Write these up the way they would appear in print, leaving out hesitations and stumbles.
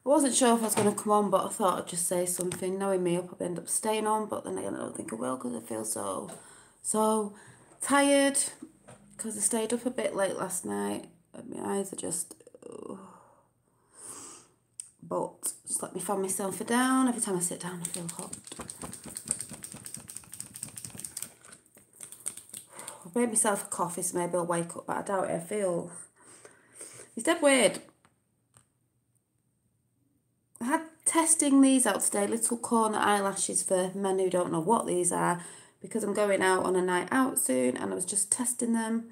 wasn't sure if I was going to come on, but I thought I'd just say something. Knowing me, I'll probably end up staying on, but then again, I don't think I will because I feel so tired because I stayed up a bit late last night. My eyes are just... But just let me fan myself down. Every time I sit down, I feel hot. I made myself a coffee, so maybe I'll wake up, but I doubt it. I feel... It's dead weird. I had testing these out today, little corner eyelashes for men who don't know what these are, because I'm going out on a night out soon, and I was just testing them.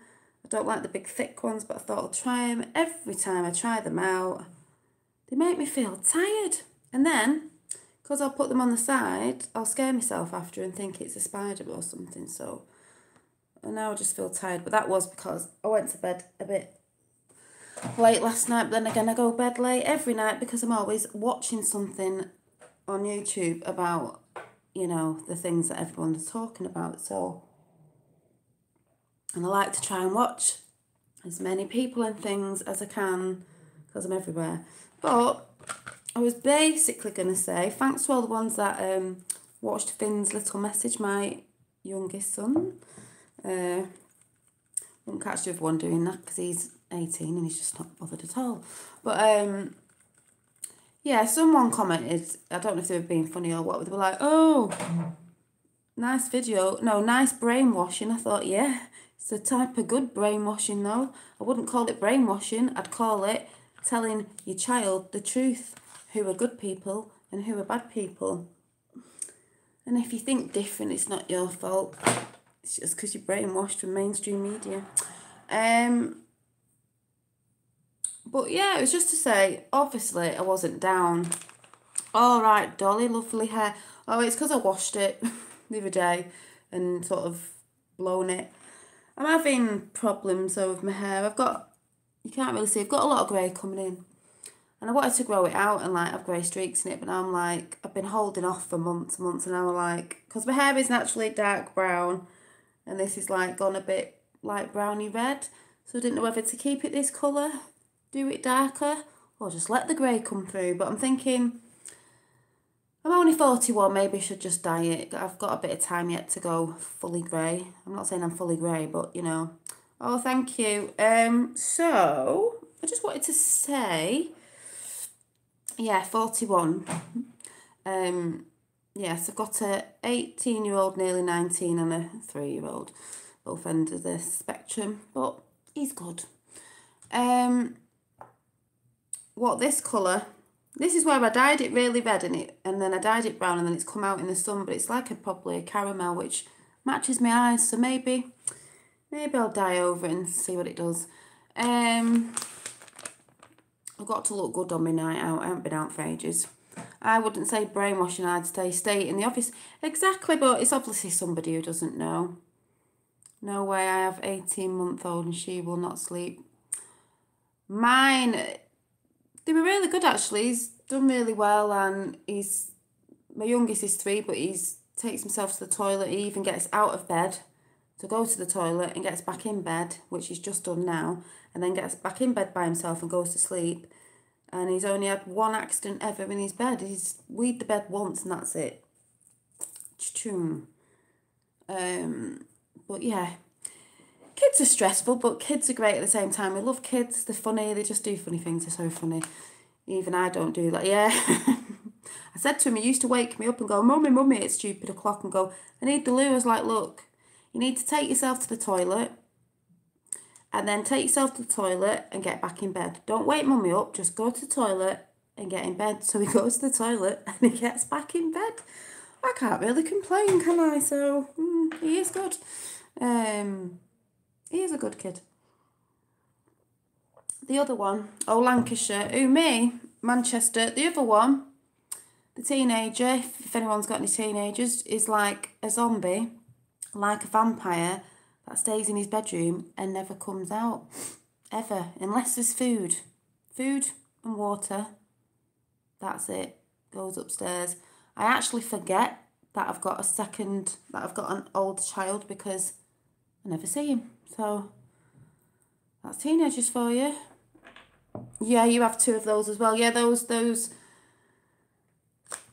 I don't like the big thick ones, but I thought I'll try them. Every time I try them out, they make me feel tired. And then, because I'll put them on the side, I'll scare myself after and think it's a spider or something, so... And now I just feel tired, but that was because I went to bed a bit late last night, but then again I go to bed late every night because I'm always watching something on YouTube about, you know, the things that everyone's talking about. So, and I like to try and watch as many people and things as I can because I'm everywhere. But I was basically going to say thanks to all the ones that watched Finn's little message, my youngest son. Won't catch the other one doing that because he's 18 and he's just not bothered at all. But yeah, someone commented, I don't know if they were being funny or what, they were like, oh, nice video. No, nice brainwashing. I thought, yeah, it's a type of good brainwashing though. I wouldn't call it brainwashing. I'd call it telling your child the truth, who are good people and who are bad people. And if you think different, it's not your fault. It's just because you're brainwashed from mainstream media. But yeah, it was just to say, obviously, I wasn't down. All right, Dolly, lovely hair. Oh, it's because I washed it the other day and sort of blown it. I'm having problems though with my hair. I've got, you can't really see, I've got a lot of grey coming in. And I wanted to grow it out and like have grey streaks in it, but now I'm like, I've been holding off for months, and now I'm like, because my hair is naturally dark brown, and this is like gone a bit like browny red. So I didn't know whether to keep it this colour, do it darker, or just let the grey come through. But I'm thinking, I'm only 41, maybe I should just dye it. I've got a bit of time yet to go fully grey. I'm not saying I'm fully grey, but you know. Oh, thank you. So, I just wanted to say, yeah, 41. Yes, I've got a 18-year-old, nearly 19, and a 3-year-old. Both ends of the spectrum, but he's good. What this colour, this is where I dyed it really red and then I dyed it brown, and then it's come out in the sun, but it's like probably a caramel, which matches my eyes, so maybe I'll dye over it and see what it does. I've got to look good on my night out. I haven't been out for ages. I wouldn't say brainwashing, I'd say stay in the office. Exactly, but it's obviously somebody who doesn't know. No way, I have 18-month-old and she will not sleep. Mine, they were really good actually. He's done really well, and my youngest is 3, but he's takes himself to the toilet. He even gets out of bed to go to the toilet and gets back in bed, which he's just done now, and then gets back in bed by himself and goes to sleep. And he's only had one accident ever in his bed. He's weed the bed once and that's it. But yeah, kids are stressful, but kids are great at the same time. We love kids. They're funny. They just do funny things. They're so funny. Even I don't do that. Yeah. I said to him, he used to wake me up and go, Mummy, Mummy, it's stupid o'clock, and go, I need the loo. I was like, look, you need to take yourself to the toilet, and then take yourself to the toilet and get back in bed. Don't wake Mummy up, just go to the toilet and get in bed. So he goes to the toilet and he gets back in bed. I can't really complain, can I? So, he is good. He is a good kid. The other one, oh, Lancashire. Oh, me, Manchester. The other one, the teenager, if anyone's got any teenagers, is like a zombie, like a vampire, that stays in his bedroom and never comes out, ever, unless there's food and water. That's it, goes upstairs. I actually forget that I've got an old child because I never see him. So that's teenagers for you. Yeah, you have 2 of those as well. Yeah, those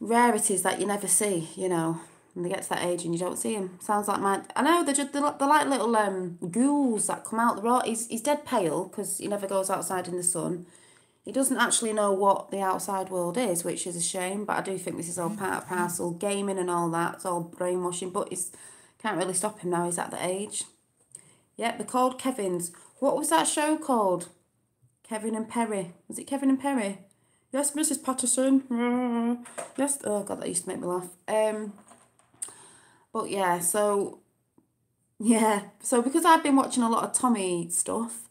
rarities that you never see, you know, when they get to that age and you don't see them. Sounds like my... I know, they're like little ghouls that come out. He's dead pale because he never goes outside in the sun. He doesn't actually know what the outside world is, which is a shame, but I do think this is all part and parcel. Gaming and all that, it's all brainwashing, but he's can't really stop him now, he's at the age. Yeah, they're called Kevins. What was that show called? Kevin and Perry. Was it Kevin and Perry? Yes, Mrs. Patterson. Yes. Oh, God, that used to make me laugh. But yeah, so... Yeah, so because I've been watching a lot of Tommy stuff,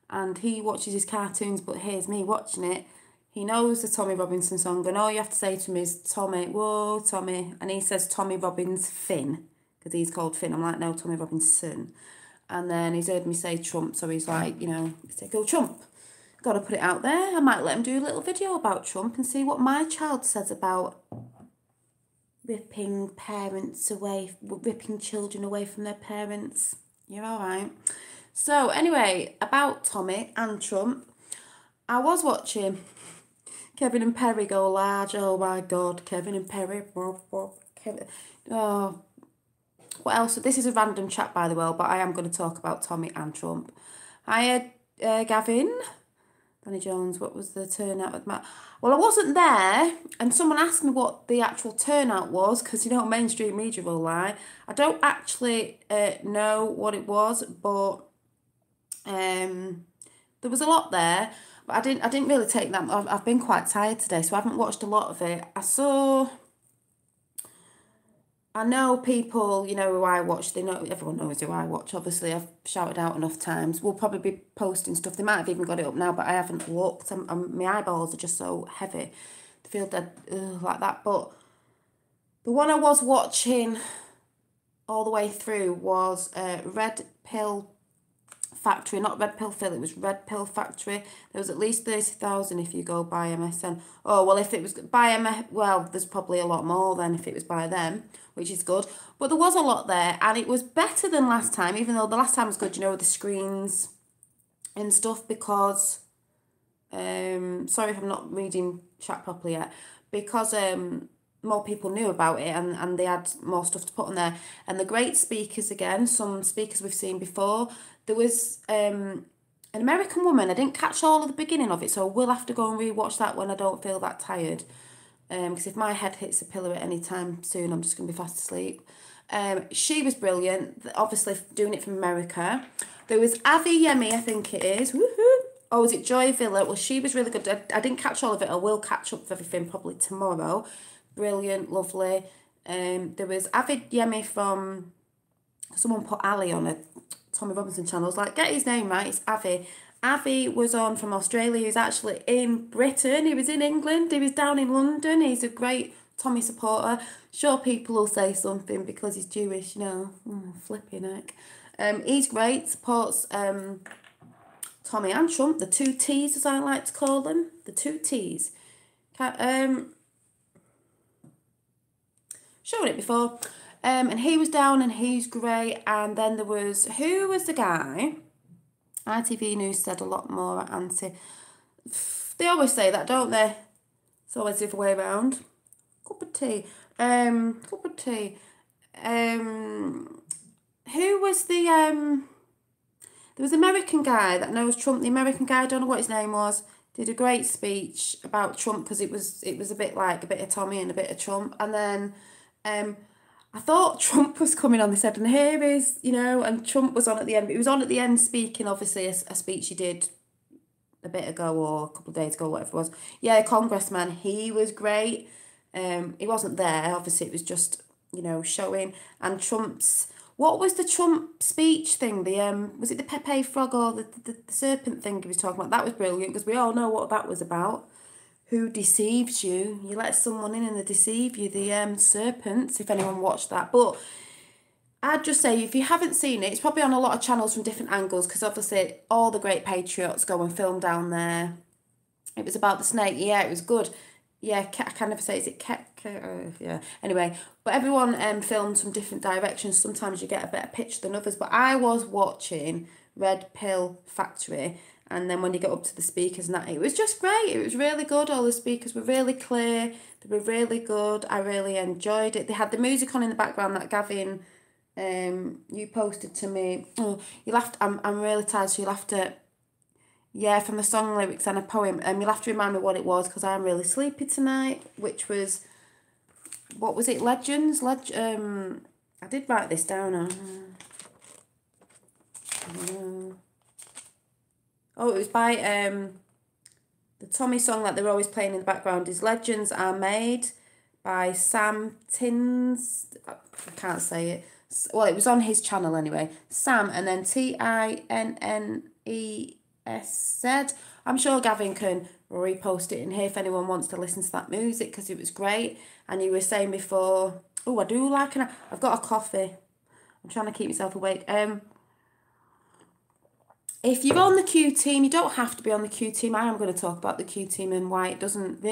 and he watches his cartoons, but here's me watching it, he knows the Tommy Robinson song, and all you have to say to him is, Tommy, whoa, Tommy. And he says Tommy Robbins Finn, because he's called Finn. I'm like, no, Tommy Robinson. And then he's heard me say Trump, so he's like, you know, say, go Trump. Got to put it out there. I might let him do a little video about Trump and see what my child says about ripping children away from their parents. You're all right. So anyway, about Tommy and Trump, I was watching Kevin and Perry go large. Oh my God, Kevin and Perry. Kevin. Oh, what else? This is a random chat, by the way, but I am going to talk about Tommy and Trump. Hi, Gavin. Danny Jones, what was the turnout with Matt? Well, I wasn't there, and someone asked me what the actual turnout was, because, you know, mainstream media will lie. I don't actually know what it was, but there was a lot there. But I didn't really take that. I've been quite tired today, so I haven't watched a lot of it. I know people, you know, who I watch, they know, everyone knows who I watch, obviously. I've shouted out enough times. We'll probably be posting stuff. They might have even got it up now, but I haven't looked. My eyeballs are just so heavy. I feel dead like that. But the one I was watching all the way through was Red Pill Factory, not Red Pill Phil, it was Red Pill Factory. There was at least 30,000 if you go by MSN. Oh, well, if it was by well, there's probably a lot more then if it was by them, which is good. But there was a lot there, and it was better than last time, even though the last time was good, you know, with the screens and stuff, because, sorry if I'm not reading chat properly yet, because more people knew about it, and they had more stuff to put on there. And the great speakers again, some speakers we've seen before. There was an American woman. I didn't catch all of the beginning of it, so we'll have to go and rewatch that when I don't feel that tired. Because if my head hits a pillow at any time soon, I'm just going to be fast asleep. She was brilliant, obviously doing it from America. There was Avi Yemi, I think it is. Woohoo! Oh, was it Joy Villa? Well, she was really good. I didn't catch all of it. I will catch up with everything probably tomorrow. Brilliant, lovely. There was Avi Yemi from... Someone put Ali on a Tommy Robinson channel. I was like, get his name right, it's Avi. Avi was on from Australia. He's actually in Britain. He was in England. He was down in London. He's a great Tommy supporter. Sure, people will say something because he's Jewish, you know. Flipping heck. He's great. Supports Tommy and Trump, the two T's as I like to call them. The two T's. Shown it before. And he was down and he's great. And then there was, who was the guy? ITV News said a lot more anti. They always say that, don't they? It's always the other way around. Cup of tea. Cup of tea. Who was the, there was an American guy that knows Trump. The American guy, I don't know what his name was, did a great speech about Trump because it was a bit like a bit of Tommy and a bit of Trump. And then, I thought Trump was coming on, they said, and here is, you know, and Trump was on at the end. But he was on at the end speaking, obviously, a speech he did a bit ago or a couple of days ago, whatever it was. Yeah, Congressman, he was great. He wasn't there, obviously, it was just, you know, showing. And Trump's, what was the Trump speech thing? Was it the Pepe Frog or the serpent thing he was talking about? That was brilliant, because we all know what that was about. Who deceives you? You let someone in and they deceive you. The serpents, if anyone watched that. But I'd just say, if you haven't seen it, it's probably on a lot of channels from different angles, because obviously all the great patriots go and film down there. It was about the snake. Yeah, it was good. Yeah, I can never say, is it yeah. Anyway, but everyone films from different directions. Sometimes you get a better picture than others. But I was watching Red Pill Factory, And then when you get up to the speakers and that, it was just great. It was really good. All the speakers were really clear. They were really good. I really enjoyed it. They had the music on in the background that Gavin, you posted to me. Oh, you'll have to, I'm really tired, so you'll have to, yeah, from the song lyrics and a poem. You'll have to remind me what it was because I'm really sleepy tonight, which was, what was it, Legends? I did write this down. Oh, it was by the Tommy song that they're always playing in the background is Legends Are Made by Sam Tins. I can't say it. Well, it was on his channel anyway. Sam and then TINNESZ. I'm sure Gavin can repost it in here if anyone wants to listen to that music because it was great. And you were saying before, oh, I do like it. I've got a coffee. I'm trying to keep myself awake. If you're on the Q team, you don't have to be on the Q team. I am going to talk about the Q team and why it doesn't,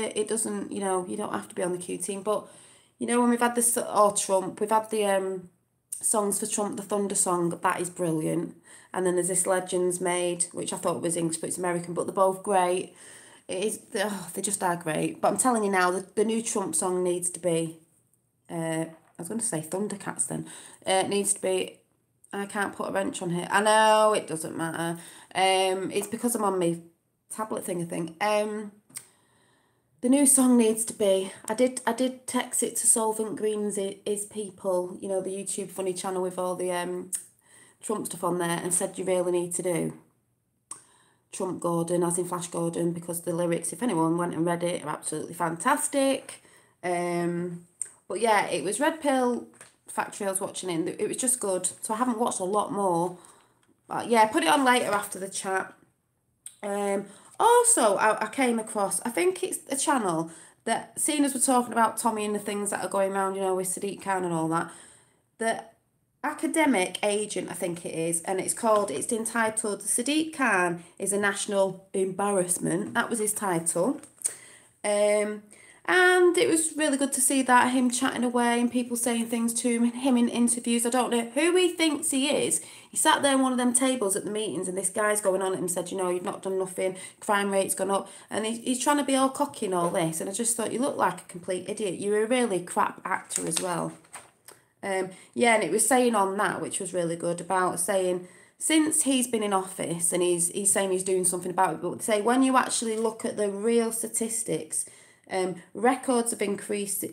you know, you don't have to be on the Q team. But, you know, when we've had this, or Trump, we've had the songs for Trump, the Thunder song, that is brilliant. And then there's this Legends Made, which I thought was English, but it's American, but they're both great. It is, they just are great. But I'm telling you now, the new Trump song needs to be, I was going to say Thundercats then. It needs to be, I can't put a wrench on here. I know, it doesn't matter. It's because I'm on my tablet thing, I think. The new song needs to be, I did text it to Solvent Greens is People, you know, the YouTube funny channel with all the Trump stuff on there, and said you really need to do Trump Gordon, as in Flash Gordon, because the lyrics, if anyone went and read it, are absolutely fantastic. But yeah, it was Red Pill Factory I was watching it. It was just good. So I haven't watched a lot more. But yeah, put it on later after the chat. Also, I came across, I think it's a channel that, seeing as we're talking about Tommy and the things that are going around, you know, with Sadiq Khan and all that, the Academic Agent, I think it is, and it's entitled Sadiq Khan is a National Embarrassment. That was his title. And it was really good to see that, him chatting away and people saying things to him in interviews. I don't know who he thinks he is. He sat there on one of them tables at the meetings and this guy's going on at him and said, you know, you've not done nothing, crime rate's gone up. And he's trying to be all cocky and all this. And I just thought, you look like a complete idiot. You're a really crap actor as well. Yeah, and it was saying on that, which was really good, about saying, since he's been in office and he's saying he's doing something about it, but say when you actually look at the real statistics, records of increased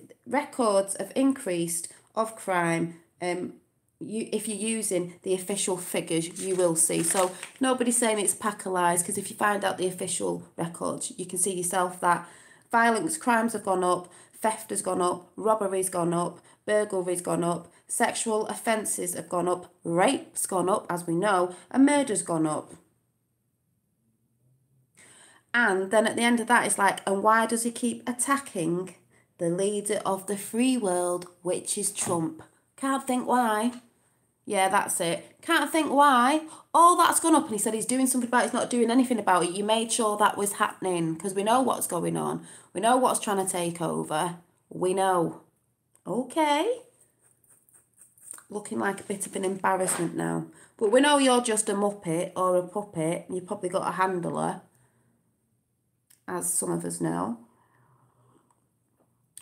of crime. If you're using the official figures, you will see. So nobody's saying it's a pack of lies, because if you find out the official records, you can see yourself that violence, crimes have gone up, theft has gone up, robbery's gone up, burglary's gone up, sexual offences have gone up, rape's gone up, as we know, and murder's gone up. And then at the end of that, it's like, and why does he keep attacking the leader of the free world, which is Trump? Can't think why. Yeah, that's it. Can't think why. All that's gone up, and he said he's doing something about it. He's not doing anything about it. You made sure that was happening, because we know what's going on. We know what's trying to take over. We know. Okay. Looking like a bit of an embarrassment now. But we know you're just a muppet or a puppet. And you've probably got a handler, as some of us know.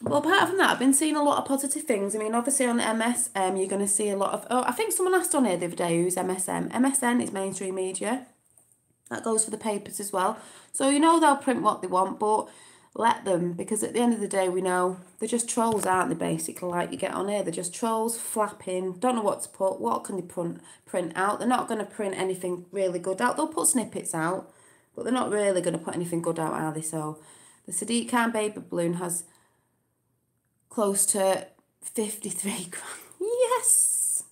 Well, apart from that, I've been seeing a lot of positive things. I mean, obviously on MSM, you're going to see a lot of... Oh, I think someone asked on here the other day who's MSM. MSN is mainstream media. That goes for the papers as well. So, you know, they'll print what they want, but let them. Because at the end of the day, we know they're just trolls, aren't they, basically, like you get on here. They're just trolls, flapping, don't know what to put. What can they print out? They're not going to print anything really good out. They'll put snippets out, but they're not really going to put anything good out, are they? So, the Sadiq Khan baby balloon has close to 53 grand. Yes!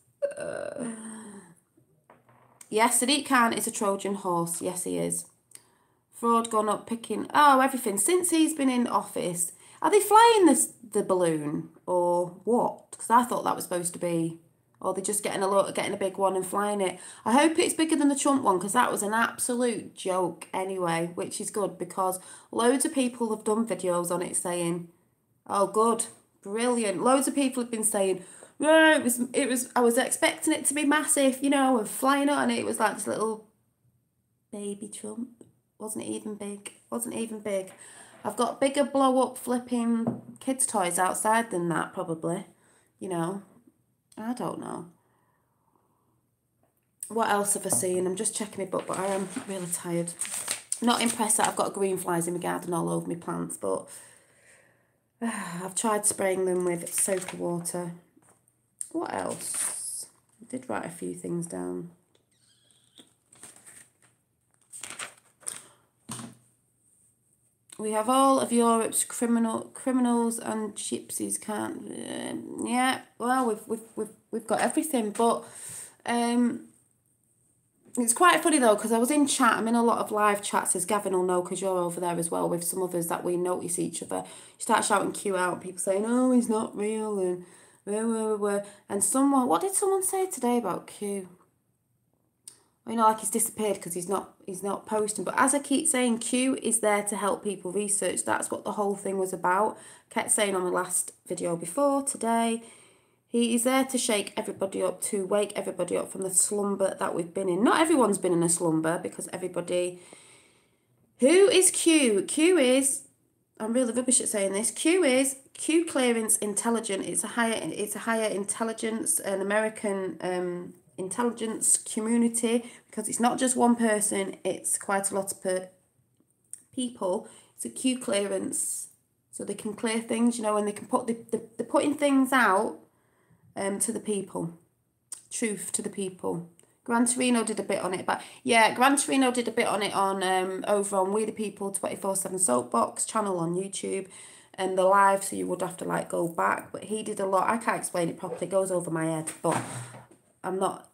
Yes, Sadiq Khan is a Trojan horse. Yes, he is. Fraud gone up, picking... Oh, everything. Since he's been in office, are they flying the balloon or what? Because I thought that was supposed to be... Or they're just getting a big one and flying it. I hope it's bigger than the Trump one, because that was an absolute joke anyway, which is good, because loads of people have done videos on it saying, oh, good, brilliant. Loads of people have been saying, yeah, I was expecting it to be massive, you know, and flying it, and it was like this little Baby Trump. Wasn't even big. Wasn't even big. I've got bigger blow-up flipping kids' toys outside than that, probably. You know, I don't know. What else have I seen? I'm just checking my book, but I am really tired. Not impressed that I've got green flies in my garden all over my plants, but I've tried spraying them with soapy water. What else? I did write a few things down. We have all of Europe's criminals and gypsies. Can't yeah. Well, we've got everything, but it's quite funny though, because I was in chat. I'm in a lot of live chats, as Gavin will know, because you're over there as well, with some others that we notice each other. You start shouting Q out, people saying, "Oh, he's not real," and and someone, what did someone say today about Q? You know, like he's disappeared because he's not posting. But as I keep saying, Q is there to help people research. That's what the whole thing was about. Kept saying on the last video before today, he is there to shake everybody up, to wake everybody up from the slumber that we've been in. Not everyone's been in a slumber, because everybody... Who is Q? Q is... I'm really rubbish at saying this. Q clearance intelligent. It's a higher intelligence, an American intelligence community, because it's not just one person, it's quite a lot of people. It's a Q clearance, so they can clear things, you know, and they can put they're putting things out to the people, truth to the people. Gran Torino did a bit on it, but yeah, Gran Torino did a bit on it on over on We the People 24/7 Soapbox channel on YouTube, and the live, so you would have to like go back, but he did a lot. I can't explain it properly, it goes over my head, but I'm not...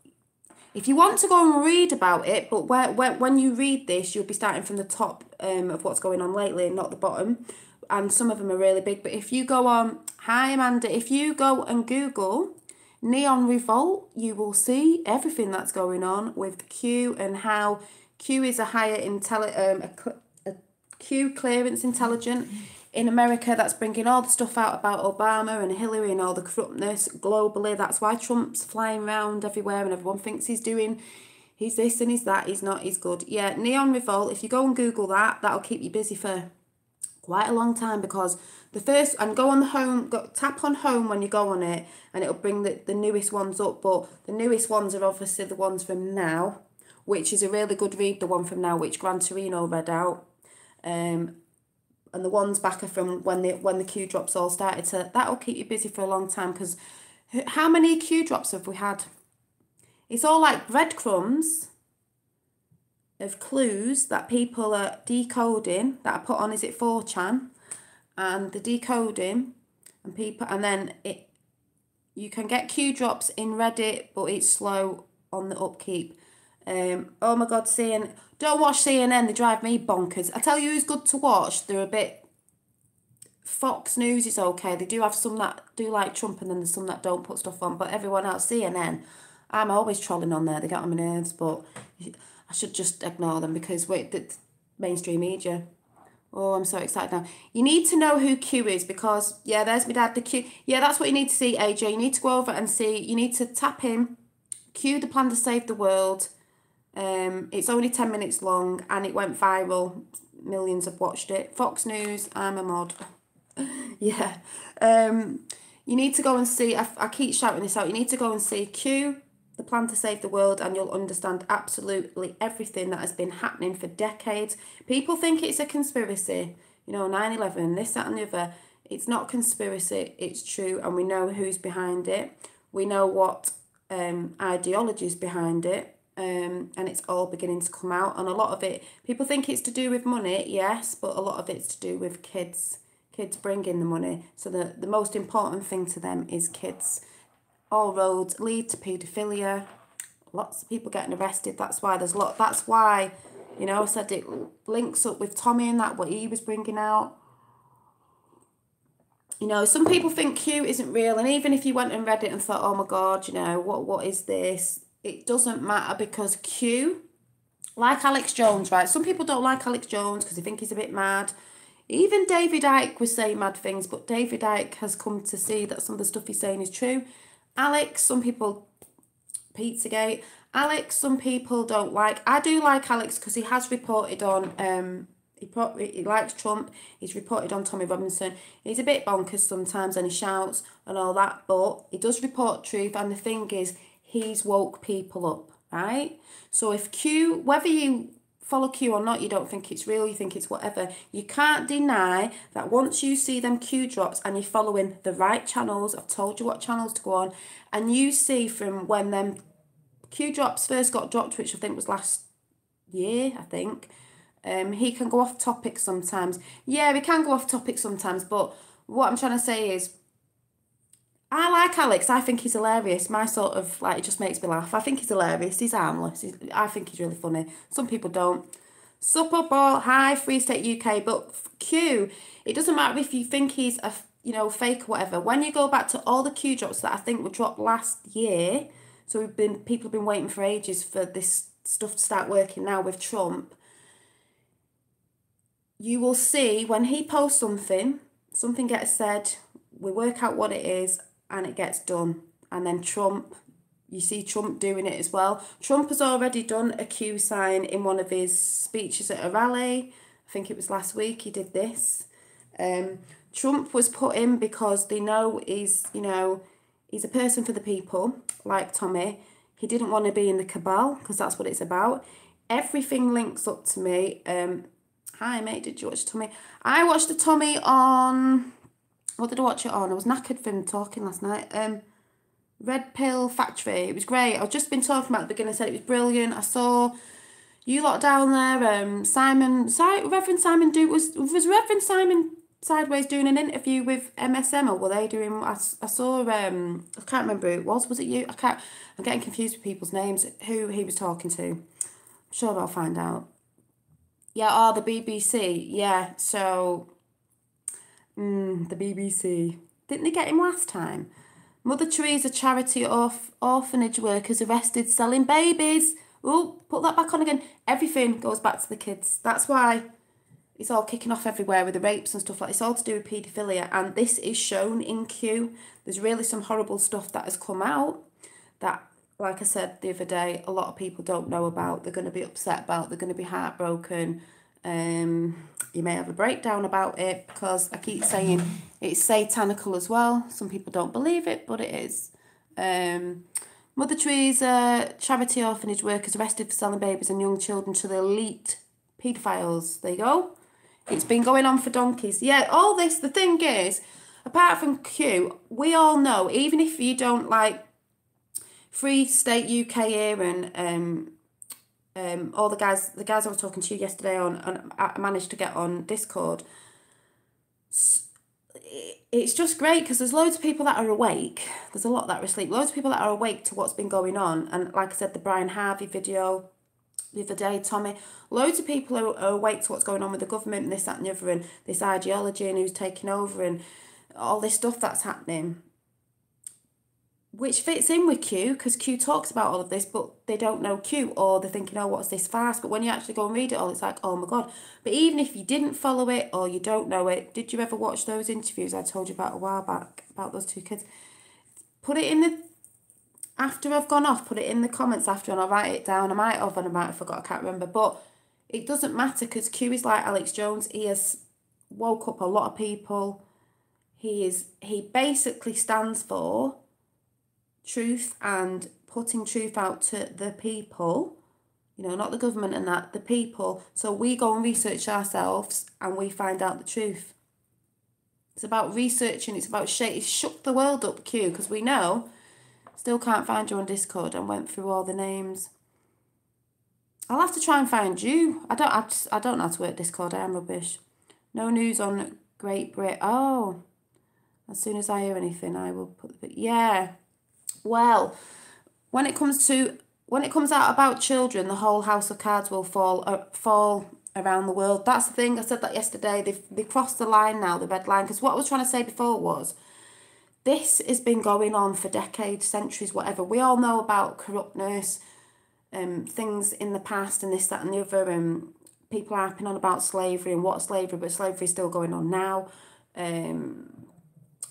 If you want to go and read about it, but when you read this, you'll be starting from the top of what's going on lately, and not the bottom. And some of them are really big. But if you go on... Hi, Amanda. If you go and Google Neon Revolt, you will see everything that's going on with Q, and how Q is a higher a Q clearance intelligent. In America, that's bringing all the stuff out about Obama and Hillary and all the corruptness globally. That's why Trump's flying around everywhere and everyone thinks he's this and he's that, he's not, he's good. Yeah, Neon Revolt, if you go and Google that, that'll keep you busy for quite a long time, because the first... And go on the home, tap on home when you go on it, and it'll bring the newest ones up. But the newest ones are obviously the ones from now, which is a really good read, the one from now, which Gran Torino read out. And the ones back are from when the Q drops all started. So that'll keep you busy for a long time, because how many Q drops have we had? It's all like breadcrumbs of clues that people are decoding, that are put on, is it 4chan? And the decoding, and people, and then you can get Q drops in Reddit, but it's slow on the upkeep. Oh my God, CNN. Don't watch CNN, they drive me bonkers. I tell you who's good to watch, they're a bit... Fox News is okay. They do have some that do like Trump, and then there's some that don't put stuff on. But everyone else, CNN, I'm always trolling on there. They get on my nerves, but I should just ignore them, because the mainstream media. Oh, I'm so excited now. You need to know who Q is, because, yeah, there's my dad, the Q. Yeah, that's what you need to see, AJ. You need to go over and see. You need to tap in Q, the plan to save the world. It's only 10 minutes long, and it went viral. Millions have watched it. Fox News, I'm a mod. Yeah. You need to go and see, I keep shouting this out, you need to go and see Q, the plan to save the world, and you'll understand absolutely everything that has been happening for decades. People think it's a conspiracy, you know, 9/11, this, that and the other. It's not conspiracy, it's true, and we know who's behind it. We know what ideology is behind it. And it's all beginning to come out, and a lot of it, people think it's to do with money, yes, but a lot of it's to do with kids bring in the money. So the most important thing to them is kids. All roads lead to paedophilia. Lots of people getting arrested. That's why that's why, you know, I said it links up with Tommy and that, what he was bringing out. You know, some people think Q isn't real, and even if you went and read it and thought, oh my God, you know, what is this? It doesn't matter, because Q, like Alex Jones, right? Some people don't like Alex Jones because they think he's a bit mad. Even David Icke was saying mad things, but David Icke has come to see that some of the stuff he's saying is true. Alex, some people, Pizzagate, Alex, some people don't like. I do like Alex because he has reported on, he likes Trump. He's reported on Tommy Robinson. He's a bit bonkers sometimes and he shouts and all that, but he does report truth. And the thing is, he's woke people up, right? So if Q, whether you follow Q or not, you don't think it's real, you think it's whatever, you can't deny that once you see them Q drops and you're following the right channels, I've told you what channels to go on, and you see from when them Q drops first got dropped, which I think was last year, I think, he can go off topic sometimes. Yeah, he can go off topic sometimes, but what I'm trying to say is, I like Alex. I think he's hilarious. My sort of, like, it just makes me laugh. I think he's hilarious. He's harmless. I think he's really funny. Some people don't. Supper Ball, hi, Free State UK. But Q, it doesn't matter if you think he's a, fake or whatever. When you go back to all the Q drops that I think were dropped last year, so people have been waiting for ages for this stuff to start working now with Trump. You will see when he posts something gets said, we work out what it is, and it gets done. And then Trump, you see Trump doing it as well. Trump has already done a Q sign in one of his speeches at a rally. I think it was last week he did this. Trump was put in because they know he's a person for the people, like Tommy. He didn't want to be in the cabal, because that's what it's about. Everything links up to me. Hi, mate, did you watch Tommy? I watched the Tommy on... What did I watch it on? I was knackered from talking last night. Red Pill Factory. It was great. I've just been talking about at the beginning. I said it was brilliant. I saw you lot down there. Reverend Simon Duke was Reverend Simon Sideways doing an interview with MSM, or were they doing? I saw. I can't remember who it was. Was it you? I'm getting confused with people's names. Who he was talking to? I'm sure I'll find out. Yeah. The BBC. Yeah. So. The BBC. Didn't they get him last time? Mother Teresa charity orphanage workers arrested selling babies. Oh, put that back on again. Everything goes back to the kids. That's why it's all kicking off everywhere with the rapes and stuff like this. It's all to do with paedophilia, and this is shown in Q. There's really some horrible stuff that has come out that, like I said the other day, a lot of people don't know about. They're going to be upset about. They're going to be heartbroken. You may have a breakdown about it, because I keep saying it's satanical as well. Some people don't believe it, but it is. Mother Teresa charity orphanage workers arrested for selling babies and young children to the elite paedophiles. There you go. It's been going on for donkeys. Yeah, all this, the thing is, apart from Q, we all know, even if you don't like Free State UK here and all the guys I was talking to yesterday and I managed to get on Discord, it's just great because there's loads of people that are awake. There's a lot that are asleep. Loads of people that are awake to what's been going on. And like I said, the Brian Harvey video the other day, Tommy, loads of people are awake to what's going on with the government and this, that and the other, and this ideology and who's taking over and all this stuff that's happening, which fits in with Q, because Q talks about all of this, but they don't know Q, or they're thinking, oh, what's this farce? But when you actually go and read it all, it's like, oh my God. But even if you didn't follow it or you don't know it, did you ever watch those interviews I told you about a while back about those two kids? Put it in the, after I've gone off, put it in the comments after and I'll write it down. I might have and I might have forgot, I can't remember. But it doesn't matter, because Q is like Alex Jones. He has woke up a lot of people. He basically stands for truth and putting truth out to the people, not the government and that, the people. So we go and research ourselves and we find out the truth. It's about researching, it's about it's shook the world up, Q, because we know. Still can't find you on Discord and went through all the names. I'll have to try and find you. I don't know how to work Discord, I am rubbish. No news on Great Brit. Oh, as soon as I hear anything, I will put the... Yeah. Well, when it comes out about children, the whole house of cards will fall around the world. That's the thing. I said that yesterday. They've crossed the line now, the red line. Because what I was trying to say before was, this has been going on for decades, centuries, whatever. We all know about corruptness, things in the past and this, that and the other. And people harping on about slavery and what slavery, but slavery is still going on now.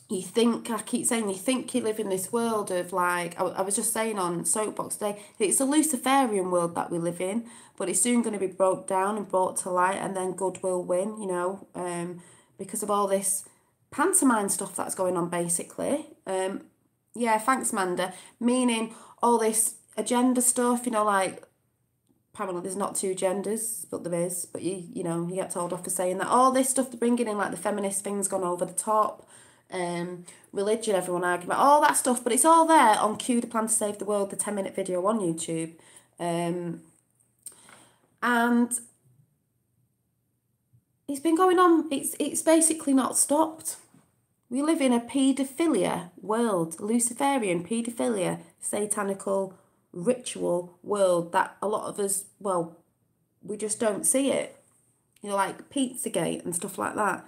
you think, I keep saying, you think you live in this world of like, I was just saying on Soapbox today, it's a Luciferian world that we live in, but it's soon going to be broke down and brought to light, and then good will win, you know, because of all this pantomime stuff that's going on, basically. Yeah, thanks, Manda. Meaning all this agenda stuff, you know, like, apparently there's not two genders, but there is. But you know, you get told off for saying that. All this stuff they're bringing in, like the feminist thing's gone over the top. Religion, everyone arguing about all that stuff, but it's all there on Q, the Plan to Save the World, the 10-minute video on YouTube. And it's been going on, it's basically not stopped. We live in a paedophilia world, Luciferian paedophilia, satanical ritual world that a lot of us, well, we just don't see it. You know, like Pizzagate and stuff like that.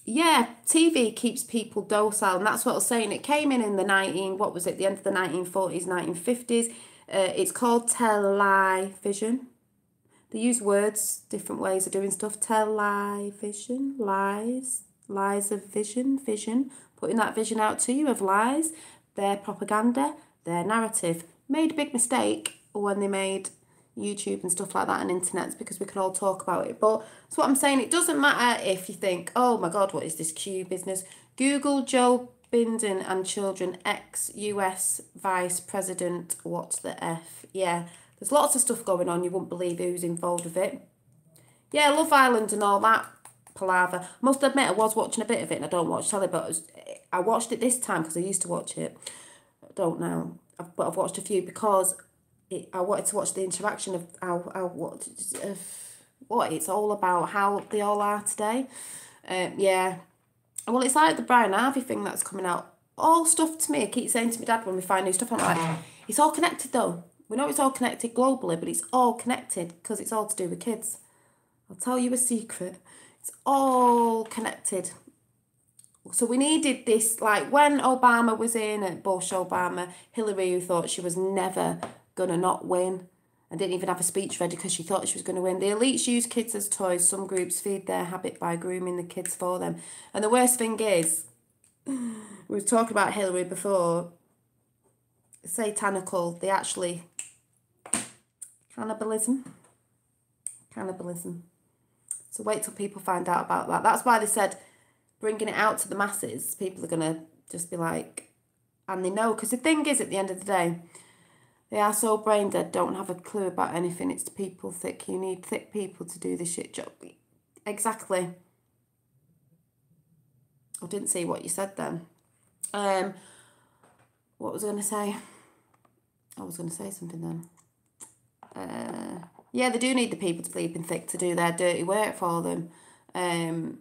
Yeah, TV keeps people docile, and that's what I was saying. It came in the the end of the 1940s, 1950s. It's called television. They use words, different ways of doing stuff. Television, lies of vision, putting that vision out to you of lies, their propaganda, their narrative. Made a big mistake when they made YouTube and stuff like that and internet, because we can all talk about it. But that's what I'm saying. It doesn't matter if you think, oh my God, what is this Q business? Google Joe Biden and children, ex-US Vice President, what the F? Yeah, there's lots of stuff going on. You wouldn't believe who's involved with it. Yeah, Love Island and all that palaver. Must admit, I was watching a bit of it, and I don't watch telly, but I watched it this time because I used to watch it. I don't know, but I've watched a few because I wanted to watch the interaction of what it's all about, how they all are today. Yeah. Well, it's like the Brian Harvey thing that's coming out. All stuff to me, I keep saying to my dad when we find new stuff, I'm like, it's all connected though. We know it's all connected globally, but it's all connected because it's all to do with kids. I'll tell you a secret. It's all connected. So we needed this, like when Obama was in, at Bush Obama, Hillary, who thought she was never going to not win and didn't even have a speech ready because she thought she was going to win. The elites use kids as toys. Some groups feed their habit by grooming the kids for them. And the worst thing is, we were talking about Hillary before, satanical, they actually, cannibalism. So wait till people find out about that. That's why they said bringing it out to the masses, people are going to just be like, and they know, because the thing is, at the end of the day, they are so brain dead, don't have a clue about anything. It's people thick. You need thick people to do the shit job. Exactly. I didn't see what you said then. What was I going to say? I was going to say something then. Yeah, they do need the people to bleep in thick to do their dirty work for them. You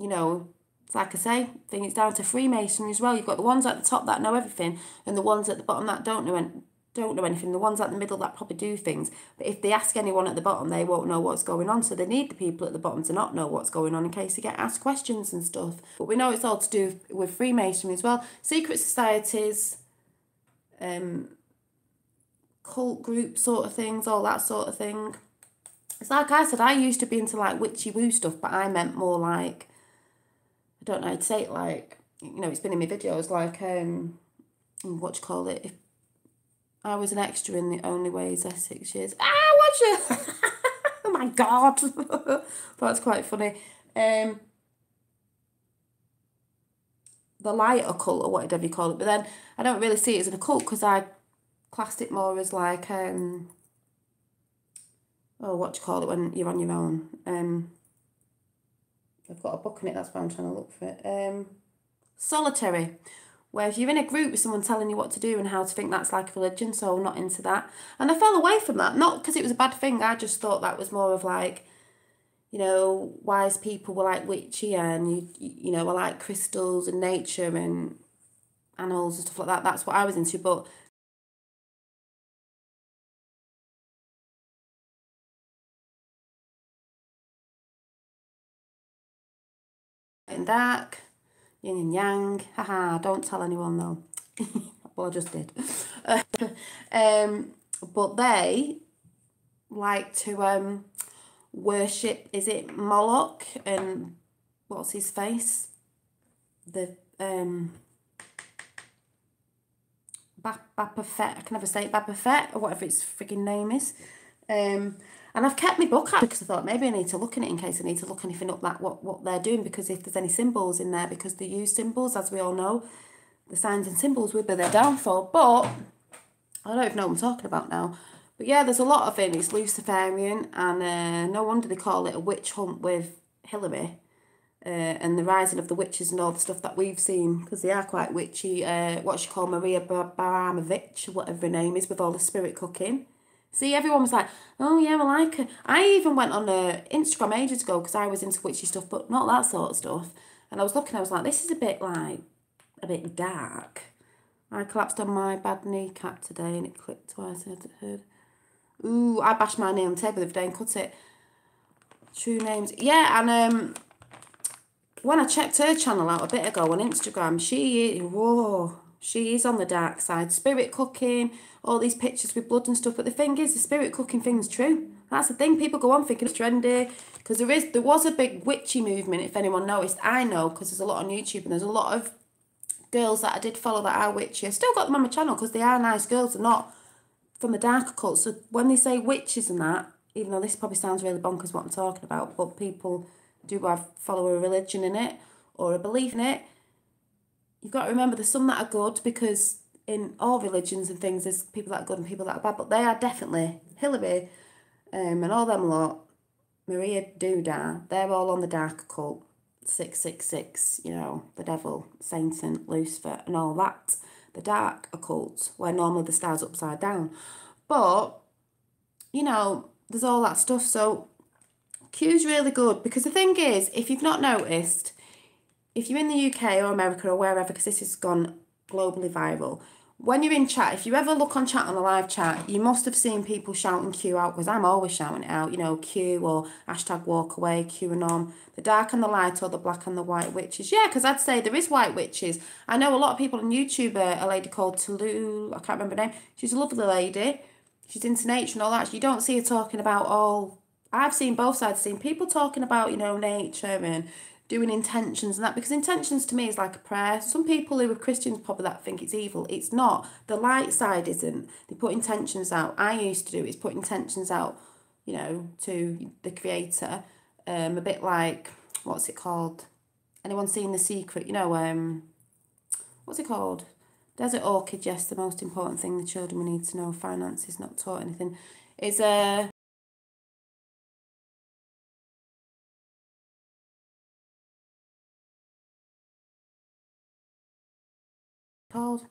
know, it's like I say, I think it's down to Freemasonry as well. You've got the ones at the top that know everything, and the ones at the bottom that don't know anything. The ones at the middle that probably do things. But if they ask anyone at the bottom, they won't know what's going on. So they need the people at the bottom to not know what's going on in case they get asked questions and stuff. But we know it's all to do with Freemasonry as well. Secret societies, cult group sort of things, all that sort of thing. It's like I said, I used to be into like witchy woo stuff, but I meant more like, I don't know how to say it, like, you know, it's been in my videos, like, what do you call it? If I was an extra in The Only Way Is 6 years. Watch it! Oh my God! That's quite funny. The light occult, or whatever you call it, but then I don't really see it as an occult because I classed it more as like, what do you call it when you're on your own? I've got a book in it, that's why I'm trying to look for it. Solitary. Where if you're in a group with someone telling you what to do and how to think, that's like a religion, so I'm not into that. And I fell away from that, not because it was a bad thing, I just thought that was more of like, you know, wise people were like witchy and, you know, were like crystals and nature and animals and stuff like that. That's what I was into, but and dark, yin and yang, haha, don't tell anyone though. Well, I just did. But they like to worship, is it Moloch and what's his face? The Baphomet, I can never say it, Baphomet, or whatever its frigging name is. And I've kept my book out because I thought maybe I need to look in it in case I need to look anything up, that what they're doing, because if there's any symbols in there, because they use symbols, as we all know, the signs and symbols will be their downfall. But I don't even know what I'm talking about now. But yeah, there's a lot of it. It's Luciferian, and no wonder they call it a witch hunt with Hillary. And the rising of the witches and all the stuff that we've seen, because they are quite witchy. What she called Maria Baramovich, whatever her name is, with all the spirit cooking. See, everyone was like, oh yeah, I like her. I even went on Instagram ages ago because I was into witchy stuff, but not that sort of stuff. And I was looking, I was like, this is a bit dark. I collapsed on my bad kneecap today and it clicked twice. I heard. Ooh, I bashed my knee on the table the other day and cut it. True names. Yeah, and when I checked her channel out a bit ago on Instagram, she is on the dark side. Spirit cooking, all these pictures with blood and stuff. But the thing is, the spirit cooking thing's true. That's the thing. People go on thinking it's trendy. Because there was a big witchy movement, if anyone noticed. I know, because there's a lot on YouTube and there's a lot of girls that I did follow that are witchy. I still got them on my channel because they are nice girls. They're not from the dark occult. So when they say witches and that, even though this probably sounds really bonkers what I'm talking about, but people do follow a religion in it or a belief in it, you've got to remember there's some that are good, because in all religions and things there's people that are good and people that are bad, but they are definitely Hillary and all them lot, Maria Duda, they're all on the dark occult, 666, you know, the devil, Satan, Lucifer and all that, the dark occult, where normally the star's upside down. But, you know, there's all that stuff. So Q's really good, because the thing is, if you've not noticed, if you're in the UK or America or wherever, because this has gone globally viral, when you're in chat, if you ever look on chat, on a live chat, you must have seen people shouting Q out, because I'm always shouting it out, you know, Q or hashtag walk away, QAnon, the dark and the light, or the black and the white witches. Yeah, because I'd say there is white witches. I know a lot of people on YouTube, a lady called Tallulah, I can't remember her name, she's a lovely lady, she's into nature and all that. You don't see her talking about all, I've seen both sides, seen people talking about, you know, nature and doing intentions and that, because intentions to me is like a prayer. Some people who are Christians probably that think it's evil. It's not. The light side isn't. They put intentions out. I used to do is put intentions out, you know, to the creator. A bit like, what's it called? Anyone seen The Secret? You know, what's it called? Desert Orchid, yes, the most important thing the children will need to know. Finance is not taught anything. It's called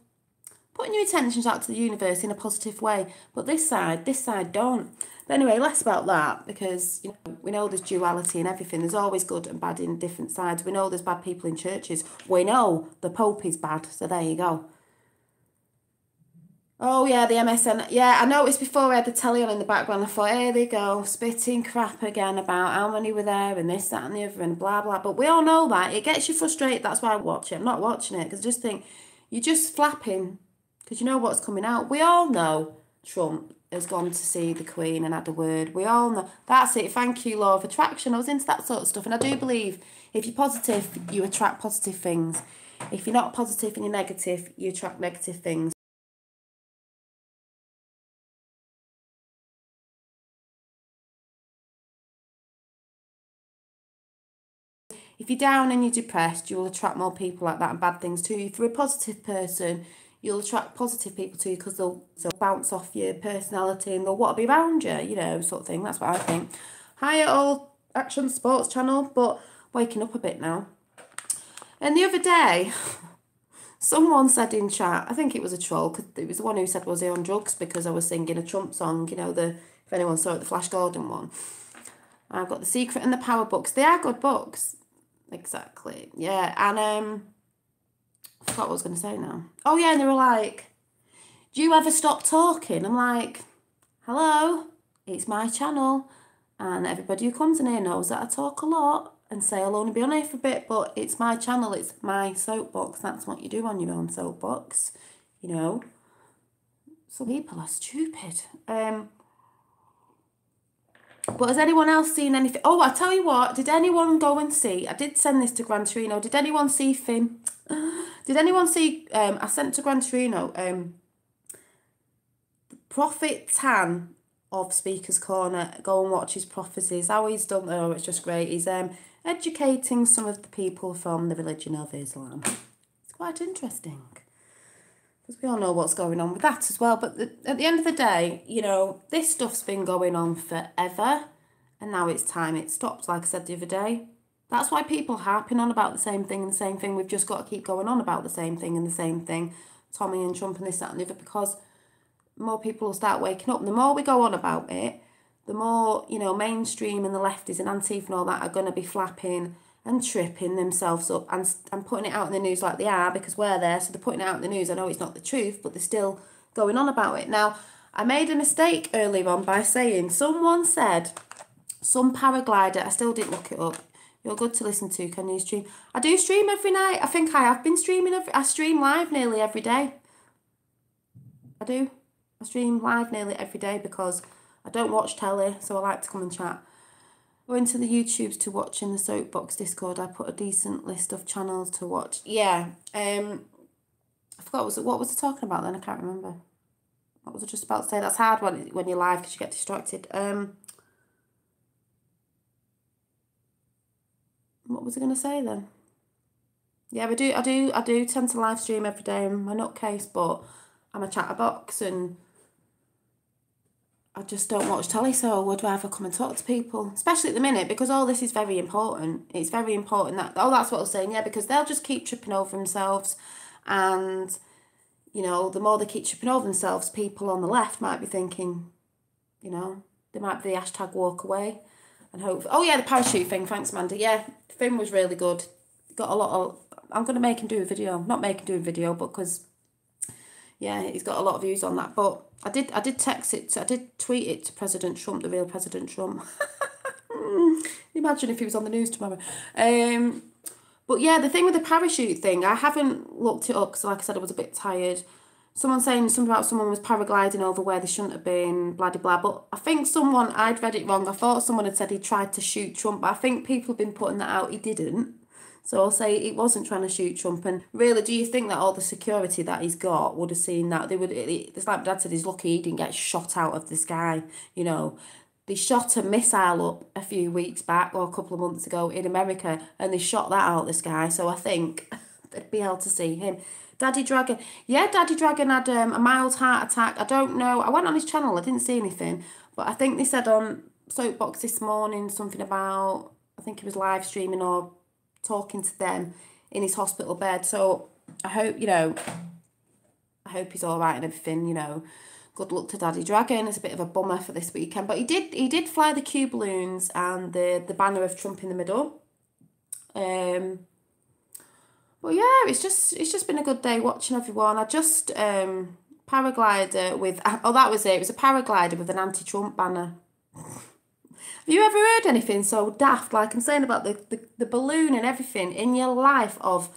putting your intentions out to the universe in a positive way, but this side don't. But anyway, less about that, because you know, we know there's duality in everything. There's always good and bad in different sides. We know there's bad people in churches. We know the Pope is bad, so there you go. Oh yeah, the MSN. Yeah, I noticed before I had the telly on in the background. I thought, here they go, spitting crap again about how many were there and this, that and the other and blah, blah. But we all know that. It gets you frustrated. That's why I watch it. I'm not watching it because I just think, you're just flapping because you know what's coming out. We all know Trump has gone to see the Queen and had a word. We all know. That's it. Thank you, law of attraction. I was into that sort of stuff. And I do believe if you're positive, you attract positive things. If you're not positive and you're negative, you attract negative things. If you're down and you're depressed, you will attract more people like that and bad things to you. If you're a positive person, you'll attract positive people to you because they'll bounce off your personality and they'll want to be around you, you know, sort of thing. That's what I think. Hi, All Action Sports channel, but waking up a bit now. And the other day, someone said in chat, I think it was a troll, because it was the one who said, was he on drugs because I was singing a Trump song, you know, if anyone saw it, the Flash Gordon one. I've got The Secret and The Power books. They are good books. Exactly. Yeah, and I forgot what I was going to say now. Oh yeah, and they were like, do you ever stop talking? I'm like, hello, it's my channel, and everybody who comes in here knows that I talk a lot and say I'll only be on here for a bit, but it's my channel, it's my soapbox. That's what you do on your own soapbox, you know. Some people are stupid. But has anyone else seen anything? Oh, I tell you what, did anyone go and see? I did send this to Gran Torino. Did anyone see Finn? Did anyone see? I sent to Gran Torino. Prophet Tan of Speaker's Corner. Go and watch his prophecies. How he's done. Oh, it's just great. He's educating some of the people from the religion of Islam. It's quite interesting. Because we all know what's going on with that as well. But at the end of the day, you know, this stuff's been going on forever. And now it's time it stops, like I said the other day. That's why people harping on about the same thing and the same thing. We've just got to keep going on about the same thing and the same thing. Tommy and Trump and this, that and the other. Because more people will start waking up. And the more we go on about it, the more, you know, mainstream and the lefties and Antifa and all that are going to be flapping and tripping themselves up and putting it out in the news like they are, because we're there, so they're putting it out in the news. I know it's not the truth, but they're still going on about it. Now, I made a mistake earlier on by saying, someone said, some paraglider, I still didn't look it up. You're good to listen to, can you stream? I do stream every night. I think I have been streaming, I stream live nearly every day. I do. I stream live nearly every day because I don't watch telly, so I like to come and chat. Go into the YouTubes to watch in the Soapbox Discord. I put a decent list of channels to watch. Yeah. I forgot, what was I talking about then? I can't remember. What was I just about to say? That's hard when you're live because you get distracted. What was I going to say then? Yeah, I do tend to live stream every day. I'm a nutcase, but I'm a chatterbox and I just don't watch telly, so I would rather come and talk to people, especially at the minute, because all this is very important. It's very important that, oh, that's what I was saying, yeah, because they'll just keep tripping over themselves, and, you know, the more they keep tripping over themselves, people on the left might be thinking, you know, there might be the hashtag walk away, and hope, oh yeah, the parachute thing, thanks Mandy, yeah, Finn was really good, got a lot of, I'm going to make him do a video, not make him do a video, but because, yeah, he's got a lot of views on that, but I did text it, I did tweet it to President Trump, the real President Trump. Imagine if he was on the news tomorrow. But yeah, the thing with the parachute thing, I haven't looked it up because, like I said, I was a bit tired. Someone saying something about someone was paragliding over where they shouldn't have been, blah, blah, blah. But I think I'd read it wrong. I thought someone had said he tried to shoot Trump, but I think people have been putting that out. He didn't. So I'll say it wasn't trying to shoot Trump. And really, do you think that all the security that he's got would have seen that? It's like Dad said, he's lucky he didn't get shot out of the sky. You know, they shot a missile up a few weeks back or a couple of months ago in America, and they shot that out of the sky. So I think they'd be able to see him. Daddy Dragon. Yeah, Daddy Dragon had a mild heart attack. I don't know. I went on his channel. I didn't see anything. But I think they said on Soapbox this morning something about, I think he was live streaming or talking to them in his hospital bed. So I hope, you know, I hope he's all right and everything, you know. Good luck to Daddy Dragon. It's a bit of a bummer for this weekend. But he did fly the Q balloons and the banner of Trump in the middle. But yeah, it's just been a good day watching everyone. I just paraglider with, oh, that was it. It was a paraglider with an anti-Trump banner. Have you ever heard anything so daft, like I'm saying about the balloon and everything in your life of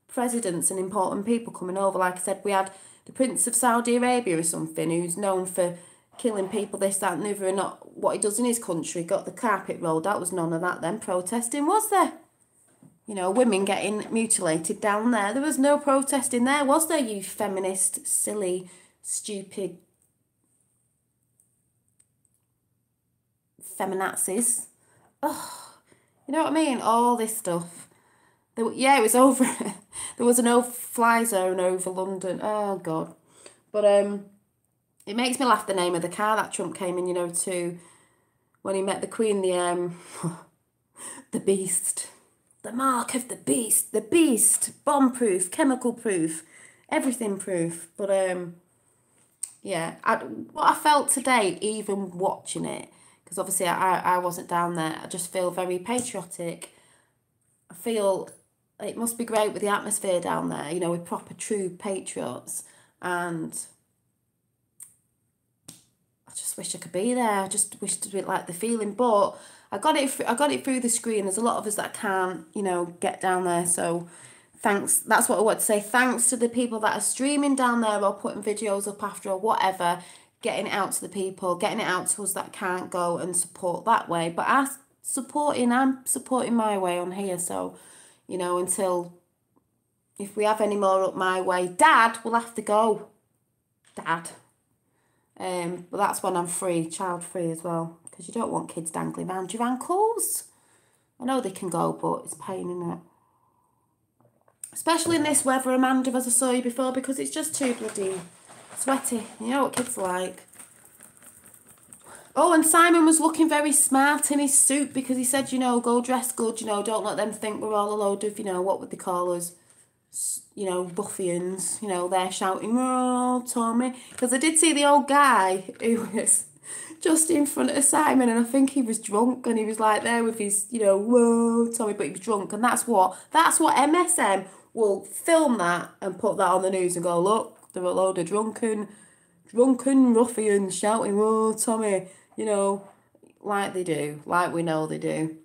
presidents and important people coming over? Like I said, we had the Prince of Saudi Arabia or something, who's known for killing people, this, that and the other, and not what he does in his country, got the carpet rolled out. Was none of that then protesting, was there? You know, women getting mutilated down there. There was no protesting there, was there, you feminist, silly, stupid feminazis? Oh, you know what I mean? All this stuff. Yeah, it was over. There was a no-fly zone over London. Oh, God. But it makes me laugh, the name of the car that Trump came in, you know, to when he met the Queen, the Beast. The mark of the beast, bomb-proof, chemical-proof, everything-proof. But, yeah, what I felt today, even watching it, because obviously I wasn't down there, I just feel very patriotic. I feel it must be great with the atmosphere down there, you know, with proper, true patriots. And I just wish I could be there. I just wish to be like the feeling. But I got it through the screen. There's a lot of us that can't, you know, get down there. So thanks. That's what I want to say. Thanks to the people that are streaming down there or putting videos up after or whatever. getting it out to the people, getting it out to us that can't go and support that way. But I'm supporting my way on here. So, you know, until, if we have any more up my way, Dad will have to go. Dad. But that's when I'm free, child free as well, because you don't want kids dangling around your ankles. I know they can go, but it's a pain, isn't it? Especially in this weather, Amanda, as I saw you before, because it's just too bloody sweaty. You know what kids are like. Oh, and Simon was looking very smart in his suit because he said, you know, go dress good, you know, don't let them think we're all a load of, you know, what would they call us? You know, ruffians, you know, they're shouting, oh, Tommy. Because I did see the old guy who was just in front of Simon, and I think he was drunk, and he was like there with his, you know, whoa, Tommy, but he was drunk. And that's what MSM will film that and put that on the news and go, look, they're a load of drunken ruffians shouting, whoa, Tommy, you know, like they do, like we know they do.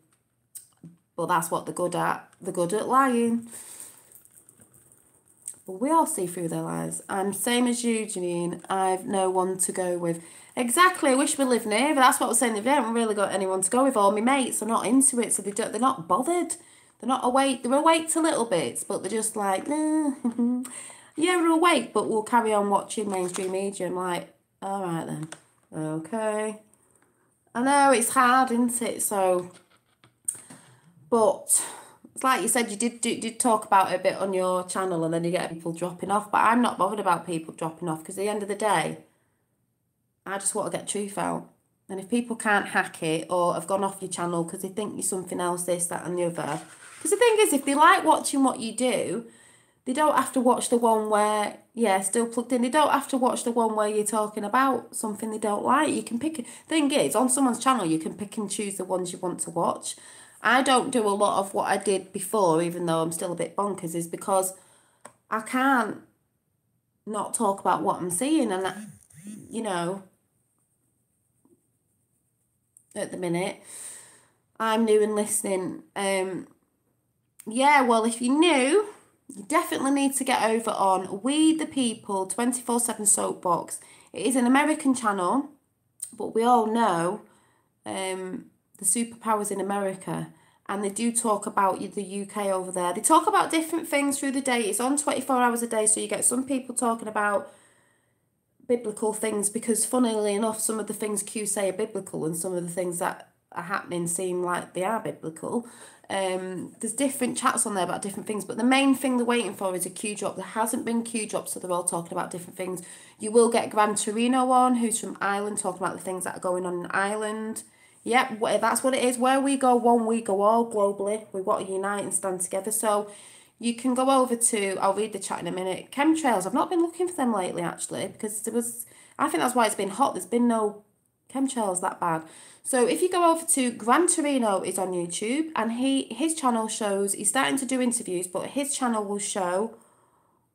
But that's what they're good at. They're good at lying. But we all see through their lies. I'm same as you, Janine. I've no one to go with. Exactly. I wish we lived near. But that's what I was saying. They haven't really got anyone to go with. All my mates are not into it, so they're not bothered. They're not awake. They're awake to little bits, but they're just like, yeah, we're awake, but we'll carry on watching mainstream media. I'm like, all right then, okay. I know it's hard, isn't it? So, but it's like you said, you did talk about it a bit on your channel, and then you get people dropping off. But I'm not bothered about people dropping off, because at the end of the day, I just want to get truth out. And if people can't hack it or have gone off your channel because they think you're something else, this, that and the other. Because the thing is, if they like watching what you do, they don't have to watch the one where, yeah, still plugged in. They don't have to watch the one where you're talking about something they don't like. You can pick. Thing is, on someone's channel, you can pick and choose the ones you want to watch. I don't do a lot of what I did before, even though I'm still a bit bonkers, is because I can't not talk about what I'm seeing. And, you know, at the minute, I'm new and listening. Yeah, well, if you're new, you definitely need to get over on We the People 24/7 Soapbox. It is an American channel, but we all know the superpowers in America, and they do talk about the UK over there. They talk about different things through the day. It's on 24 hours a day, so you get some people talking about biblical things, because funnily enough, some of the things Q say are biblical, and some of the things that are happening seem like they are biblical. There's different chats on there about different things, but the main thing they're waiting for is a Q drop. There hasn't been Q drops, so they're all talking about different things. You will get Gran Torino on, who's from Ireland, talking about the things that are going on in Ireland. Yep, that's what it is. Where we go one, we go all globally. We want to unite and stand together. So you can go over to, I'll read the chat in a minute, chemtrails. I've not been looking for them lately, actually, because I think that's why it's been hot. There's been no chemtrails that bad. So if you go over to Gran Torino is on YouTube, and his channel shows, he's starting to do interviews, but his channel will show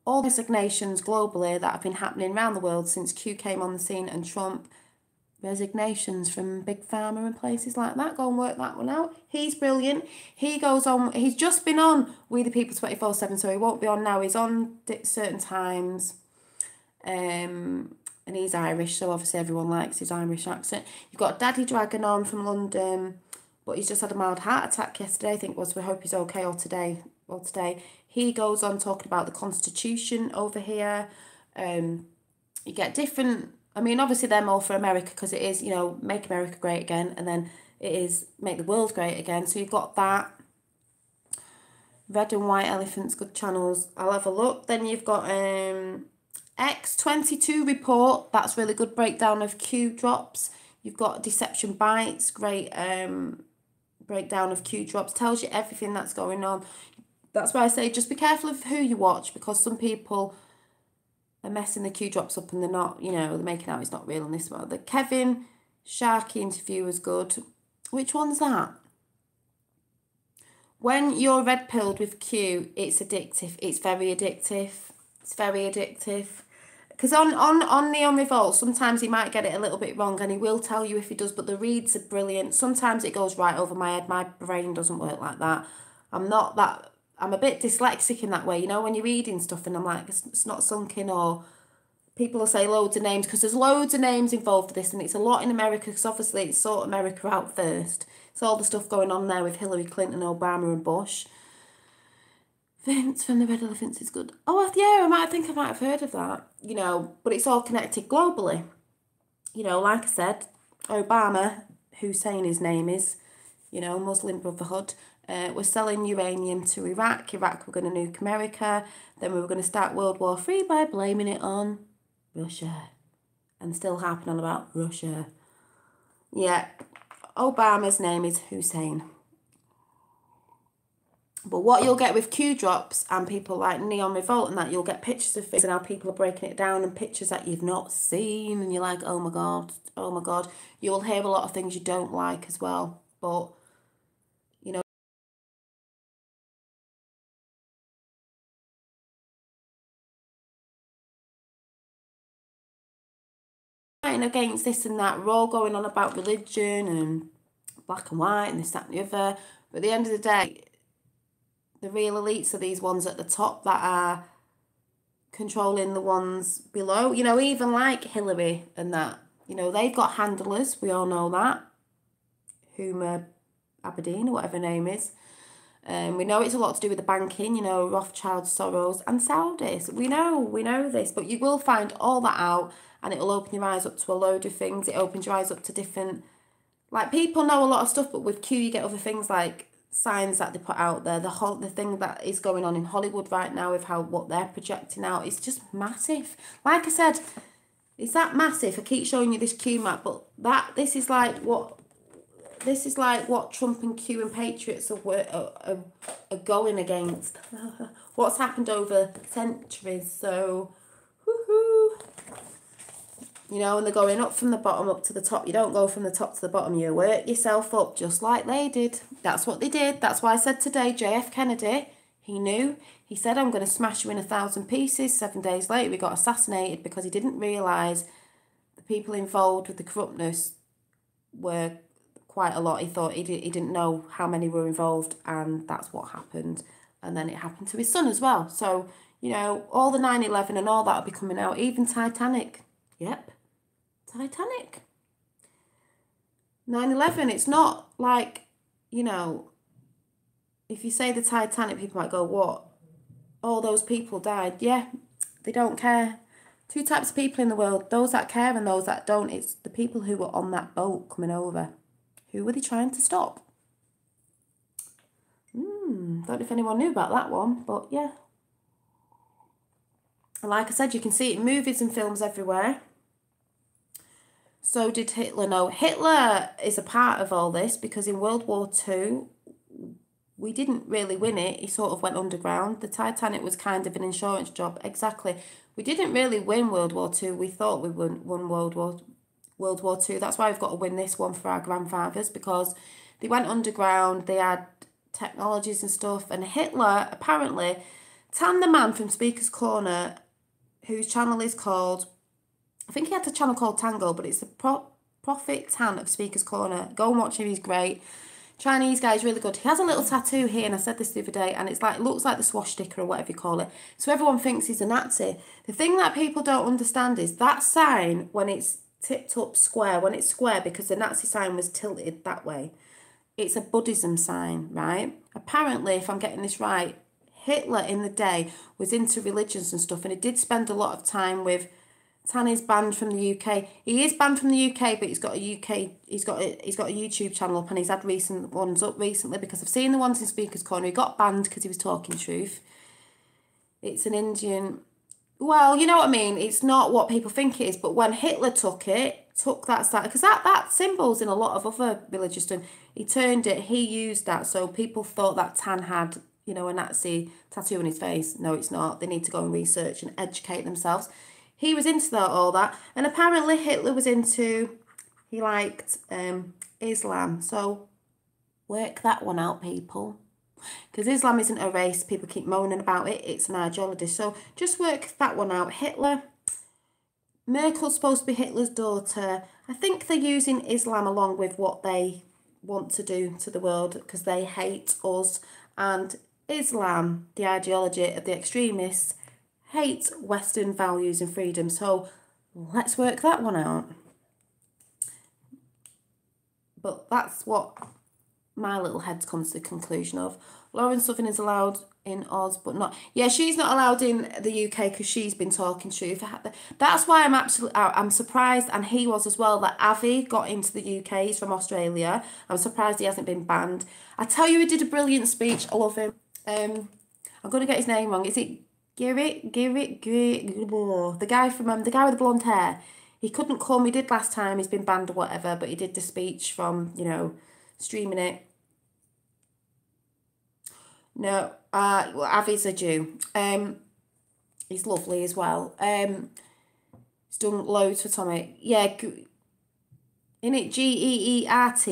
all the resignations globally that have been happening around the world since Q came on the scene, and Trump, resignations from Big Pharma and places like that. Go and work that one out. He's brilliant. He goes on, he's just been on We the People 24/7, so he won't be on now. He's on certain times. And he's Irish, so obviously everyone likes his Irish accent. You've got Daddy Dragon on from London, but he's just had a mild heart attack yesterday, I think it was. We hope he's okay, or today. He goes on talking about the Constitution over here. You get different, I mean, obviously they're more for America, because it is, you know, make America great again, and then it is make the world great again. So you've got that. Red and White Elephants, good channels. I'll have a look. Then you've got X22 Report. That's really good breakdown of Q drops. You've got Deception Bites, great breakdown of Q drops. Tells you everything that's going on. That's why I say just be careful of who you watch, because some people are messing the Q drops up and they're not, you know, they're making out it's not real on this one. The Kevin Sharkey interview was good. Which one's that? When you're red pilled with Q, it's addictive. It's very addictive. It's very addictive. Because on Neon Revolt, sometimes he might get it a little bit wrong, and he will tell you if he does, but the reads are brilliant. Sometimes it goes right over my head. My brain doesn't work like that. I'm a bit dyslexic in that way, you know, when you're reading stuff and I'm like, it's not sunk in, or people will say loads of names because there's loads of names involved with this, and it's a lot in America because obviously it's sort America out first. It's all the stuff going on there with Hillary Clinton, Obama and Bush. Vince from the Red Elephants is good. Oh, yeah, I think I might have heard of that, you know, but it's all connected globally. You know, like I said, Obama, Hussein his name is, you know, Muslim Brotherhood, was selling uranium to Iraq. Iraq were going to nuke America. Then we were going to start World War III by blaming it on Russia. And still harping on about Russia. Yeah, Obama's name is Hussein. But what you'll get with Q drops and people like Neon Revolt and that, you'll get pictures of things and how people are breaking it down and pictures that you've not seen. And you're like, oh my God, oh my God. You will hear a lot of things you don't like as well. But, you know, fighting against this and that, we're all going on about religion and black and white and this, that and the other. But at the end of the day, the real elites are these ones at the top that are controlling the ones below. You know, even like Hillary and that, you know, they've got handlers. We all know that. Huma Aberdeen or whatever her name is. We know it's a lot to do with the banking, you know, Rothschild, Soros and Saudis. We know this, but you will find all that out and it'll open your eyes up to a load of things. It opens your eyes up to different, like, people know a lot of stuff, but with Q you get other things like signs that they put out there. The thing that is going on in Hollywood right now with what they're projecting out is just massive. Like I said, it's that massive. I keep showing you this Q map, but this is like what Trump and Q and Patriots are going against. What's happened over centuries. So, woohoo. You know, and they're going up from the bottom up to the top. You don't go from the top to the bottom. You work yourself up just like they did. That's what they did. That's why I said today, JF Kennedy, he knew. He said, I'm going to smash you in 1,000 pieces. 7 days later, we got assassinated because he didn't realise the people involved with the corruptness were quite a lot. He thought he didn't know how many were involved, and that's what happened. And then it happened to his son as well. So, you know, all the 9/11 and all that will be coming out. Even Titanic. Yep. Titanic. 9/11, it's not like, you know, if you say the Titanic, people might go, what? All those people died. Yeah, they don't care. 2 types of people in the world, those that care and those that don't. It's the people who were on that boat coming over. Who were they trying to stop? Don't know if anyone knew about that one, but yeah. And like I said, you can see it in movies and films everywhere. So did Hitler. No, Hitler is a part of all this because in World War II, we didn't really win it. He sort of went underground. The Titanic was kind of an insurance job. Exactly. We didn't really win World War II. We thought we won World War II. That's why we've got to win this one for our grandfathers, because they went underground. They had technologies and stuff. And Hitler, apparently, Tan the man from Speaker's Corner, whose channel is called, I think he had a channel called Tango, but it's the Prophet Tan of Speaker's Corner. Go and watch him, he's great. Chinese guy is really good. He has a little tattoo here, and I said this the other day, and it's like, it looks like the swastika or whatever you call it. So everyone thinks he's a Nazi. The thing that people don't understand is that sign, when it's tipped up square, when it's square, because the Nazi sign was tilted that way, it's a Buddhism sign, right? Apparently, if I'm getting this right, Hitler in the day was into religions and stuff, and he did spend a lot of time with. Tan is banned from the UK. He is banned from the UK, but he's got a YouTube channel up, and he's had recent ones up recently because I've seen the ones in Speaker's Corner. He got banned because he was talking truth. It's an Indian. Well, you know what I mean. It's not what people think it is, but when Hitler took that side, because that symbol's in a lot of other religious stuff. He turned it. He used that, so people thought that Tan had, you know, a Nazi tattoo on his face. No, it's not. They need to go and research and educate themselves. He was into all that. And apparently Hitler was he liked Islam. So work that one out, people. Because Islam isn't a race. People keep moaning about it. It's an ideology. So just work that one out. Hitler. Merkel's supposed to be Hitler's daughter. I think they're using Islam along with what they want to do to the world because they hate us. And Islam, the ideology of the extremists, hate Western values and freedom. So let's work that one out. But that's what my little head's comes to the conclusion of. Lauren Southern is allowed in Oz, but not... Yeah, she's not allowed in the UK because she's been talking truth. That's why I'm surprised, and he was as well, that Avi got into the UK. He's from Australia. I'm surprised he hasn't been banned. I tell you, he did a brilliant speech. I love him. I'm going to get his name wrong. Is it Garrett? The guy from the guy with the blonde hair. He couldn't come. He did last time. He's been banned or whatever, but he did the speech from, you know, streaming it. No, well, Avi's a Jew. He's lovely as well. He's done loads for Tommy. Yeah, in it Geert.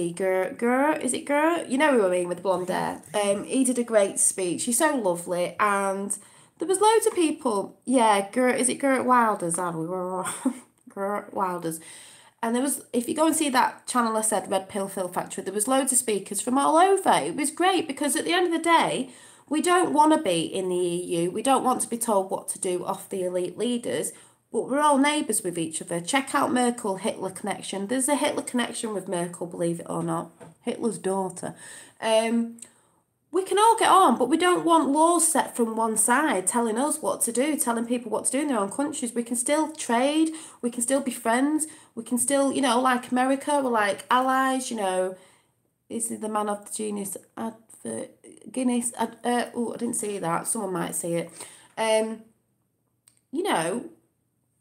Is it Ger? You know who I mean, with the blonde hair. He did a great speech. He's so lovely, and there was loads of people. Yeah, is it Gert Wilders? Gert Wilders. And there was, if you go and see that channel I said, Red Pill Film Factory, there was loads of speakers from all over. It was great because at the end of the day, we don't want to be in the EU. We don't want to be told what to do off the elite leaders, but we're all neighbours with each other. Check out Merkel-Hitler connection. There's a Hitler connection with Merkel, believe it or not. Hitler's daughter. We can all get on, but we don't want laws set from one side telling us what to do, telling people what to do in their own countries. We can still trade, we can still be friends, we can still, you know, like America, we're like allies, you know. Is the man of the genius advert, Guinness, oh, I didn't see that, someone might see it. You know,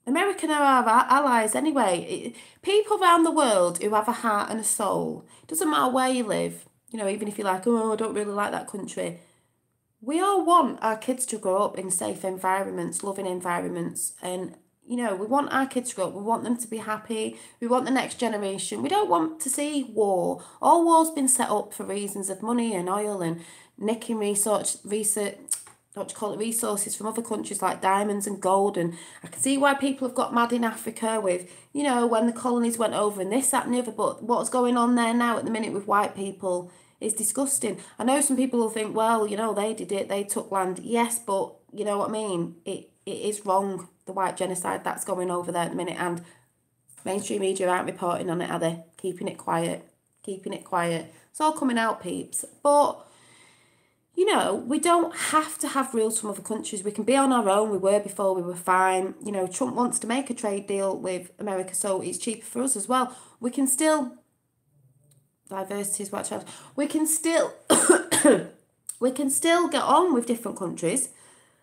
America are our allies anyway. People around the world who have a heart and a soul, it doesn't matter where you live. You know, even if you're like, oh, I don't really like that country. We all want our kids to grow up in safe environments, loving environments. And, you know, we want our kids to grow up. We want them to be happy. We want the next generation. We don't want to see war. All war's been set up for reasons of money and oil and nicking resources from other countries like diamonds and gold. And I can see why people have got mad in Africa with, you know, when the colonies went over and this, that and the other. But what's going on there now at the minute with white people is disgusting. I know some people will think, well, you know, they did it, they took land. Yes, but you know what I mean? It is wrong, the white genocide that's going over there at the minute, and mainstream media aren't reporting on it, are they? Keeping it quiet. It's all coming out, peeps. But, you know, we don't have to have rules from other countries. We can be on our own. We were before, we were fine. You know, Trump wants to make a trade deal with America, so it's cheaper for us as well. We can still... Diversity is what I we can still get on with different countries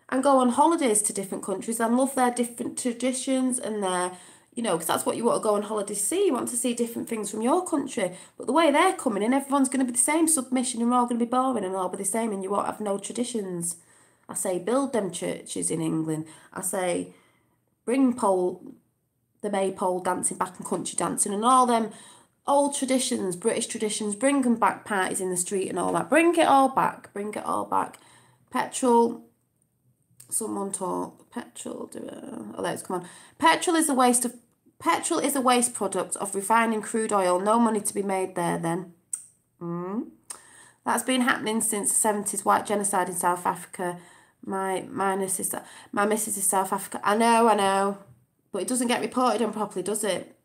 and go on holidays to different countries and love their different traditions and their, you know, because that's what you want to go on holiday to see. You want to see different things from your country. But the way they're coming in, everyone's going to be the same submission and we're all going to be boring and all be the same and you won't have no traditions. I say build them churches in England. I say bring the maypole dancing back and country dancing and all them old traditions, British traditions, bring them back, parties in the street and all that. Bring it all back. Petrol, someone talk. Petrol, oh, let's come on. Petrol is a waste product of refining crude oil. No money to be made there then. That's been happening since the 70s, white genocide in South Africa. My missus is South Africa. I know. But it doesn't get reported on properly, does it?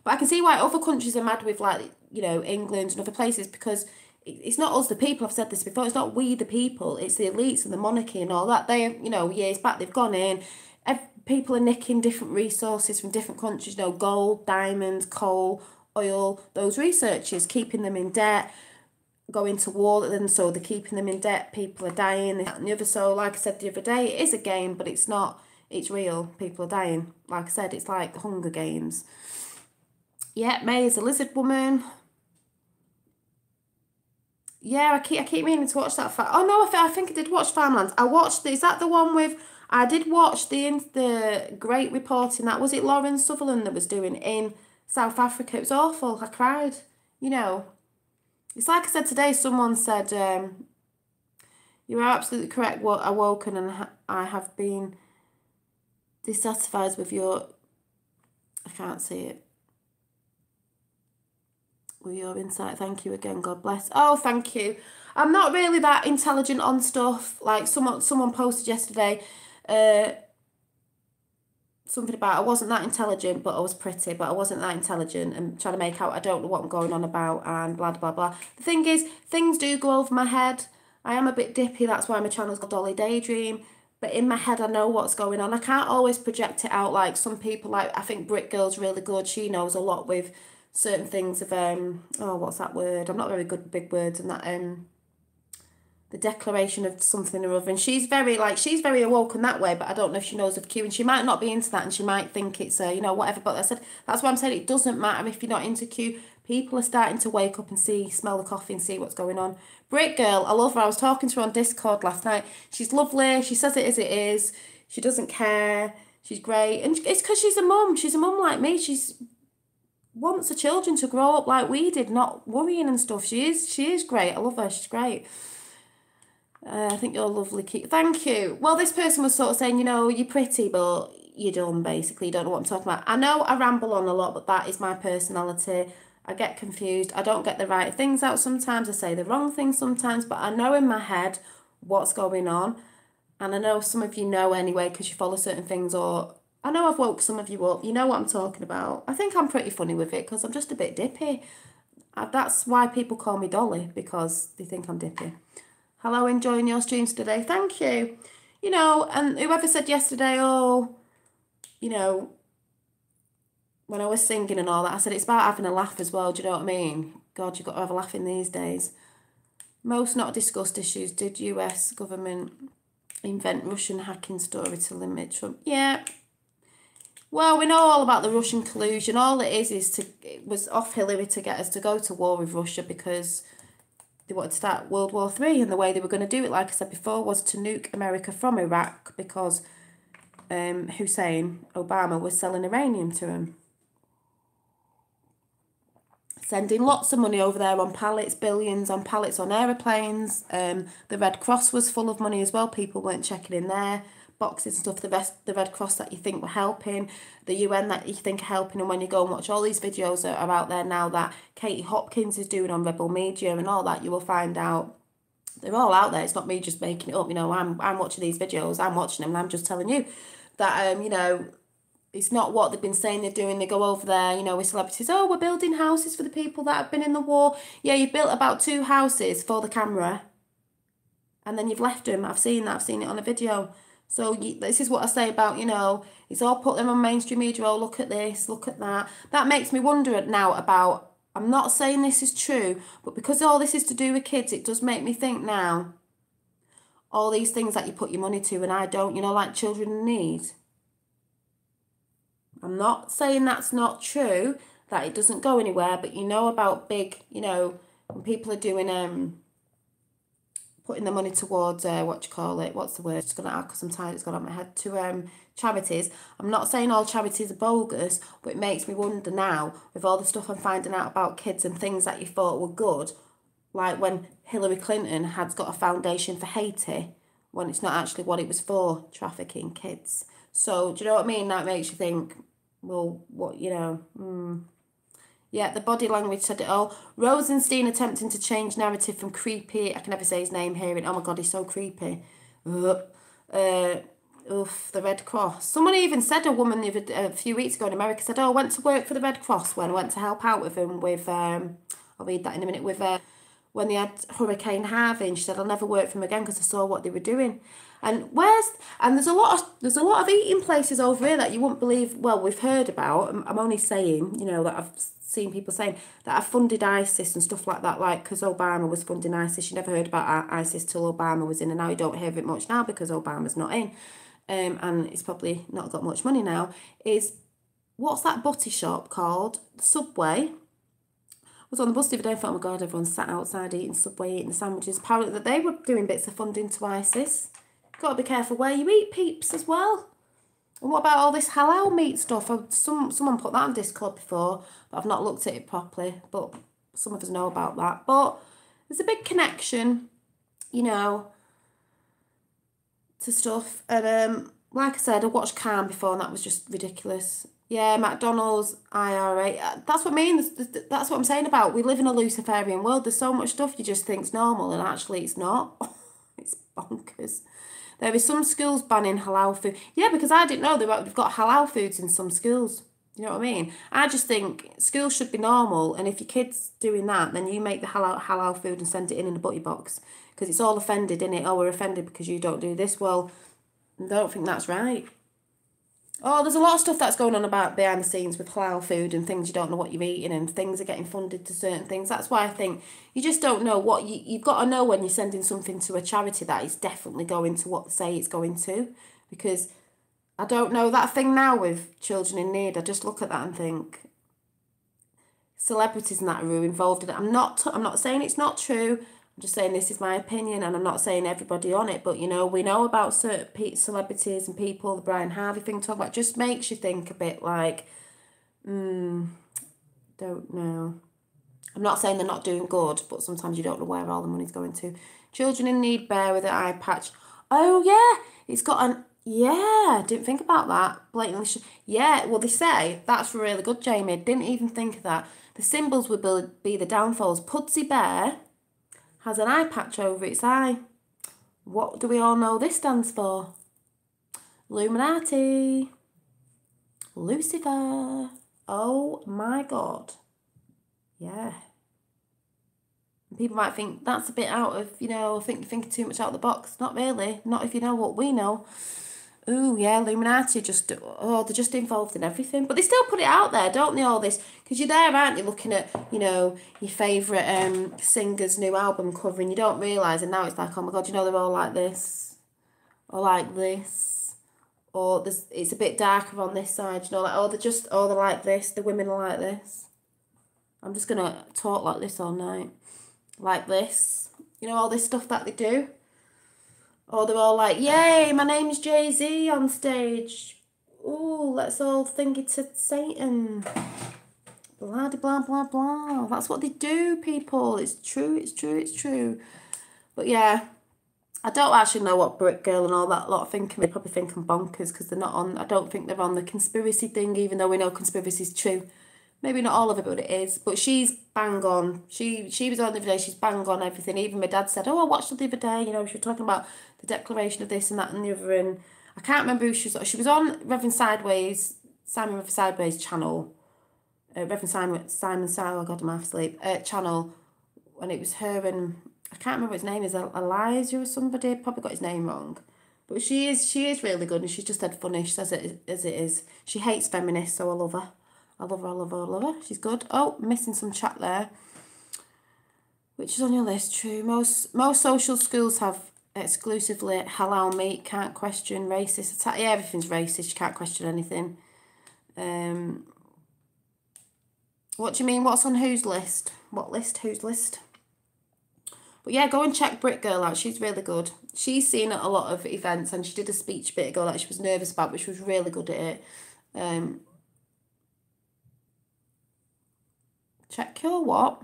But I can see why other countries are mad with, like, you know, England and other places, because it's not us, the people. I've said this before. It's not we, the people. It's the elites and the monarchy and all that. They, you know, years back, they've gone in. People are nicking different resources from different countries, you know, gold, diamonds, coal, oil, those researchers, keeping them in debt, going to war with them, so they're keeping them in debt. People are dying, this, that and the other. So, like I said the other day, it is a game, but it's not. It's real. People are dying. Like I said, it's like the Hunger Games. Yeah, May is a lizard woman. Yeah, I keep meaning to watch that. Oh no, I think I did watch Farmlands. I watched. Is that the one with? I did watch the great reporting that was it Lauren Sutherland that was doing in South Africa. It was awful. I cried. You know, it's like I said today. Someone said, "You are absolutely correct. What awoken and I have been dissatisfied with your." I can't see it. With your insight. Thank you again. God bless. Oh, thank you. I'm not really that intelligent on stuff. Like someone posted yesterday, something about I wasn't that intelligent, but I was pretty, but I wasn't that intelligent, and trying to make out I don't know what I'm going on about, and blah, blah, blah. The thing is, things do go over my head. I am a bit dippy, that's why my channel's called Dolly Daydream. But in my head, I know what's going on. I can't always project it out like some people. Like, I think Brick Girl's really good. She knows a lot with certain things of, oh, what's that word? I'm not very good with big words, and that, the declaration of something or other. And she's very, like, she's very awoken that way, but I don't know if she knows of Q, and she might not be into that, and she might think it's, you know, whatever. But I said, that's why I'm saying it doesn't matter if you're not into Q. People are starting to wake up and smell the coffee and see what's going on. Brick Girl, I love her. I was talking to her on Discord last night. She's lovely. She says it as it is. She doesn't care. She's great. And it's because she's a mum. She's a mum like me. She's wants the children to grow up like we did, not worrying and stuff. She is great. I love her. She's great. I think you're lovely, Keith. Thank you. Well, this person was sort of saying, you know, you're pretty, but you're dumb, basically. You don't know what I'm talking about. I know I ramble on a lot, but that is my personality. I get confused. I don't get the right things out sometimes. I say the wrong things sometimes, but I know in my head what's going on. And I know some of you know anyway because you follow certain things, or I know I've woke some of you up. You know what I'm talking about. I think I'm pretty funny with it because I'm just a bit dippy. That's why people call me Dolly, because they think I'm dippy. Hello, enjoying your streams today. Thank you. You know, and whoever said yesterday, oh, you know, when I was singing and all that, I said it's about having a laugh as well. Do you know what I mean? God, you've got to have a laugh in these days. Most not discussed issues. Did US government invent Russian hacking story to limit Trump? Yeah. Well, we know all about the Russian collusion. All it it was off Hillary to get us to go to war with Russia because they wanted to start World War III, and the way they were going to do it, like I said before, was to nuke America from Iraq because Hussein Obama was selling uranium to him. Sending lots of money over there on pallets, billions on pallets on aeroplanes. The Red Cross was full of money as well. People weren't checking in there. Boxes and stuff, the Red Cross that you think were helping, the UN that you think are helping, and when you go and watch all these videos that are out there now that Katie Hopkins is doing on Rebel Media and all that, you will find out they're all out there. It's not me just making it up. You know, I'm watching these videos, I'm watching them, and I'm just telling you that, you know, it's not what they've been saying they're doing. They go over there, you know, with celebrities. Oh, we're building houses for the people that have been in the war. Yeah, you've built about 2 houses for the camera, and then you've left them. I've seen that. I've seen it on a video. So this is what I say about, you know, it's all put them on mainstream media. Oh, look at this, look at that. That makes me wonder now about, I'm not saying this is true, but because all this is to do with kids, it does make me think now, all these things that you put your money to and I don't, you know, like children in need. I'm not saying that's not true, that it doesn't go anywhere, but you know about big, you know, when people are doing, putting the money towards, what's the word? It's gone out because I'm tired, it's gone out my head, to charities. I'm not saying all charities are bogus, but it makes me wonder now, with all the stuff I'm finding out about kids and things that you thought were good, like when Hillary Clinton had got a foundation for Haiti, when it's not actually what it was for, trafficking kids. So, do you know what I mean? That makes you think, well, what, you know, Yeah, the body language said it all. Rosenstein attempting to change narrative from creepy. I can never say his name here. Oh my God, he's so creepy. The Red Cross. Someone even said, a woman a few weeks ago in America said, oh, I went to work for the Red Cross when I went to help out with them with, I'll read that in a minute, with when they had Hurricane Harvey. And she said, I'll never work for them again because I saw what they were doing. And there's a lot of eating places over here that you wouldn't believe. Well, we've heard about. I'm only saying, you know, that I've seen people saying that have funded ISIS and stuff like that, like because Obama was funding ISIS. You never heard about ISIS till Obama was in, and now you don't hear of it much now because Obama's not in, and it's probably not got much money now. Is what's that butty shop called? Subway. I was on the bus the other day and thought, oh my God, everyone's sat outside eating Subway, eating the sandwiches. Apparently that they were doing bits of funding to ISIS. Got to be careful where you eat, peeps, as well. And what about all this halal meat stuff? Someone put that on Discord before, but I've not looked at it properly. But some of us know about that. But there's a big connection, you know, to stuff. And like I said, I watched Calm before, and that was just ridiculous. Yeah, McDonald's, IRA. That's what I mean. That's what I'm saying about we live in a Luciferian world. There's so much stuff you just think's normal, and actually it's not. It's bonkers. There is some schools banning halal food. Yeah, because I didn't know they've got halal foods in some schools. You know what I mean? I just think schools should be normal, and if your kid's doing that, then you make the halal food and send it in a butty box, because it's all offended, isn't it? Oh, we're offended because you don't do this. Well, I don't think that's right. Oh, there's a lot of stuff that's going on about behind the scenes with halal food and things you don't know what you're eating, and things are getting funded to certain things. That's why I think you just don't know what you've got to know when you're sending something to a charity that it's definitely going to what they say it's going to, because I don't know that thing now with children in need. I just look at that and think celebrities and that are involved in it. I'm not saying it's not true. I'm just saying this is my opinion, and I'm not saying everybody on it, but we know about certain celebrities and people, the Brian Harvey thing, talk about, just makes you think a bit like, don't know. I'm not saying they're not doing good, but sometimes you don't know where all the money's going to. Children in need bear with an eye patch. Oh yeah, it's got an, yeah, didn't think about that. Blatantly, yeah, well they say, that's really good, Jamie, didn't even think of that. The symbols will be the downfalls. Pudsey Bear has an eye patch over its eye. What do we all know this stands for? Illuminati. Lucifer. Oh my God. Yeah. And people might think that's a bit out of, I think you're thinking too much out of the box. Not really. Not if you know what we know. Ooh, yeah, Illuminati they're just involved in everything. But they still put it out there, don't they, all this? Because you're there, aren't you, looking at, your favourite singer's new album cover, and you don't realise, and now it's like, oh my God, they're all like this, or like this, or it's a bit darker on this side, they're like this, the women are like this. I'm just going to talk like this all night. Like this. All this stuff that they do. Or they're all like, yay, my name's Jay-Z on stage. Ooh, let's all think it's Satan. Blah, blah, blah, blah. That's what they do, people. It's true, it's true, it's true. But yeah, I don't actually know what Brick Girl and all that lot are thinking. They probably think I'm bonkers because they're not on, I don't think they're on the conspiracy thing, even though we know conspiracy's true. Maybe not all of it, but it is. But she's bang on. She was on the other day. She's bang on everything. Even my dad said, oh, I watched it the other day. She was talking about the declaration of this and that and the other. And I can't remember who she was. She was on Reverend Simon Reverend Sideways channel. Reverend Simon oh God, I'm half asleep. Channel. And it was her and, I can't remember what his name is, Elijah or somebody. Probably got his name wrong. But she is really good, and she's just dead funny. She says it as it is. She hates feminists, so I love her. I love her, I love her, I love her. She's good. Oh, missing some chat there. Which is on your list, true. Most social schools have exclusively halal meat, can't question racist attack. Yeah, everything's racist, you can't question anything. What do you mean? What's on whose list? What list? Whose list? But yeah, go and check Brick Girl out. She's really good. She's seen at a lot of events, and she did a speech a bit ago that she was nervous about, but she was really good at it. Check your what?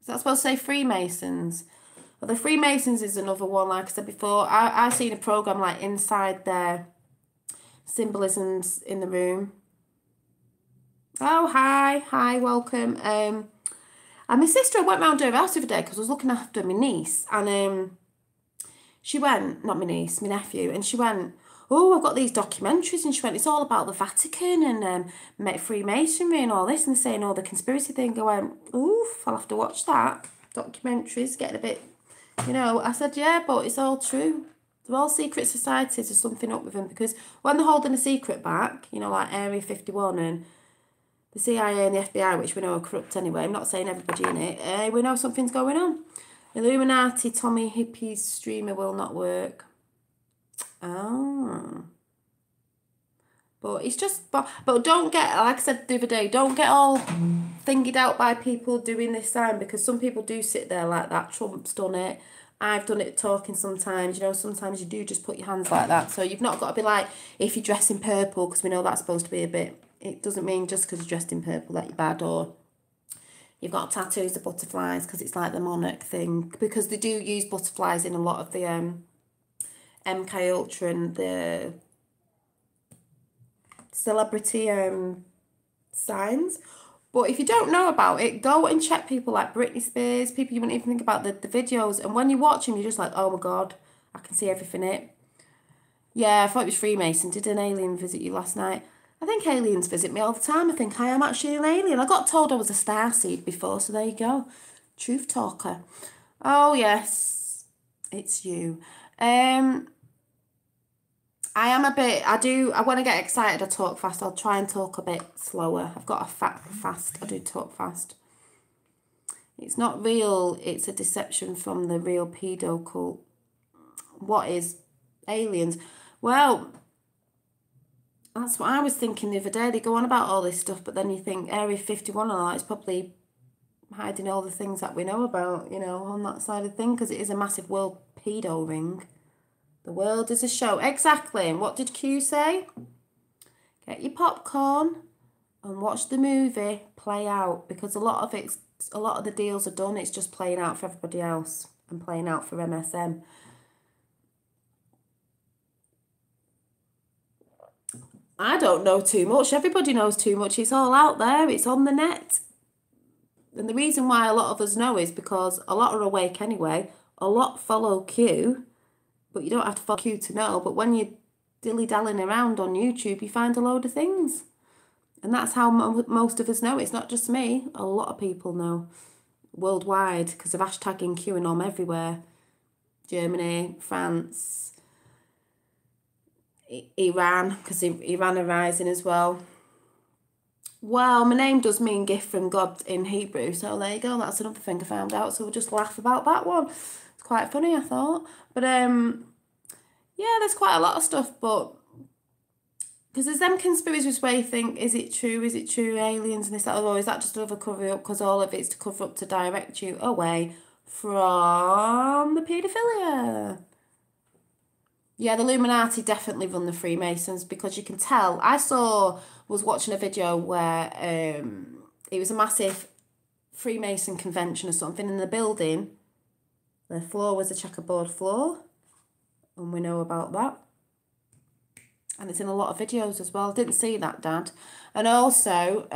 Is that supposed to say Freemasons? Well, the Freemasons is another one, like I said before. I've seen a programme like inside their symbolisms in the room. Oh, hi, welcome. And my sister, I went round her house the other day because I was looking after my niece, and she went, not my niece, my nephew, and she went, oh, I've got these documentaries, and she went, it's all about the Vatican and Freemasonry and all this, and saying all the conspiracy thing. I went, oof, I'll have to watch that. Documentaries, getting a bit, I said, yeah, but it's all true. They're all secret societies. There's something up with them, because when they're holding a secret back, like Area 51 and the CIA and the FBI, which we know are corrupt anyway, I'm not saying everybody in it, we know something's going on. Illuminati, Tommy Hippie's streamer will not work. Oh. But it's just, but don't get, like I said the other day, don't get all thingied out by people doing this sign, because some people do sit there like that. Trump's done it. I've done it talking sometimes. Sometimes you do just put your hands like that. So you've not got to be like, if you dress in purple, because we know that's supposed to be a bit, it doesn't mean just because you're dressed in purple that you're bad, or you've got tattoos of butterflies because it's like the monarch thing. Because they do use butterflies in a lot of the MK Ultra and the celebrity signs. But if you don't know about it, go and check people like Britney Spears, people you wouldn't even think about the videos. And when you watch them, you're just like, oh my God, I can see everything in it. Yeah, I thought it was Freemason. Did an alien visit you last night? I think aliens visit me all the time. I think I am actually an alien. I got told I was a starseed before, so there you go. Truth talker. Oh, yes, it's you. I am a bit, I want to get excited, I talk fast. I'll try and talk a bit slower. I've got a fast, I do talk fast. It's not real, it's a deception from the real pedo cult. What is aliens? Well, that's what I was thinking the other day. They go on about all this stuff, but then you think Area 51 and all that is probably hiding all the things that we know about, you know, on that side of thing, because it is a massive world pedo ring. The world is a show. Exactly. And what did Q say? Get your popcorn and watch the movie play out, because a lot of the deals are done. It's just playing out for everybody else and playing out for MSM. I don't know too much. Everybody knows too much. It's all out there. It's on the net. And the reason why a lot of us know is because a lot are awake anyway. A lot follow Q, but you don't have to follow Q to know. But when you're dilly-dallying around on YouTube, you find a load of things. And that's how most of us know. It's not just me. A lot of people know worldwide because of hashtagging QAnon everywhere. Germany, France, Iran, because Iran are rising as well. Well, my name does mean gift from God in Hebrew, so there you go. That's another thing I found out, so we'll just laugh about that one. It's quite funny, I thought. But, yeah, there's quite a lot of stuff, but because there's them conspiracies where you think, is it true, aliens and this, that, or is that just another cover-up, because all of it's to cover up to direct you away from the paedophilia. Yeah, the Illuminati definitely run the Freemasons, because you can tell. Was watching a video where it was a massive Freemason convention or something in the building. The floor was a checkerboard floor, and we know about that. And it's in a lot of videos as well. Didn't see that, Dad. And also,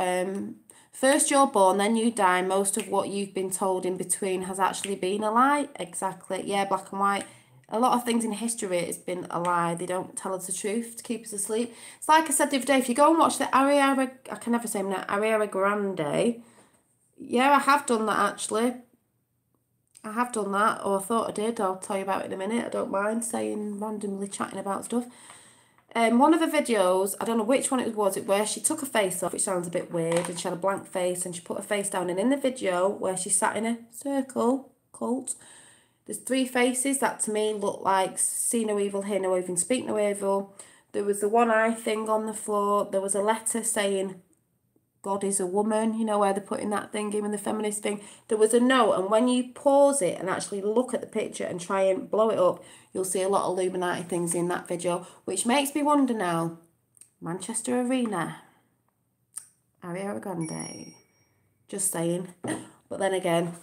first you're born, then you die. Most of what you've been told in between has actually been a lie. Exactly. Yeah, black and white. A lot of things in history has been a lie. They don't tell us the truth to keep us asleep. It's like I said the other day, if you go and watch the Ariana Grande. Yeah, I have done that actually. I have done that, or I thought I did. I'll tell you about it in a minute. I don't mind randomly chatting about stuff. One of the videos, I don't know which one it was, where she took her face off, which sounds a bit weird, and she had a blank face, and she put her face down, and in the video where she sat in a circle, cult, there's 3 faces that to me look like see no evil, hear no evil, speak no evil. There was the one eye thing on the floor. There was a letter saying God is a woman, you know, where they're putting that thing in the feminist thing. There was a note, and when you pause it and actually look at the picture and try and blow it up, you'll see a lot of Illuminati things in that video, which makes me wonder now, Manchester Arena, Ariana Grande, just saying. But then again,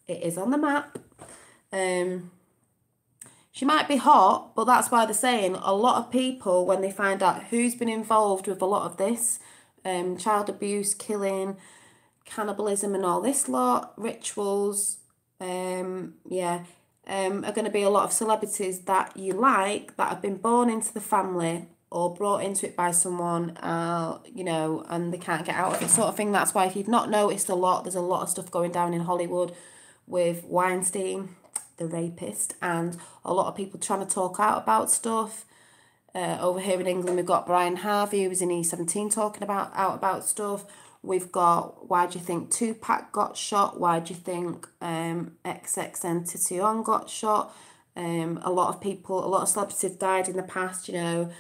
it is on the map. She might be hot, but that's why they're saying a lot of people, when they find out who's been involved with a lot of this, child abuse, killing, cannibalism and all this lot, rituals, are going to be a lot of celebrities that you like that have been born into the family or brought into it by someone, you know, and they can't get out of it sort of thing. That's why if you've not noticed a lot, there's a lot of stuff going down in Hollywood with Weinstein, the rapist, and a lot of people trying to talk out about stuff. Over here in England, we've got Brian Harvey, who was in E17 talking out about stuff. We've got, why do you think Tupac got shot? Why do you think XXXTentacion got shot? A lot of celebrities died in the past, you know.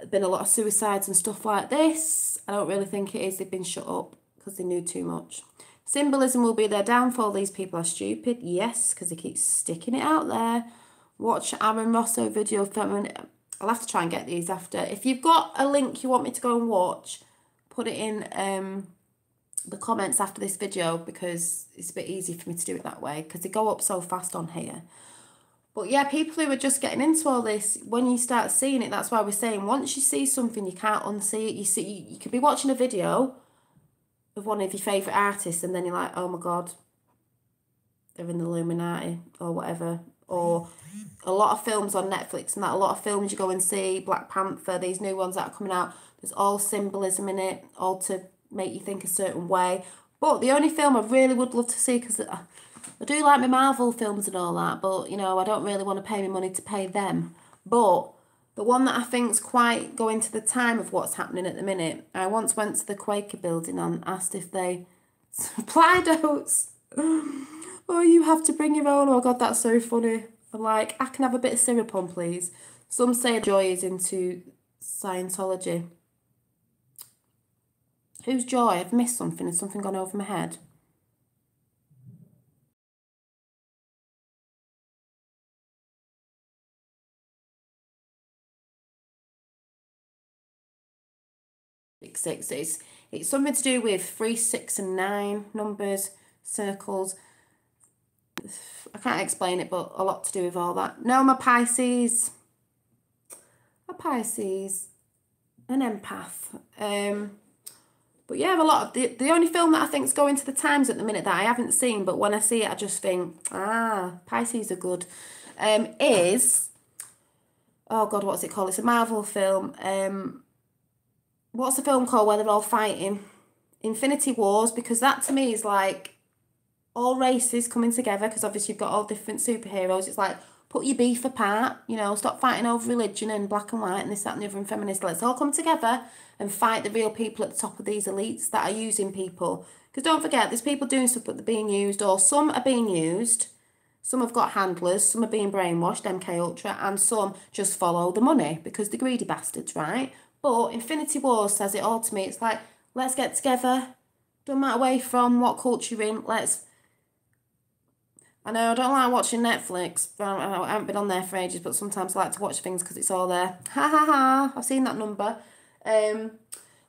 Been a lot of suicides and stuff like this. I don't really think it is. They've been shut up because they knew too much. Symbolism will be their downfall. These people are stupid. Yes, because they keep sticking it out there. Watch Aaron Rosso video filming. I'll have to try and get these after. If you've got a link you want me to go and watch, put it in the comments after this video, because it's a bit easy for me to do it that way, because they go up so fast on here. But yeah, people who are just getting into all this, when you start seeing it, that's why we're saying once you see something, you can't unsee it. You could be watching a video of one of your favourite artists, and then you're like, oh my God, they're in the Illuminati or whatever. Or a lot of films on Netflix and that, a lot of films you go and see, Black Panther, these new ones that are coming out, there's all symbolism in it, all to make you think a certain way. But the only film I really would love to see, because I do like my Marvel films and all that, but, you know, I don't really want to pay me money to pay them. But the one that I think's quite going to the time of what's happening at the minute, I once went to the Quaker building and asked if they supplied oats. Oh, you have to bring your own. Oh, God, that's so funny. I'm like, I can have a bit of syrup on, please. Some say Joy is into Scientology. Who's Joy? I've missed something. Has something gone over my head? Six. It's something to do with 3, 6, and 9 numbers, circles. I can't explain it, but a lot to do with all that. No, I'm a Pisces. An empath. But yeah, a lot of the only film that I think's going to the times at the minute that I haven't seen, but when I see it, I just think, Pisces are good. Is, oh God, what's it called? It's a Marvel film. What's the film called where they're all fighting? Infinity Wars, because that to me is like all races coming together, because obviously you've got all different superheroes. It's like, put your beef apart, you know, stop fighting over religion and black and white and this, that and the other and feminist. Let's all come together and fight the real people at the top of these elites that are using people. Because don't forget, there's people doing stuff but they're being used, or some are being used, some have got handlers, some are being brainwashed, MK Ultra, and some just follow the money because they're greedy bastards, right? But Infinity War says it all to me. It's like, let's get together, don't matter where you're from, what culture you're in, I know I don't like watching Netflix. I haven't been on there for ages, but sometimes I like to watch things because it's all there. Ha ha ha! I've seen that number.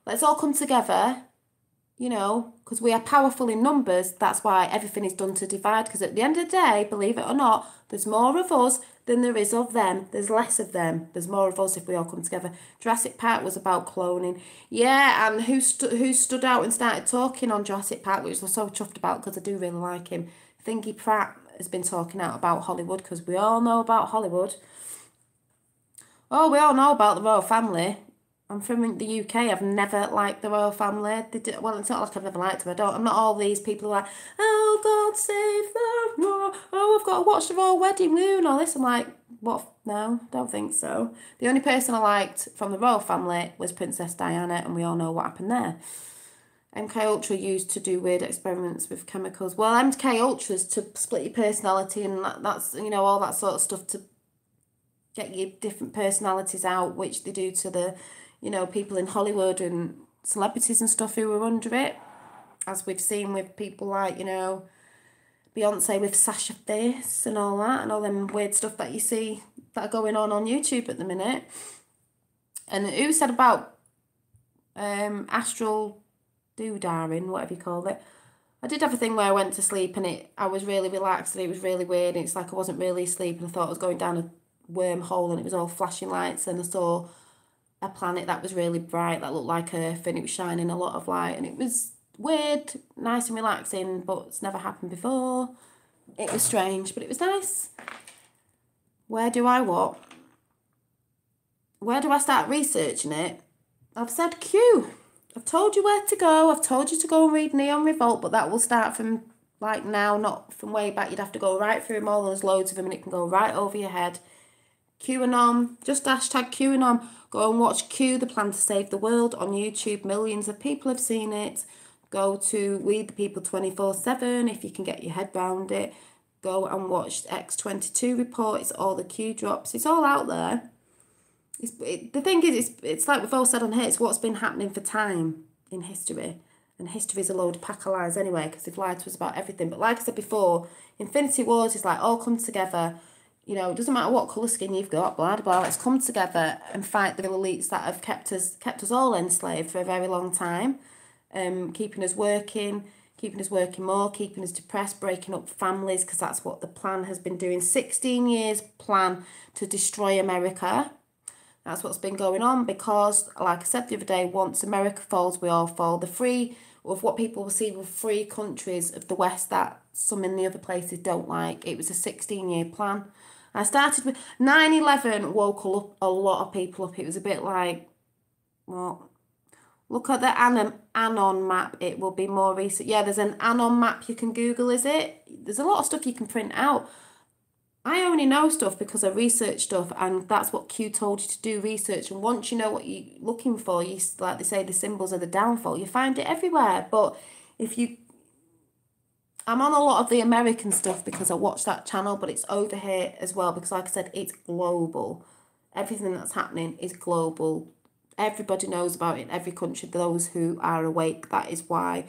Let's all come together, you know, because we are powerful in numbers. That's why everything is done to divide. Because at the end of the day, believe it or not, there's more of us than there is of them. There's less of them. There's more of us if we all come together. Jurassic Park was about cloning. Yeah, and who stood out and started talking on Jurassic Park, which I was so chuffed about because I do really like him. Thingy Pratt has been talking out about Hollywood, because we all know about Hollywood. Oh, we all know about the royal family. I'm from the UK. I've never liked the royal family. Well, it's not like I've never liked them. I'm not all these people who are like, oh, God save the royal. Oh, I've got to watch the royal wedding, woo, and all this. I'm like, what? No, don't think so. The only person I liked from the royal family was Princess Diana, and we all know what happened there. MK Ultra used to do weird experiments with chemicals. Well, MK Ultra's to split your personality, and that's, you know, all that sort of stuff to get your different personalities out, which they do to the, you know, people in Hollywood and celebrities and stuff who are under it, as we've seen with people like, you know, Beyonce with Sasha Fierce and all that, and all them weird stuff that you see that are going on YouTube at the minute. And who said about astral doodaring, whatever you call it. I did have a thing where I went to sleep and I was really relaxed and it was really weird. It's like I wasn't really asleep and I thought I was going down a wormhole and it was all flashing lights, and I saw a planet that was really bright that looked like Earth and it was shining a lot of light, and it was weird, nice and relaxing, but it's never happened before. It was strange, but it was nice. Where do I start researching it? I've said Q. I've told you where to go. I've told you to go and read Neon Revolt, but that will start from like now, not from way back. You'd have to go right through them all. There's loads of them and it can go right over your head. QAnon, just hashtag QAnon. Go and watch Q, the Plan to Save the World on YouTube. Millions of people have seen it. Go to We the People 24/7 if you can get your head round it. Go and watch X22 Report. It's all the Q drops. It's all out there. The thing is, it's like we've all said on here, it's what's been happening for time in history. And history's a load of pack of lies anyway, because they've lied to us about everything. But like I said before, Infinity Wars is like all come together. You know, it doesn't matter what colour skin you've got, blah, blah, blah. Let's come together and fight the elites that have kept us all enslaved for a very long time. Keeping us working more, keeping us depressed, breaking up families, because that's what the plan has been doing. 16 years plan to destroy America. That's what's been going on, because, like I said the other day, once America falls, we all fall. The free of what people will see with 3 countries of the West that some in the other places don't like. It was a 16-year plan. I started with 9/11 woke up a lot of people up. It was a bit like, well, look at the Anon map. It will be more recent. Yeah, there's an Anon map you can Google, is it? There's a lot of stuff you can print out. I only know stuff because I research stuff, and that's what Q told you to do, research. And once you know what you're looking for, you, like they say, the symbols of the downfall, you find it everywhere. But if you... I'm on a lot of the American stuff because I watch that channel, but it's over here as well because, like I said, it's global. Everything that's happening is global. Everybody knows about it in every country, those who are awake. That is why,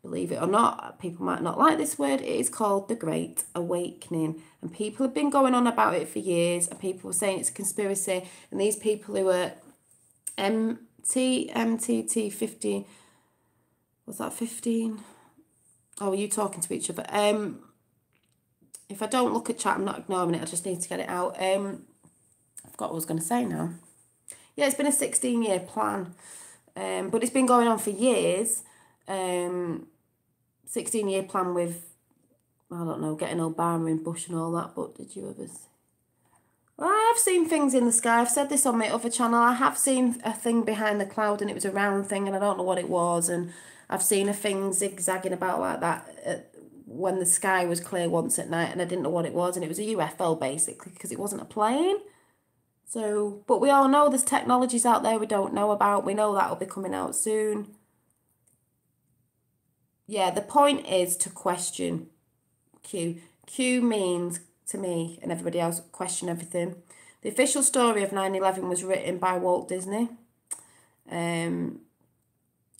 believe it or not, people might not like this word, it is called the Great Awakening. And people have been going on about it for years, and people were saying it's a conspiracy. And these people who are MTT 15, was that 15? Oh, are you talking to each other? If I don't look at chat, I'm not ignoring it. I just need to get it out. I forgot what I was going to say now. Yeah, it's been a 16-year plan. But it's been going on for years. 16-year plan with, I don't know, getting Obama and Bush and all that. But did you ever see? Well, I have seen things in the sky. I've said this on my other channel. I have seen a thing behind the cloud, and it was a round thing, and I don't know what it was. And I've seen a thing zigzagging about like that when the sky was clear once at night, and I didn't know what it was, and it was a UFO basically because it wasn't a plane. So, but we all know there's technologies out there we don't know about. We know that'll be coming out soon. Yeah, the point is to question Q. Q means, to me and everybody else, question everything. The official story of 9/11 was written by Walt Disney.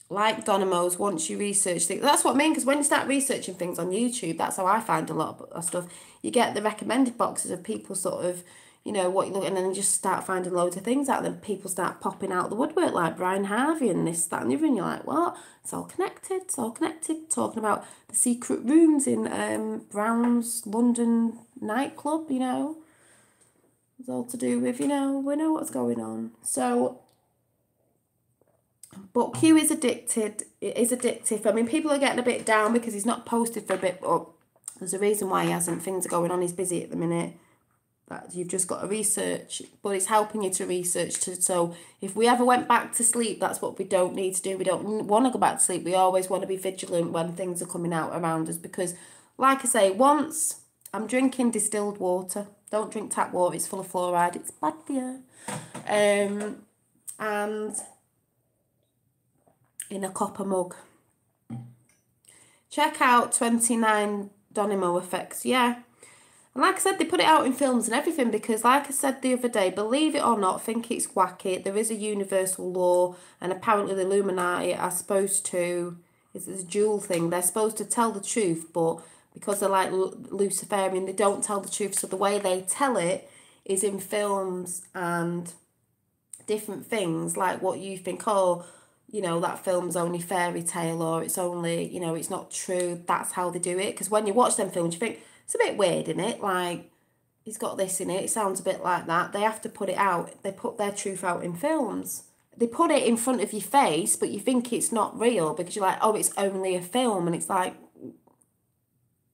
Like Donimo's, once you research things, that's what I mean, because when you start researching things on YouTube, that's how I find a lot of stuff. You get the recommended boxes of people sort of, you know, what you look, and then you just start finding loads of things out there. People start popping out the woodwork, like Brian Harvey and this, that, and the other, and you're like, what? It's all connected, it's all connected. Talking about the secret rooms in Brown's London nightclub, you know. It's all to do with, you know, we know what's going on. So, but Q is addicted. It is addictive. I mean, people are getting a bit down because he's not posted for a bit, but there's a reason why he hasn't. Things are going on. He's busy at the minute. That you've just got to research, but it's helping you to research. So if we ever went back to sleep, that's what we don't need to do. We don't want to go back to sleep. We always want to be vigilant when things are coming out around us because, like I say, once I'm drinking distilled water. Don't drink tap water. It's full of fluoride. It's bad for you. And in a copper mug. Check out 29 Donimo effects. Yeah. And like I said, they put it out in films and everything because, like I said the other day, believe it or not, think it's wacky, there is a universal law, and apparently the Illuminati are supposed to, it's a dual thing, they're supposed to tell the truth, but because they're like Luciferian, they don't tell the truth. So the way they tell it is in films and different things, like what you think, oh, you know, that film's only fairy tale, or it's only, you know, it's not true. That's how they do it. Because when you watch them films, you think, it's a bit weird, isn't it? Like, he's got this in it. It sounds a bit like that. They have to put it out. They put their truth out in films. They put it in front of your face, but you think it's not real because you're like, oh, it's only a film. And it's like,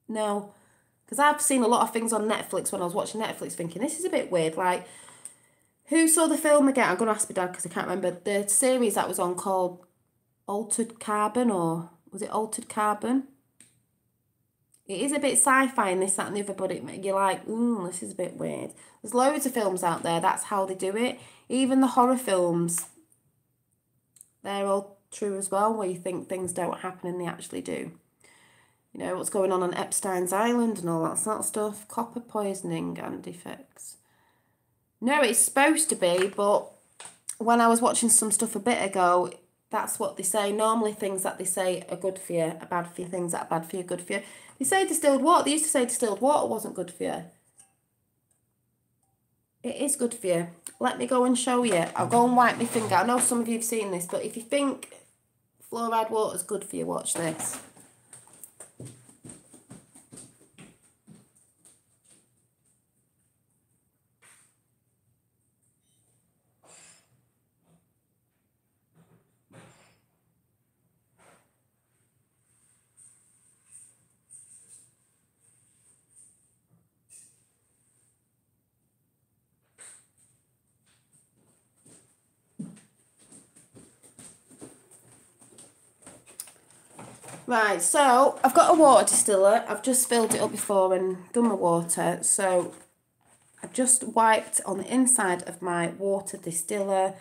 no. Because I've seen a lot of things on Netflix when I was watching Netflix thinking, this is a bit weird. Like, who saw the film again? I'm going to ask my dad because I can't remember. The series that was on called Altered Carbon, or was it Altered Carbon? It is a bit sci-fi and this, that and the other, but you're like, ooh, this is a bit weird. There's loads of films out there. That's how they do it. Even the horror films, they're all true as well, where you think things don't happen and they actually do. You know, what's going on Epstein's Island and all that sort of stuff. Copper poisoning and defects. No, it's supposed to be, but when I was watching some stuff a bit ago, that's what they say. Normally things that they say are good for you are bad for you. Things that are bad for you are good for you. They say distilled water. They used to say distilled water wasn't good for you. It is good for you. Let me go and show you. I'll go and wipe my finger. I know some of you have seen this, but if you think fluoride water is good for you, watch this. Right, so I've got a water distiller. I've just filled it up before and done my water. So I've just wiped on the inside of my water distiller.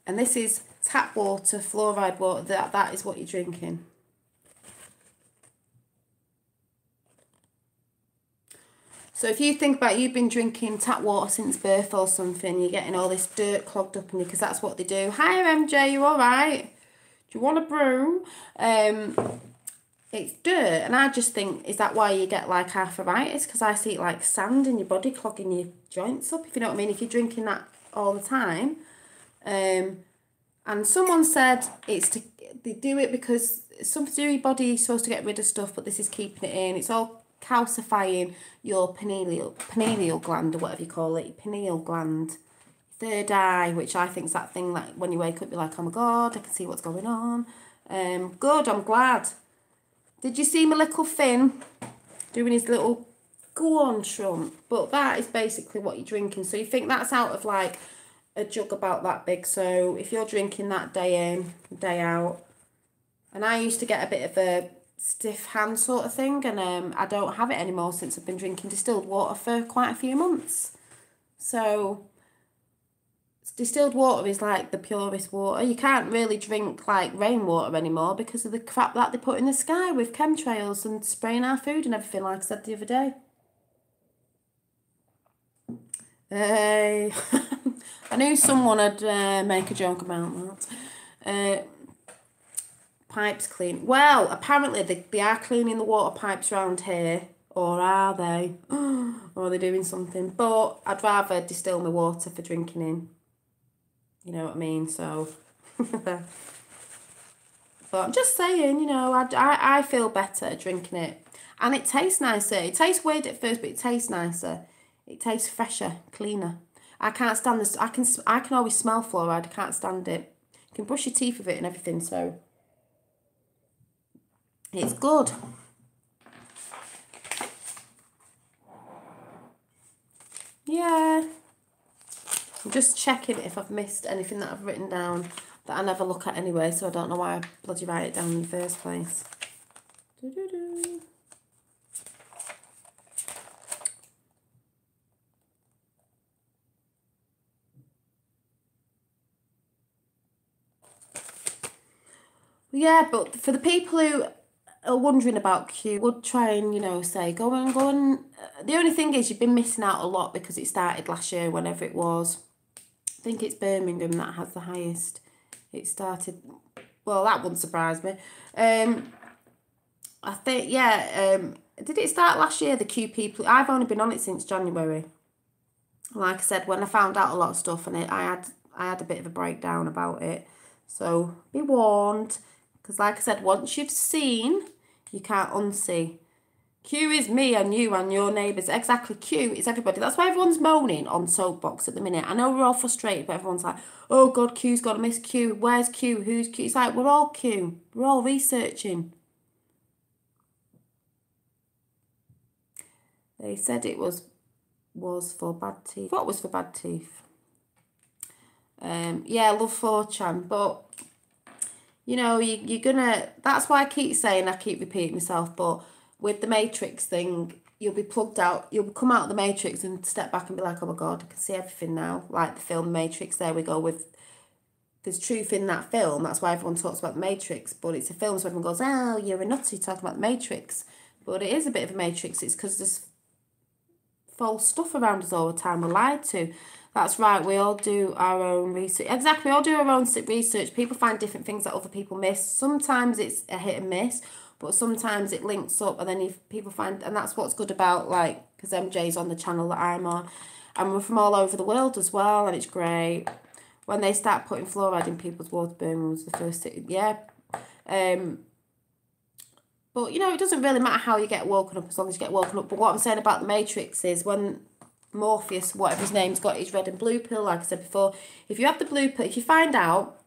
And this is tap water, fluoride water. That is what you're drinking. So if you think about you've been drinking tap water since birth or something, you're getting all this dirt clogged up in you because that's what they do. Hi MJ, you all right? Do you want a brew? It's dirt, and I just think, is that why you get like arthritis? Because I see it like sand in your body clogging your joints up, if you know what I mean, if you're drinking that all the time. And someone said they do it because something to do with your body, you're supposed to get rid of stuff, but this is keeping it in. It's all calcifying your pineal gland, or whatever you call it, your pineal gland, third eye, which I think is that thing like when you wake up, you're like, oh my God, I can see what's going on. Good, I'm glad. Did you see my little Finn doing his little go on Trump? But that is basically what you're drinking. So you think that's out of like a jug about that big. So if you're drinking that day in, day out, and I used to get a bit of a stiff hand sort of thing, and I don't have it anymore since I've been drinking distilled water for quite a few months. So distilled water is like the purest water. You can't really drink like rainwater anymore because of the crap that they put in the sky with chemtrails and spraying our food and everything, like I said the other day. Hey, I knew someone would make a joke about that. Pipes clean. Well, apparently they are cleaning the water pipes around here. Or are they? Or are they doing something? But I'd rather distill my water for drinking in. You know what I mean? So, but I'm just saying, you know, I feel better drinking it. And it tastes nicer. It tastes weird at first, but it tastes nicer. It tastes fresher, cleaner. I can't stand this. I can always smell fluoride. I can't stand it. You can brush your teeth with it and everything, so it's good. Yeah. I'm just checking if I've missed anything that I've written down that I never look at anyway, so I don't know why I bloody write it down in the first place. Doo-doo-doo. Yeah, but for the people who are wondering about Q, would try and, you know, say, go on. The only thing is you've been missing out a lot because it started last year, whenever it was. I think it's Birmingham that has the highest. It started, well, that wouldn't surprise me. I think, yeah, did it start last year, the Q people? I've only been on it since January. Like I said, when I found out a lot of stuff, and I had a bit of a breakdown about it. So be warned, because like I said, once you've seen, you can't unsee. Q is me and you and your neighbours. Exactly, Q is everybody. That's why everyone's moaning on Soapbox at the minute. I know we're all frustrated, but everyone's like, oh God, Q's got to miss Q. Where's Q? Who's Q? It's like, we're all Q. We're all researching. They said it was for bad teeth. What was for bad teeth? Yeah, love 4chan, but you know, you're gonna, that's why I keep saying, I keep repeating myself, but with the Matrix thing, you'll be plugged out, you'll come out of the Matrix and step back and be like, oh my God, I can see everything now. Like the film Matrix, there we go, with, there's truth in that film, that's why everyone talks about the Matrix, but it's a film, so everyone goes, oh, you're a nutty talking about the Matrix. But it is a bit of a Matrix, it's because there's false stuff around us all the time, we're lied to. That's right, we all do our own research. Exactly, we all do our own research. People find different things that other people miss. Sometimes it's a hit and miss, but sometimes it links up, and then if people find, and that's what's good about, like, because MJ's on the channel that I'm on, and we're from all over the world as well, and it's great. When they start putting fluoride in people's water, Birmingham was the first, yeah. But, you know, it doesn't really matter how you get woken up as long as you get woken up. But what I'm saying about the Matrix is when Morpheus, whatever his name's got, his red and blue pill, like I said before, if you have the blue pill, if you find out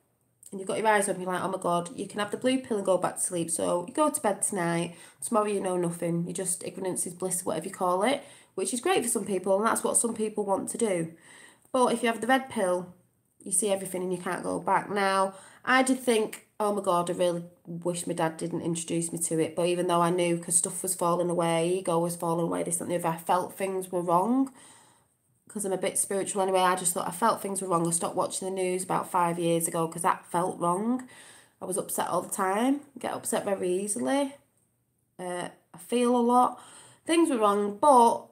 and you've got your eyes open, you're like, oh my God, you can have the blue pill and go back to sleep. So you go to bed tonight, tomorrow you know nothing. You just, ignorance is bliss, whatever you call it, which is great for some people, and that's what some people want to do. But if you have the red pill, you see everything and you can't go back. Now, I did think, oh my God, I really wish my dad didn't introduce me to it. But even though I knew, because stuff was falling away, ego was falling away, this and the other, I felt things were wrong. Because I'm a bit spiritual anyway, I just thought I felt things were wrong. I stopped watching the news about 5 years ago because that felt wrong. I was upset all the time. Get upset very easily. I feel a lot. Things were wrong, but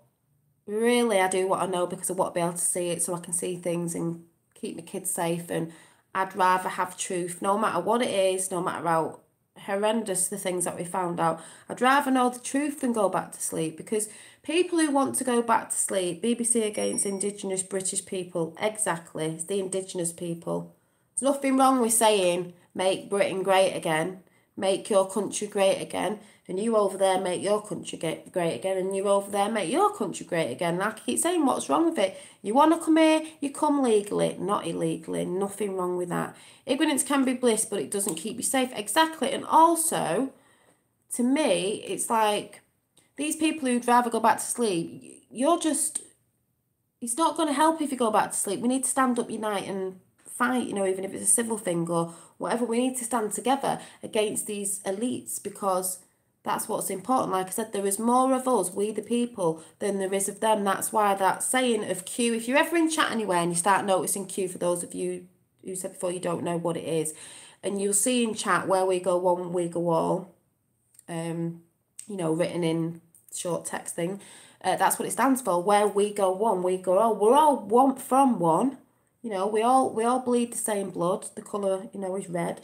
really I do what I know because I want to be able to see it so I can see things and keep my kids safe. And I'd rather have truth, no matter what it is, no matter how horrendous the things that we found out. I'd rather know the truth than go back to sleep, because people who want to go back to sleep, BBC against Indigenous British people, exactly, it's the Indigenous people. There's nothing wrong with saying, make Britain great again, make your country great again, and you over there make your country great again, and you over there make your country great again. And I keep saying, what's wrong with it? You want to come here, you come legally, not illegally. Nothing wrong with that. Ignorance can be bliss, but it doesn't keep you safe. Exactly. And also, to me, it's like, these people who'd rather go back to sleep, you're just, it's not going to help if you go back to sleep. We need to stand up, unite and fight, you know, even if it's a civil thing or whatever. We need to stand together against these elites, because that's what's important. Like I said, there is more of us, we the people, than there is of them. That's why that saying of Q, if you're ever in chat anywhere and you start noticing Q, for those of you who said before you don't know what it is, and you'll see in chat, where we go one, we go all, you know, written in short text thing, that's what it stands for. Where we go one, we go all. We're all one from one. You know, we all bleed the same blood. The colour, you know, is red.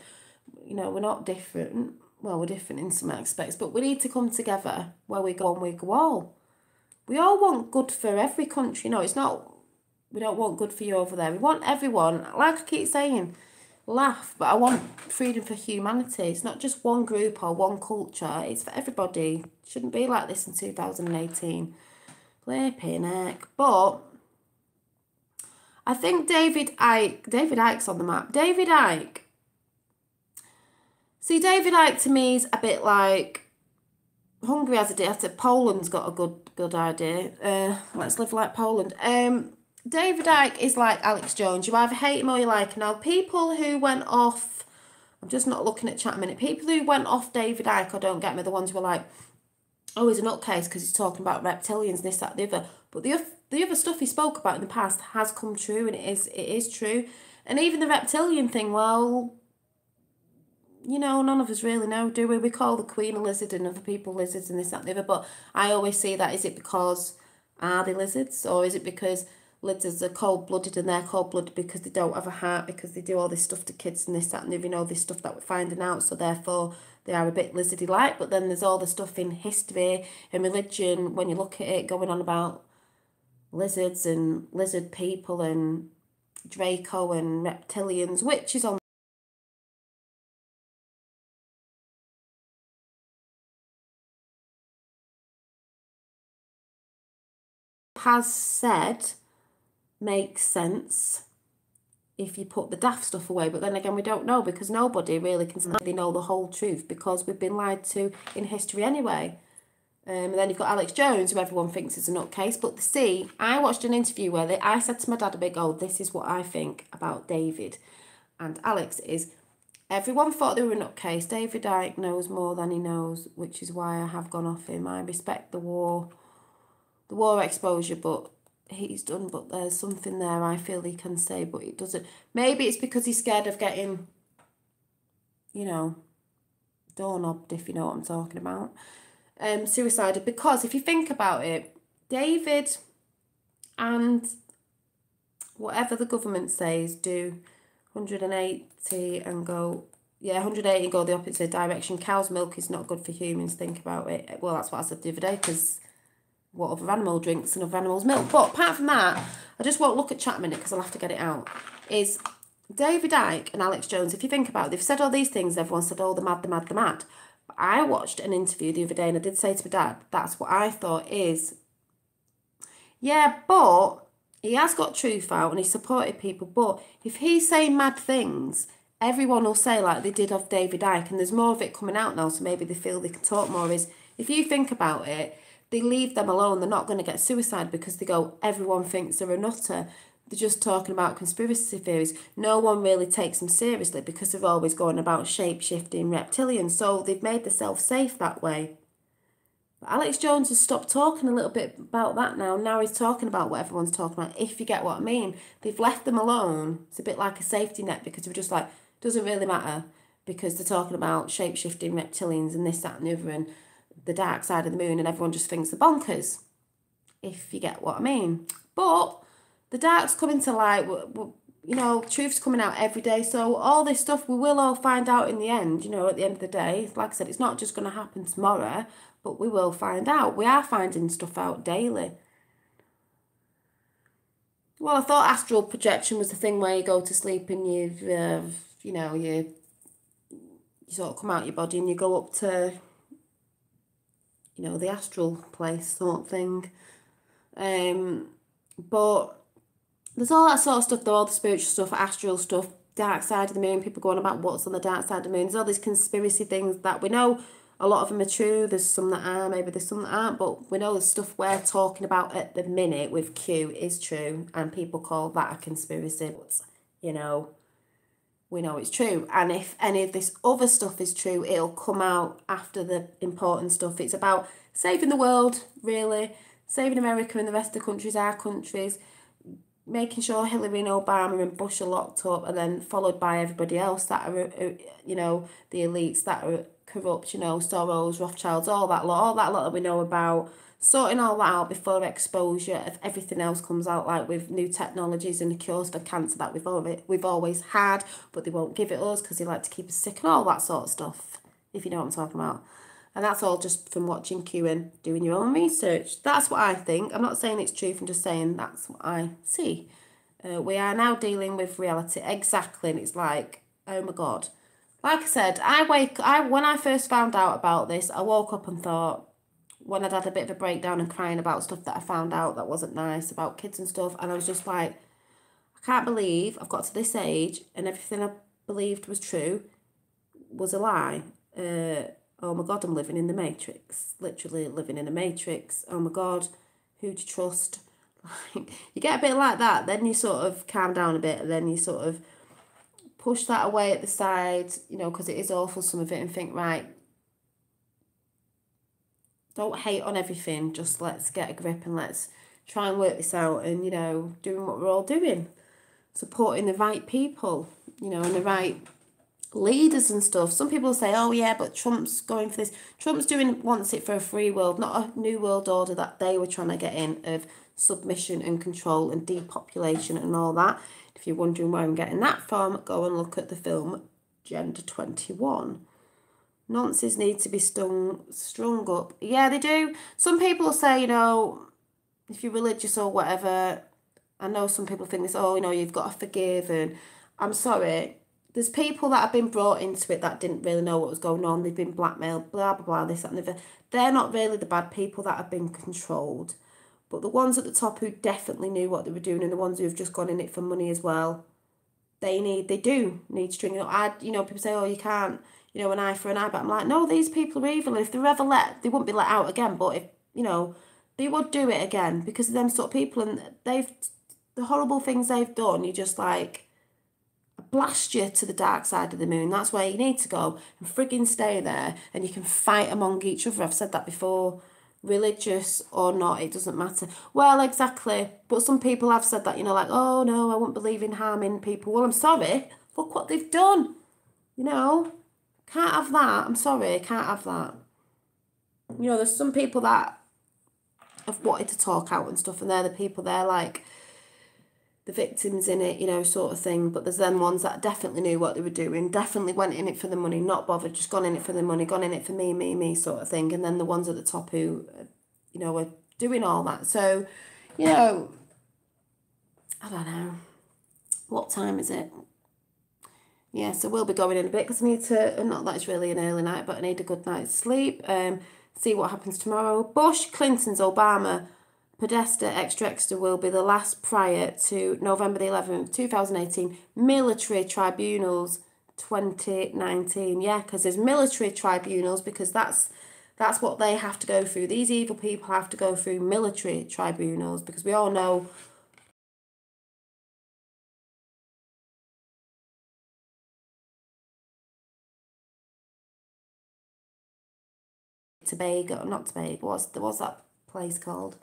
You know, we're not different. Well, we're different in some aspects, but we need to come together. Where we go one, we go all. We all want good for every country. No, it's not, we don't want good for you over there. We want everyone, like I keep saying, laugh, but I want freedom for humanity. It's not just one group or one culture. It's for everybody. It shouldn't be like this in 2018. Flipping heck. But I think David Icke's on the map. David Icke. See, David Icke to me is a bit like, Hungary has a idea. Poland's got a good idea. Let's live like Poland. David Icke is like Alex Jones. You either hate him or you like him. Now, people who went off, I'm just not looking at chat a minute. People who went off David Icke, or don't get me, the ones who were like, oh, he's a nutcase because he's talking about reptilians, this, that, the other. But the other stuff he spoke about in the past has come true, and it is true. And even the reptilian thing, well, you know, none of us really know, do we? We call the Queen a lizard and other people lizards and this, that, and the other. But I always see that, is it because, are they lizards? Or is it because lizards are cold-blooded, and they're cold-blooded because they don't have a heart, because they do all this stuff to kids and this, that, and the other, you know, this stuff that we're finding out. So therefore, they are a bit lizardy-like. But then there's all the stuff in history and religion, when you look at it, going on about lizards and lizard people and Draco and reptilians, which is on has said makes sense if you put the daft stuff away. But then again, we don't know, because nobody really can really know the whole truth, because we've been lied to in history anyway. And then you've got Alex Jones, who everyone thinks is a nutcase. But see, I watched an interview where I said to my dad a big, oh, this is what I think about David and Alex is, everyone thought they were a nutcase. David Icke knows more than he knows, which is why I have gone off him. I respect the war exposure, but he's done, but there's something there I feel he can say, but it doesn't. Maybe it's because he's scared of getting, you know, doorknobbed, if you know what I'm talking about. Suicided, because if you think about it, David and whatever the government says, do 180 and go, yeah, 180 and go the opposite direction. Cow's milk is not good for humans, think about it. Well, that's what I said the other day, because what other animal drinks another animal's milk? But apart from that, I just won't look at chat a minute because I'll have to get it out. Is David Icke and Alex Jones, if you think about it, they've said all these things, everyone said, oh, the mad, the mad, the mad. But I watched an interview the other day and I did say to my dad, that's what I thought is, yeah, but he has got truth out and he supported people, but if he's saying mad things, everyone will say like they did of David Icke, and there's more of it coming out now, so maybe they feel they can talk more. Is if you think about it, they leave them alone, they're not going to get suicide because they go, everyone thinks they're a nutter. they're just talking about conspiracy theories. No one really takes them seriously because they're always going about shape-shifting reptilians. So they've made themselves safe that way. But Alex Jones has stopped talking a little bit about that now. Now he's talking about what everyone's talking about, if you get what I mean. They've left them alone. It's a bit like a safety net because they're just like, doesn't really matter because they're talking about shape-shifting reptilians and this, that and the other and the dark side of the moon and everyone just thinks they're bonkers, if you get what I mean. But the dark's coming to light, you know, truth's coming out every day. So all this stuff we will all find out in the end, you know, at the end of the day. Like I said, it's not just going to happen tomorrow, but we will find out. We are finding stuff out daily. Well, I thought astral projection was the thing where you go to sleep and you know, you sort of come out your body and you go up to, you know, the astral place sort of thing. But there's all that sort of stuff, though, all the spiritual stuff, astral stuff, dark side of the moon, people going about what's on the dark side of the moon. There's all these conspiracy things that we know a lot of them are true. There's some that are, maybe there's some that aren't, but we know the stuff we're talking about at the minute with Q is true, and people call that a conspiracy. But, you know, we know it's true. And if any of this other stuff is true, it'll come out after the important stuff. It's about saving the world, really, saving America and the rest of the countries, our countries, making sure Hillary and Obama and Bush are locked up, and then followed by everybody else that are, you know, the elites that are corrupt, you know, Soros, Rothschilds, all that lot that we know about, sorting all that out before exposure of everything else comes out, like with new technologies and the cures for cancer that we've always had, but they won't give it us because they like to keep us sick and all that sort of stuff, if you know what I'm talking about. And that's all just from watching Q and doing your own research. That's what I think. I'm not saying it's truth, I'm just saying that's what I see. We are now dealing with reality. Exactly. And it's like, oh my God. Like I said, when I first found out about this, I woke up and thought, when I'd had a bit of a breakdown and crying about stuff that I found out that wasn't nice about kids and stuff, and I was just like, I can't believe I've got to this age and everything I believed was true was a lie. Oh my God, I'm living in the Matrix. Literally living in a Matrix. Oh my God, who do you trust? Like, you get a bit like that, then you sort of calm down a bit, and then you sort of push that away at the side, you know, because it is awful, some of it, and think, right, don't hate on everything, just let's get a grip and let's try and work this out, and, you know, doing what we're all doing, supporting the right people, you know, and the right leaders and stuff. Some people say, oh yeah, but Trump's going for this. Trump's wants it for a free world, not a new world order that they were trying to get in of submission and control and depopulation and all that. If you're wondering where I'm getting that from, go and look at the film Gender 21. Nonces need to be strung up. Yeah, they do. Some people say, you know, if you're religious or whatever, I know some people think this, oh, you know, you've got to forgive, and I'm sorry, there's people that have been brought into it that didn't really know what was going on. They've been blackmailed, blah, blah, blah, this, that, and the other. They're not really the bad people that have been controlled. But the ones at the top who definitely knew what they were doing, and the ones who have just gone in it for money as well, they do need stringing up. You know, people say, oh, you can't, you know, an eye for an eye. But I'm like, no, these people are evil. And if they're ever they wouldn't be let out again. But if, you know, they would do it again because of them sort of people. And the horrible things they've done, you just like, blast you to the dark side of the moon. That's where you need to go and frigging stay there, and you can fight among each other. I've said that before, religious or not, it doesn't matter. Well, exactly, but some people have said that, you know, like, oh no, I won't believe in harming people. Well, I'm sorry, look what they've done, you know, can't have that. I'm sorry, can't have that. You know, there's some people that have wanted to talk out and stuff, and they're the people, they're like the victims in it, you know, sort of thing. But there's then ones that definitely knew what they were doing, definitely went in it for the money, not bothered, just gone in it for the money, gone in it for me sort of thing. And then the ones at the top who, you know, are doing all that. So, you know, I don't know. What time is it? Yeah, so we'll be going in a bit because I need to, not that it's really an early night, but I need a good night's sleep. See what happens tomorrow. Bush, Clinton's, Obama, Podesta, extra will be the last prior to November the 11th, 2018, military tribunals 2019. Yeah, because there's military tribunals because that's what they have to go through. These evil people have to go through military tribunals because we all know Tobago, not Tobago, what's that place called?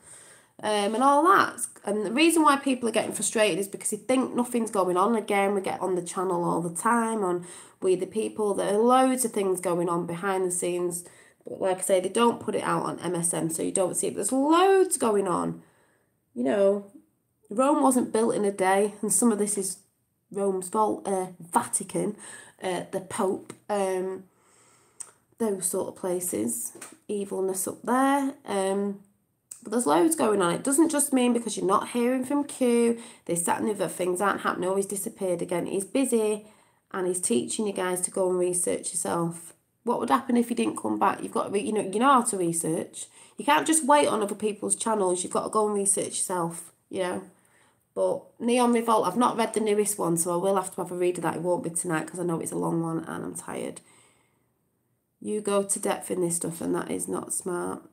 And all that. And the reason why people are getting frustrated is because they think nothing's going on. Again, we get on the channel all the time on We the People. There are loads of things going on behind the scenes. But like I say, they don't put it out on MSM, so you don't see it. There's loads going on. You know, Rome wasn't built in a day, and some of this is Rome's fault. Vatican, the Pope, those sort of places. Evilness up there. But there's loads going on. It doesn't just mean because you're not hearing from Q, this, that and the other, things aren't happening. Oh, he's disappeared again. He's busy and he's teaching you guys to go and research yourself. What would happen if you didn't come back? You've got to, you know how to research. You can't just wait on other people's channels. You've got to go and research yourself, you know. But Neon Revolt, I've not read the newest one, so I will have to have a read of that. It won't be tonight because I know it's a long one and I'm tired. You go to depth in this stuff and that is not smart.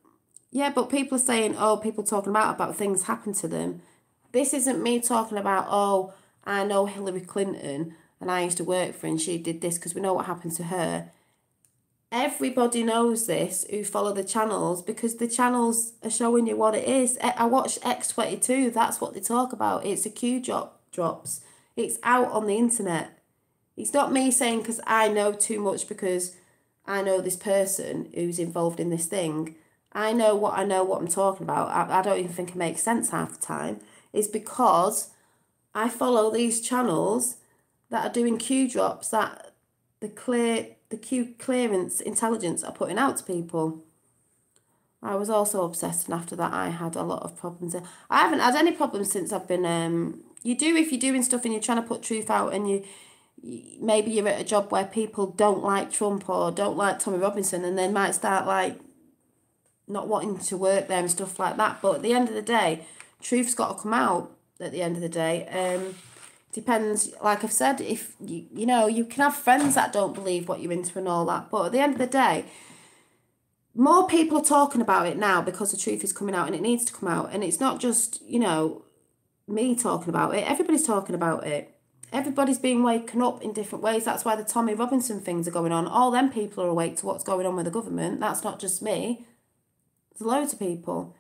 Yeah, but people are saying, oh, people talking about things happen to them. This isn't me talking about, oh, I know Hillary Clinton and I used to work for her and she did this because we know what happened to her. Everybody knows this who follow the channels because the channels are showing you what it is. I watched X22, that's what they talk about. It's a Q drops. It's out on the internet. It's not me saying because I know too much because I know this person who's involved in this thing. I know what I'm talking about. I don't even think it makes sense half the time. It's because I follow these channels that are doing Q drops that the Q clearance intelligence are putting out to people. I was also obsessed, and after that I had a lot of problems. I haven't had any problems since I've been you do if you're doing stuff and you're trying to put truth out and maybe you're at a job where people don't like Trump or don't like Tommy Robinson and they might start like not wanting to work there and stuff like that. But at the end of the day, truth's got to come out at the end of the day. Depends, like I've said, if you know, you can have friends that don't believe what you're into and all that. But at the end of the day, more people are talking about it now because the truth is coming out and it needs to come out. And it's not just, you know, me talking about it. Everybody's talking about it. Everybody's being waken up in different ways. That's why the Tommy Robinson things are going on. All them people are awake to what's going on with the government. That's not just me. There's loads of people.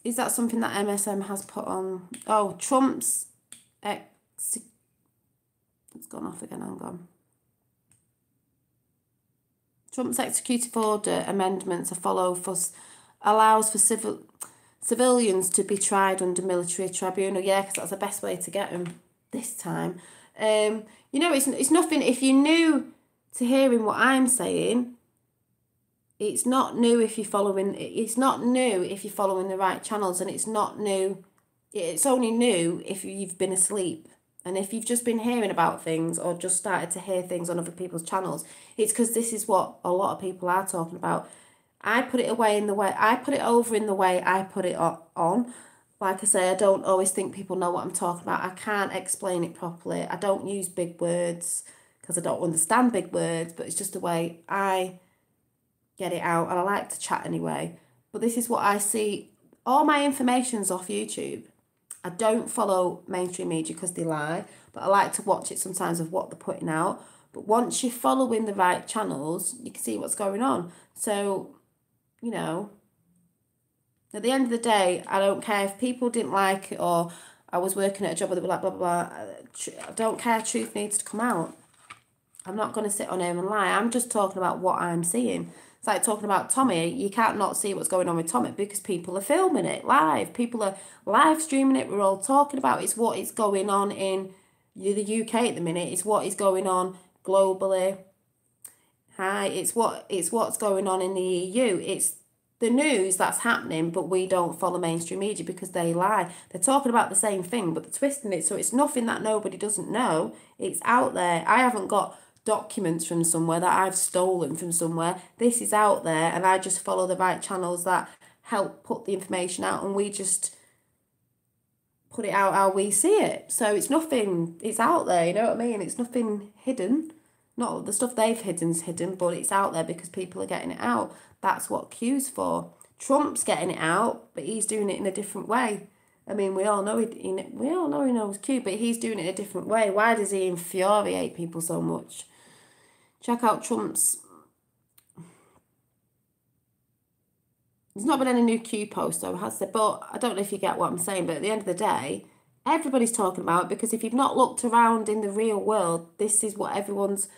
Is that something that MSM has put on? Oh, Trump's it's gone off again, hang on. Trump's executive order amendments allows for civilians to be tried under military tribunal. Yeah, because that's the best way to get them this time. You know, it's nothing. If you're new to hearing what I'm saying, it's not new if you're following. It's not new if you're following the right channels, and it's not new. It's only new if you've been asleep. And if you've just been hearing about things or just started to hear things on other people's channels, it's because this is what a lot of people are talking about. I put it away in the way, I put it over in the way I put it on. Like I say, I don't always think people know what I'm talking about. I can't explain it properly. I don't use big words because I don't understand big words, but it's just the way I get it out. And I like to chat anyway. But this is what I see. All my information's off YouTube. I don't follow mainstream media because they lie, but I like to watch it sometimes of what they're putting out. But once you're following the right channels, you can see what's going on. So, you know, at the end of the day, I don't care if people didn't like it or I was working at a job where they were like, blah, blah, blah. I don't care. Truth needs to come out. I'm not going to sit on here and lie. I'm just talking about what I'm seeing. It's like talking about Tommy. You can't not see what's going on with Tommy because people are filming it live. People are live streaming it. We're all talking about it's what is going on in the UK at the minute. It's what is going on globally. It's what's going on in the EU. It's the news that's happening, but we don't follow mainstream media because they lie. They're talking about the same thing, but they're twisting it. So it's nothing that nobody doesn't know. It's out there. I haven't got documents from somewhere that I've stolen from somewhere. This is out there, and I just follow the right channels that help put the information out, and we just put it out how we see it. So it's nothing, it's out there, you know what I mean? It's nothing hidden. Not the stuff they've hidden's hidden, but it's out there because people are getting it out. That's what Q's for. Trump's getting it out, but he's doing it in a different way. I mean, we all know he knows Q, but he's doing it in a different way. Why does he infuriate people so much? Check out Trump's there's not been any new Q posts, though, has there? But I don't know if you get what I'm saying, but at the end of the day, everybody's talking about it, because if you've not looked around in the real world, this is what everyone's...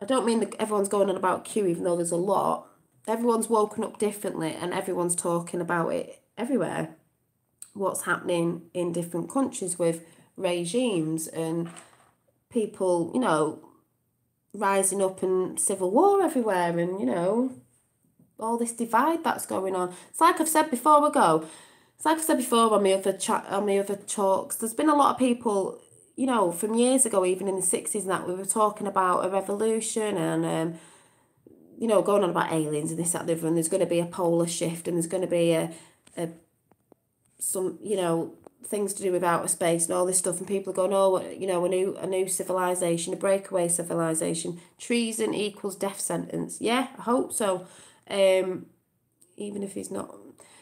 I don't mean that everyone's going on about Q, even though there's a lot. Everyone's woken up differently and everyone's talking about it everywhere. What's happening in different countries with regimes and people, you know, rising up and civil war everywhere, and, you know, all this divide that's going on. It's like I've said before on my other talks, there's been a lot of people, you know, from years ago, even in the 60s and that, we were talking about a revolution and, you know, going on about aliens and this, that, and the other, and there's going to be a polar shift, and there's going to be some, you know, things to do with outer space and all this stuff, and people are going, oh, you know, a new civilization, a breakaway civilization. Treason equals death sentence. Yeah, I hope so. Even if he's not,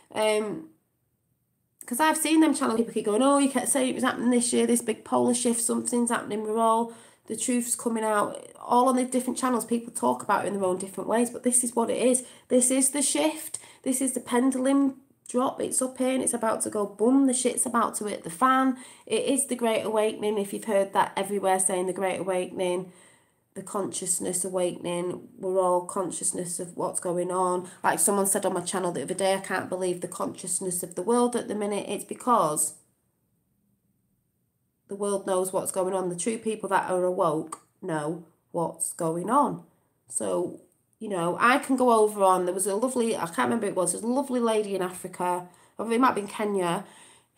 because I've seen them channel people keep going, oh, you can't say it was happening this year, this big polar shift, something's happening, the truth's coming out, all on the different channels. People talk about it in their own different ways, but this is what it is. This is the shift. This is the pendulum drop. It's up here and it's about to go boom. The shit's about to hit the fan. It is the Great Awakening. If you've heard that everywhere saying the Great Awakening, the consciousness awakening, we're all consciousness of what's going on. Like someone said on my channel the other day, I can't believe the consciousness of the world at the minute. It's because the world knows what's going on. The true people that are awoke know what's going on. So, you know, I can go over on, there was a lovely, I can't remember who it was, there's a lovely lady in Africa, or it might be in Kenya,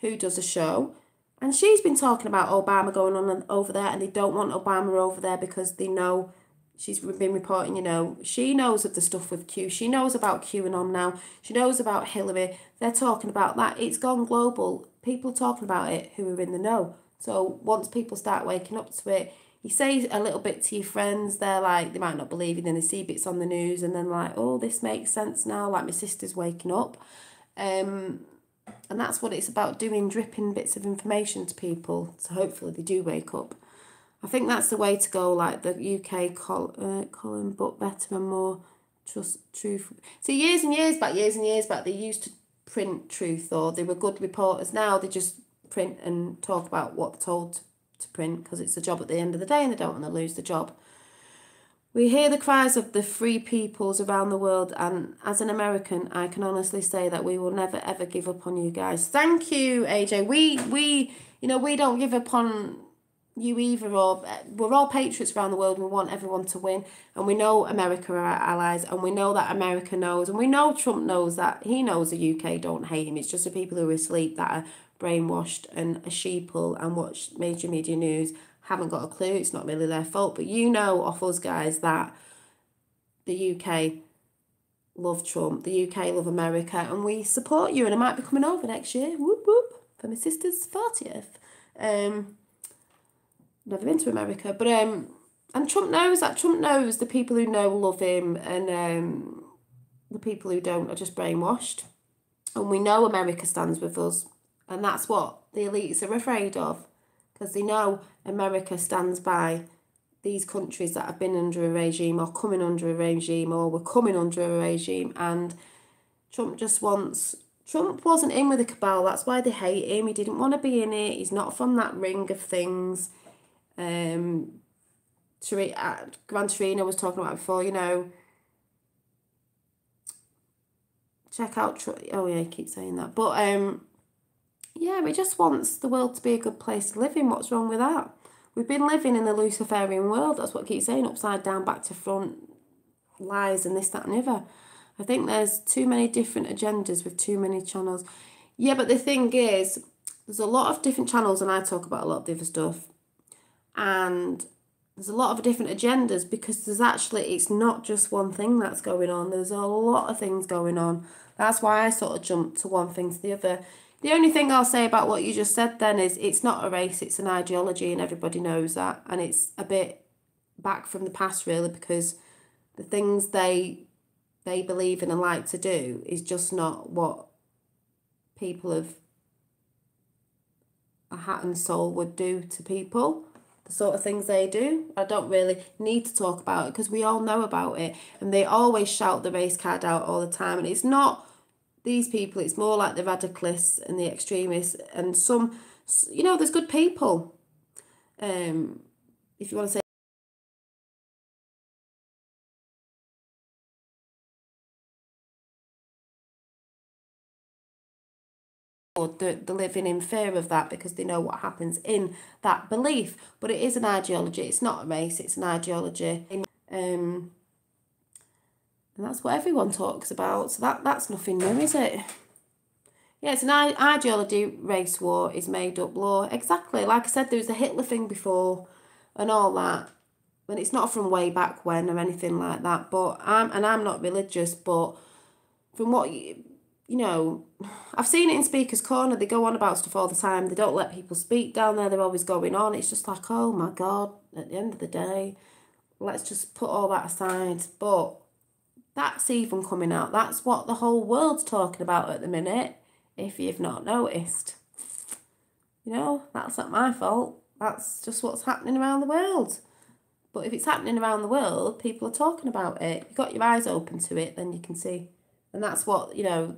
who does a show, and she's been talking about Obama going on over there, and they don't want Obama over there because they know, she's been reporting, you know, she knows of the stuff with Q, she knows about QAnon now, she knows about Hillary, they're talking about that, it's gone global, people talking about it who are in the know. So once people start waking up to it, you say a little bit to your friends, they're like, they might not believe it, then they see bits on the news and then like, oh, this makes sense now, like my sister's waking up. And that's what it's about doing, dripping bits of information to people, so hopefully they do wake up. I think that's the way to go, like the UK column, but better and more truth. So years and years back, they used to print truth, or they were good reporters. Now they just print and talk about what they're told to print because it's a job at the end of the day and they don't want to lose the job. We hear the cries of the free peoples around the world, and as an American, I can honestly say that we will never ever give up on you guys. Thank you, AJ. We you know, we don't give up on you either, or we're all patriots around the world. We want everyone to win, and we know America are our allies, and we know that America knows, and we know Trump knows that he knows the UK don't hate him. It's just the people who are asleep that are brainwashed and a sheeple and watch major media news haven't got a clue. It's not really their fault, but you know off us guys that the UK love Trump, the UK love America, and we support you, and I might be coming over next year, whoop whoop, for my sister's 40th. Never been to America, but and Trump knows that. Trump knows the people who know love him, and the people who don't are just brainwashed, and we know America stands with us. And that's what the elites are afraid of, because they know America stands by these countries that have been under a regime or coming under a regime or were coming under a regime. And Trump wasn't in with the cabal. That's why they hate him. He didn't want to be in it. He's not from that ring of things. Gran Torino was talking about before, you know. Check out, oh yeah, I keep saying that. But yeah, he just wants the world to be a good place to live in. What's wrong with that? We've been living in a Luciferian world. That's what I keep saying. Upside down, back to front, lies and this, that and the other. I think there's too many different agendas with too many channels. Yeah, but the thing is, there's a lot of different channels, and I talk about a lot of the other stuff. And there's a lot of different agendas because it's not just one thing that's going on. There's a lot of things going on. That's why I sort of jump to one thing to the other. The only thing I'll say about what you just said then is it's not a race, it's an ideology, and everybody knows that. And it's a bit back from the past, really, because the things they believe in and like to do is just not what people of a heart and soul would do to people. The sort of things they do. I don't really need to talk about it because we all know about it. And they always shout the race card out all the time. And it's not these people, it's more like the radicalists and the extremists, and some, you know, there's good people. If you want to say they're living in fear of that because they know what happens in that belief. But it is an ideology. It's not a race. It's an ideology. And that's what everyone talks about. So that's nothing new, is it? Yeah, it's an ideology. Race war is made up law. Exactly. Like I said, there was the Hitler thing before and all that. And it's not from way back when or anything like that. But I'm not religious, but from what you know, I've seen it in Speaker's Corner. They go on about stuff all the time. They don't let people speak down there. They're always going on. It's just like, oh my God, at the end of the day, let's just put all that aside. But that's even coming out. That's what the whole world's talking about at the minute, if you've not noticed. You know, that's not my fault. That's just what's happening around the world. But if it's happening around the world, people are talking about it. You've got your eyes open to it, then you can see. And that's what, you know,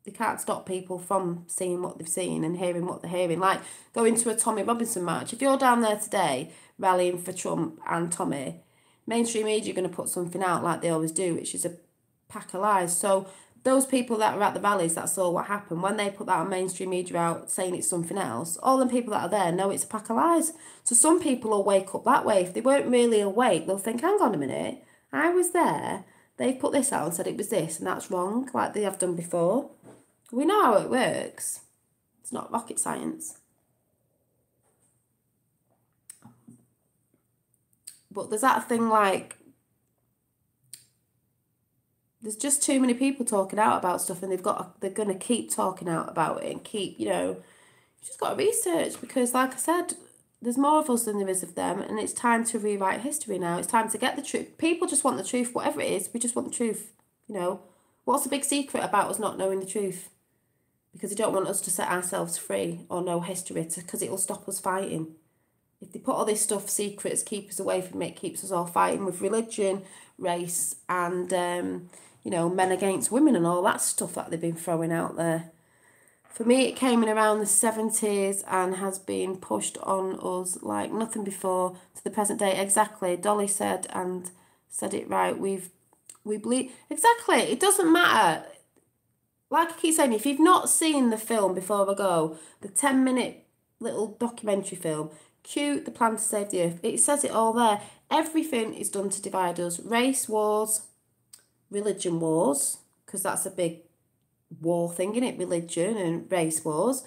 they can't stop people from seeing what they've seen and hearing what they're hearing. Like going to a Tommy Robinson march. If you're down there today rallying for Trump and Tommy, mainstream media are going to put something out like they always do, which is a pack of lies. So those people that are at the rallies, that's all what happened. When they put that on mainstream media out saying it's something else, all the people that are there know it's a pack of lies. So some people will wake up that way. If they weren't really awake, they'll think, hang on a minute, I was there. They've put this out and said it was this, and that's wrong, like they have done before. We know how it works. It's not rocket science. But there's that thing like, there's just too many people talking out about stuff, and they're going to keep talking out about it and keep, you know, you just got to research because, like I said, there's more of us than there is of them, and it's time to rewrite history now. It's time to get the truth. People just want the truth, whatever it is. We just want the truth, you know. What's the big secret about us not knowing the truth? Because they don't want us to set ourselves free or know history because it'll stop us fighting. If they put all this stuff secrets, keep us away from it, keeps us all fighting with religion, race, and, you know, men against women and all that stuff that they've been throwing out there. For me, it came in around the 70s and has been pushed on us like nothing before to the present day. Exactly. Dolly said and said it right. We believe. Exactly. It doesn't matter. Like I keep saying, if you've not seen the film before I go, the 10-minute little documentary film, cue The Plan to Save the Earth, it says it all there. Everything is done to divide us. Race wars, religion wars, because that's a big war thing, isn't it? Religion and race wars.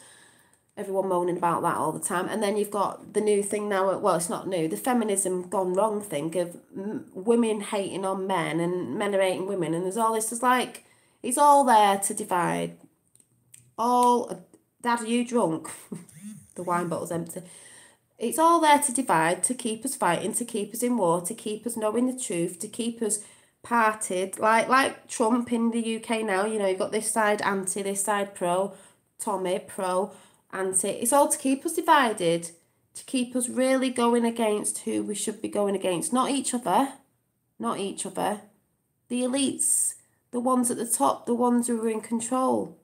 Everyone moaning about that all the time. And then you've got the new thing now, well, it's not new, the feminism gone wrong thing of women hating on men and men are hating women. And there's all this, there's like, it's all there to divide. Dad, are you drunk? The wine bottle's empty. It's all there to divide, to keep us fighting, to keep us in war, to keep us knowing the truth, to keep us parted. Like Trump in the UK now, you know, you've got this side anti, this side pro, Tommy, pro, anti. It's all to keep us divided, to keep us really going against who we should be going against. Not each other. Not each other. The elites. The ones at the top, the ones who are in control.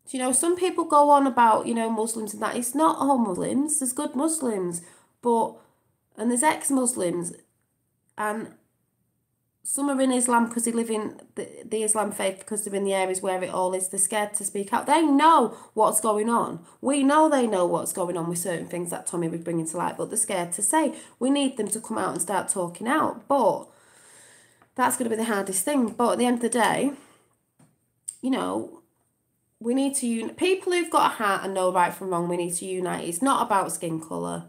You know, some people go on about, you know, Muslims and that. It's not all Muslims. There's good Muslims, and there's ex-Muslims, and some are in Islam because they live in the Islam faith because they're in the areas where it all is. They're scared to speak out. They know what's going on. We know they know what's going on with certain things that Tommy was bringing to light, but they're scared to say. We need them to come out and start talking out, but that's going to be the hardest thing. But at the end of the day, you know, we need to unite. People who've got a heart and know right from wrong, we need to unite. It's not about skin colour.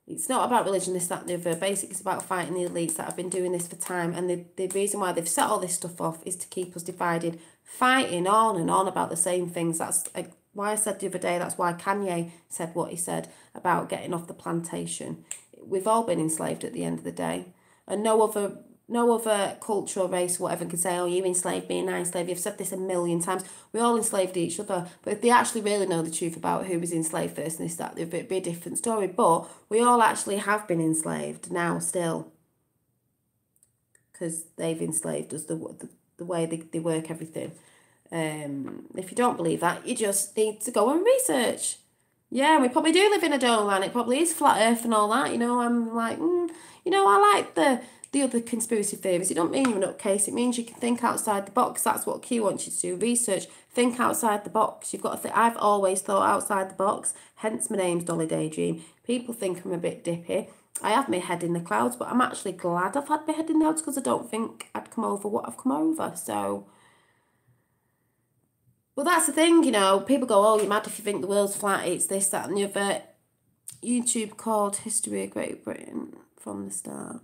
It's not about religion, this, that, and the other. Basically, it's about fighting the elites that have been doing this for time. And the reason why they've set all this stuff off is to keep us divided, fighting on and on about the same things. That's why I said the other day, that's why Kanye said what he said about getting off the plantation. We've all been enslaved at the end of the day. And no other culture or race or whatever can say, oh, you enslaved me and I enslaved you. I've said this a million times. We all enslaved each other. But if they actually really know the truth about who was enslaved first and this, that, it'd be a different story. But we all actually have been enslaved now still. Because they've enslaved us, the way they work everything. If you don't believe that, you just need to go and research. Yeah, we probably do live in a dome, and it probably is flat Earth and all that. You know, I'm like, I like the other conspiracy theories. It don't mean you're an nutcase. It means you can think outside the box. That's what Q wants you to do. Research. Think outside the box. You've got to think. I've always thought outside the box. Hence my name's Dolly Daydream. People think I'm a bit dippy. I have my head in the clouds, but I'm actually glad I've had my head in the clouds because I don't think I'd come over what I've come over. So, well, that's the thing, you know. People go, oh, you're mad if you think the world's flat. It's this, that, and the other. YouTube called History of Great Britain from the start.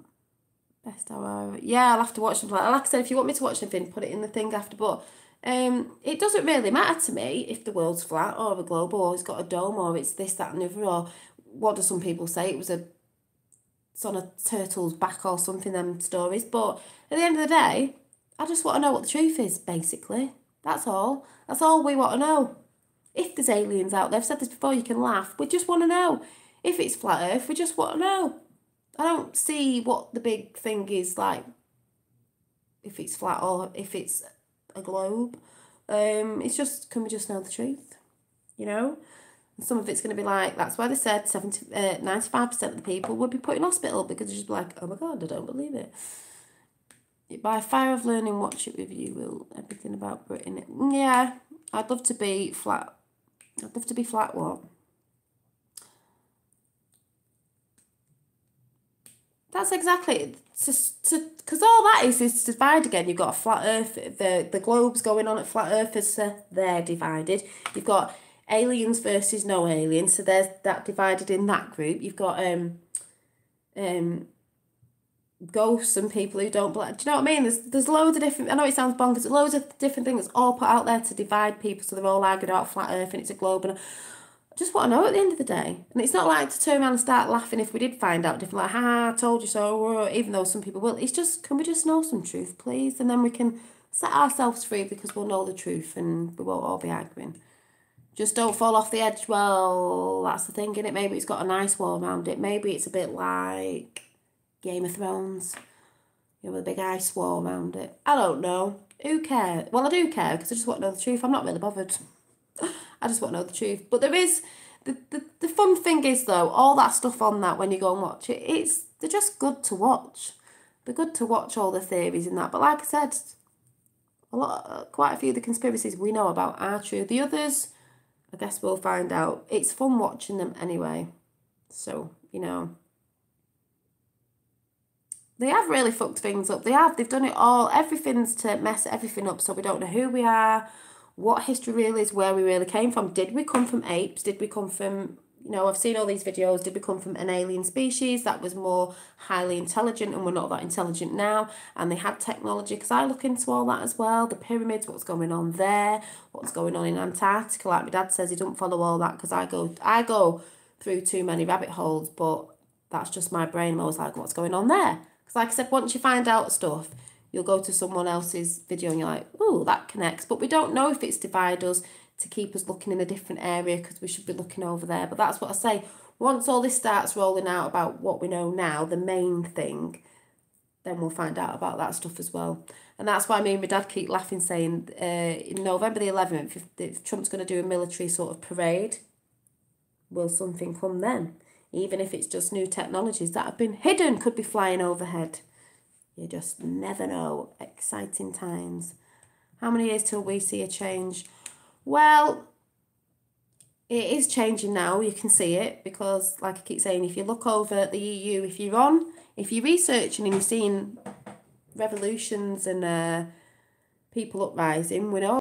Best hour. Yeah, I'll have to watch something. Like I said, if you want me to watch anything, put it in the thing after. But it doesn't really matter to me if the world's flat or a globe or it's got a dome or it's this, that, and the other. Or what do some people say? It's on a turtle's back or something, them stories. But at the end of the day, I just want to know what the truth is, basically. That's all. That's all we want to know. If there's aliens out there, I've said this before, you can laugh. We just want to know. If it's flat Earth, we just want to know. I don't see what the big thing is like, if it's flat or if it's a globe. It's just, can we just know the truth? You know? And some of it's going to be like, that's why they said 95% of the people would be put in hospital because they're just like, oh my God, I don't believe it. By fire of learning, watch it with you, will everything about Britain. Yeah, I'd love to be flat. I'd love to be flat what? That's exactly it. Because all that is to divide again. You've got a flat Earth. The globe's going on at flat Earthers, so they're divided. You've got aliens versus no aliens, so there's that divided in that group. You've got ghosts and people who don't believe. Do you know what I mean? There's loads of different. I know it sounds bonkers. There's loads of different things all put out there to divide people, so they're all arguing about flat Earth and it's a globe and. I just want to know at the end of the day. And it's not like to turn around and start laughing if we did find out different, like, ha, I told you so, even though some people will. It's just, can we just know some truth, please? And then we can set ourselves free because we'll know the truth and we won't all be arguing. Just don't fall off the edge. Well, that's the thing, innit? Maybe it's got a nice wall around it. Maybe it's a bit like Game of Thrones, you know, with a big ice wall around it. I don't know. Who cares? Well, I do care because I just want to know the truth. I'm not really bothered. I just want to know the truth. But there is, the fun thing is though, all that stuff on that when you go and watch it, they're just good to watch. They're good to watch all the theories and that. But like I said, quite a few of the conspiracies we know about are true. The others, I guess we'll find out. It's fun watching them anyway. So, you know. They have really fucked things up. They've done it all. Everything's to mess everything up so we don't know who we are, what history really is, where we really came from. Did we come from apes? Did we come from, you know, I've seen all these videos. Did we come from an alien species that was more highly intelligent and we're not that intelligent now? And they had technology, because I look into all that as well. The pyramids, what's going on there, what's going on in Antarctica. Like my dad says, he don't follow all that because I go through too many rabbit holes, but that's just my brain. I'm always like, what's going on there? Because like I said, once you find out stuff, you'll go to someone else's video and you're like, oh, that connects. But we don't know if it's divide us to keep us looking in a different area because we should be looking over there. But that's what I say. Once all this starts rolling out about what we know now, the main thing, then we'll find out about that stuff as well. And that's why me and my dad keep laughing, saying in November the 11th, if Trump's going to do a military sort of parade, will something come then? Even if it's just new technologies that have been hidden could be flying overhead. You just never know. Exciting times. How many years till we see a change? Well, it is changing now. You can see it because, like I keep saying, if you look over at the EU, if you're researching and you're seeing revolutions and people uprising, we know.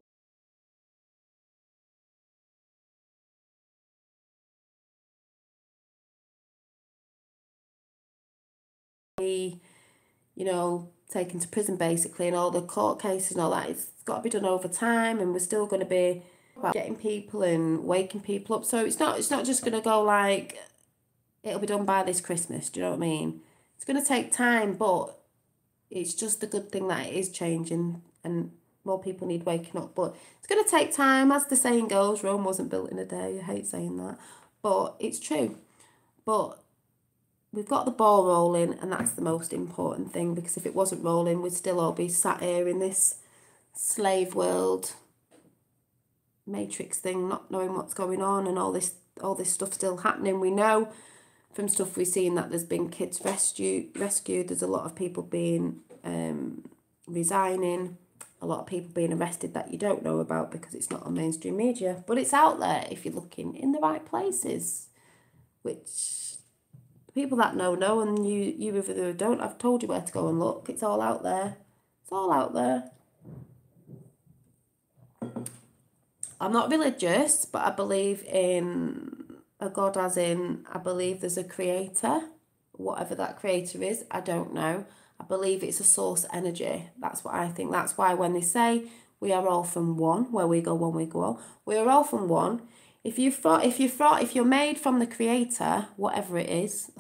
You know, taken to prison basically, and all the court cases and all that, it's got to be done over time, and we're still going to be about getting people and waking people up. So it's not just going to go like it'll be done by this Christmas. Do you know what I mean? It's going to take time, but it's just a good thing that it is changing and more people need waking up. But it's going to take time, as the saying goes. Rome wasn't built in a day. I hate saying that, but it's true. But we've got the ball rolling, and that's the most important thing, because if it wasn't rolling, we'd still all be sat here in this slave world Matrix thing, not knowing what's going on, and all this stuff still happening. We know from stuff we've seen that there's been kids rescued. There's a lot of people being resigning, a lot of people being arrested that you don't know about because it's not on mainstream media, but it's out there if you're looking in the right places, which people that know, and you either don't. I've told you where to go and look. It's all out there. It's all out there. I'm not religious, but I believe in a God, as in I believe there's a creator, whatever that creator is, I don't know. I believe it's a source energy. That's what I think. That's why when they say we are all from one, where we go one, we go all, we are all from one. If you're made from the creator, whatever it is,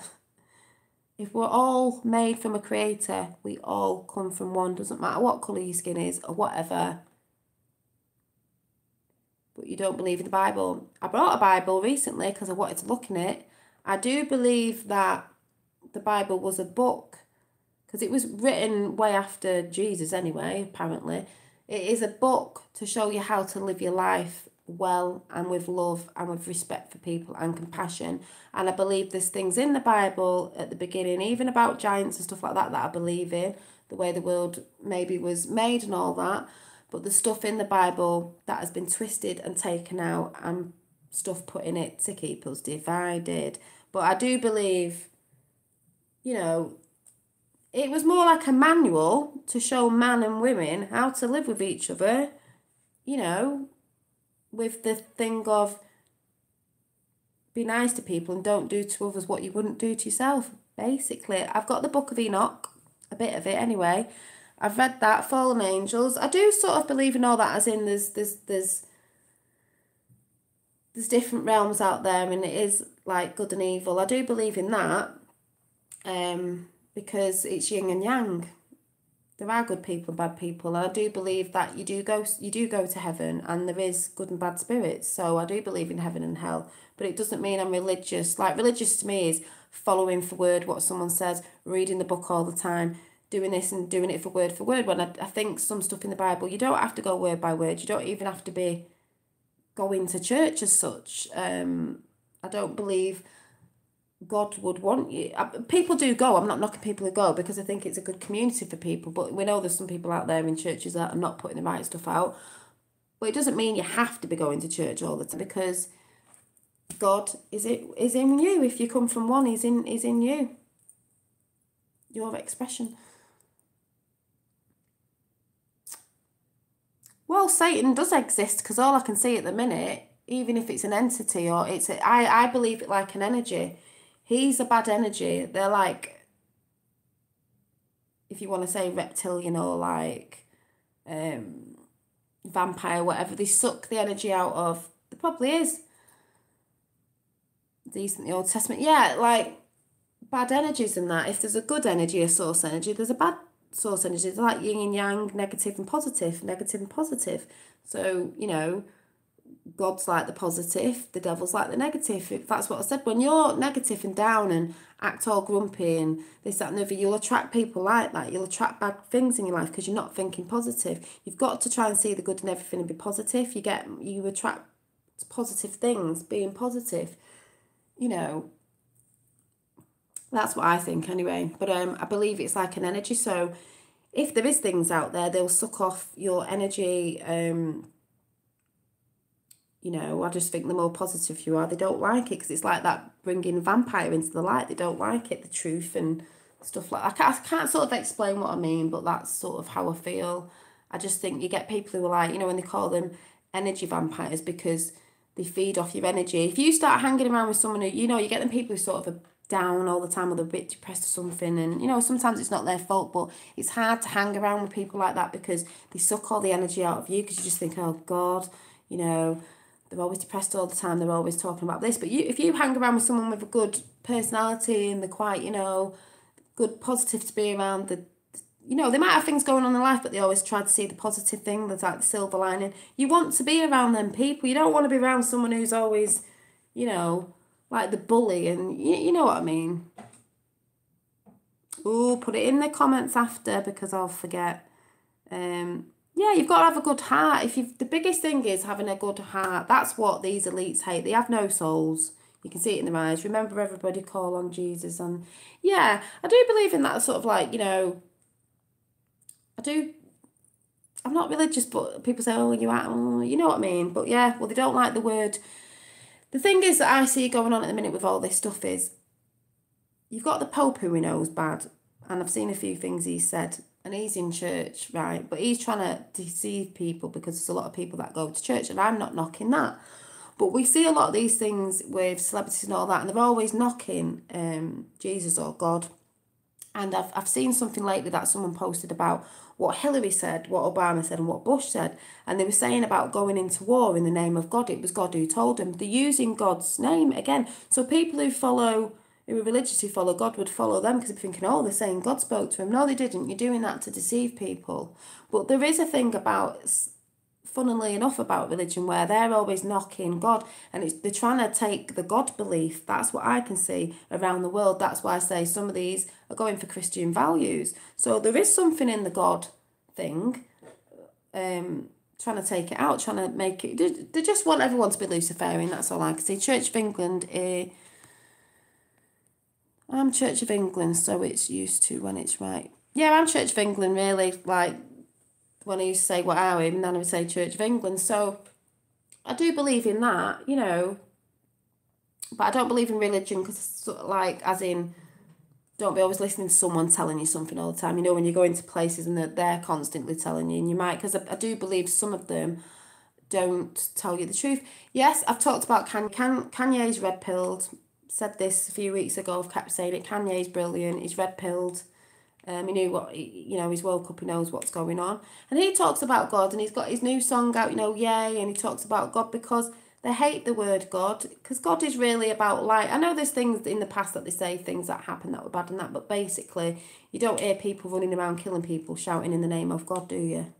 if we're all made from a creator, we all come from one. Doesn't matter what colour your skin is or whatever. But you don't believe in the Bible. I brought a Bible recently because I wanted to look in it. I do believe that the Bible was a book because it was written way after Jesus anyway, apparently. It is a book to show you how to live your life well and with love and with respect for people and compassion. And I believe there's things in the Bible at the beginning, even about giants and stuff like that, that I believe in, the way the world maybe was made and all that. But the stuff in the Bible that has been twisted and taken out and stuff put in it to keep us divided. But I do believe, it was more like a manual to show man and women how to live with each other, with the thing of be nice to people and don't do to others what you wouldn't do to yourself, basically. I've got the Book of Enoch, a bit of it anyway. I've read that, Fallen Angels. I do sort of believe in all that, as in there's different realms out there and it is like good and evil. I do believe in that because it's yin and yang. There are good people and bad people, and I do believe that you do go to heaven and there is good and bad spirits. So I do believe in heaven and hell, but it doesn't mean I'm religious. Like, religious to me is following for word what someone says, reading the book all the time, doing this and doing it for word, when I think some stuff in the Bible, you don't have to go word by word. You don't even have to be going to church as such. I don't believe God would want you. People do go. I'm not knocking people who go because I think it's a good community for people. But we know there's some people out there in churches that are not putting the right stuff out. But it doesn't mean you have to be going to church all the time, because God is in you. If you come from one, he's in you. Your expression. Well, Satan does exist, because all I can see at the minute, even if it's an entity or I believe it like an energy. He's a bad energy. They're like, if you want to say reptilian or like vampire, whatever, they suck the energy out of. There probably is. Decent, the Old Testament. Yeah, like bad energies and that. If there's a good energy, a source energy, there's a bad source energy. It's like yin and yang, negative and positive, negative and positive. So, God's like the positive, the devil's like the negative. That's what I said. When you're negative and down and act all grumpy and this, that and the other, you'll attract people like that. You'll attract bad things in your life because you're not thinking positive. You've got to try and see the good in everything and be positive. You attract positive things, being positive. That's what I think anyway. But I believe it's like an energy. So if there is things out there, they'll suck off your energy. I just think the more positive you are, they don't like it, because it's like that bringing vampire into the light. They don't like it, the truth and stuff like that. I can't sort of explain what I mean, but that's sort of how I feel. I just think you get people who are like, when they call them energy vampires, because they feed off your energy. If you start hanging around with someone who, you get them people who sort of are down all the time or they're a bit depressed or something, and, sometimes it's not their fault, but it's hard to hang around with people like that because they suck all the energy out of you, because you just think, oh, God, they're always depressed all the time. They're always talking about this. But if you hang around with someone with a good personality and they're quite, good, positive to be around, they might have things going on in life, but they always try to see the positive thing. There's like the silver lining. You want to be around them people. You don't want to be around someone who's always, like the bully, and you know what I mean. Oh, put it in the comments after, because I'll forget. Yeah, you've got to have a good heart. The biggest thing is having a good heart. That's what these elites hate. They have no souls. You can see it in their eyes. Remember, everybody call on Jesus. And yeah, I do believe in that sort of like, I do. I'm not religious, but people say, oh, you are, oh, you know what I mean. But yeah, well, they don't like the word. The thing is that I see going on at the minute with all this stuff is you've got the Pope who we know is bad, and I've seen a few things he's said, and he's in church, right? But he's trying to deceive people because there's a lot of people that go to church, and I'm not knocking that. But we see a lot of these things with celebrities and all that, and they're always knocking Jesus or God. And I've seen something lately that someone posted about what Hillary said, what Obama said, and what Bush said. And they were saying about going into war in the name of God. It was God who told them. They're using God's name again. So people who are religious, who follow God, would follow them because they're thinking, oh, they're saying God spoke to him. No, they didn't. You're doing that to deceive people. But there is a thing about, funnily enough, about religion where they're always knocking God, and they're trying to take the God belief. That's what I can see around the world. That's why I say some of these are going for Christian values. So there is something in the God thing, trying to take it out, trying to make it. They just want everyone to be Luciferian. That's all I can see. Church of England. I'm Church of England, so it's used to when it's right. Yeah, I'm Church of England, really. Like, when I used to say, what are we? And then I would say Church of England. So I do believe in that, but I don't believe in religion because, like, as in, don't be always listening to someone telling you something all the time. When you go into places and they're constantly telling you, and you might, because I do believe some of them don't tell you the truth. Yes, I've talked about Kanye's red-pilled. Said this a few weeks ago. I've kept saying it. Kanye's brilliant. He's red-pilled. He knew what, he's woke up, he knows what's going on. And he talks about God, and he's got his new song out, Yay, and he talks about God because they hate the word God, because God is really about light. I know there's things in the past that they say, things that happened that were bad and that, but basically, you don't hear people running around killing people, shouting in the name of God, do you?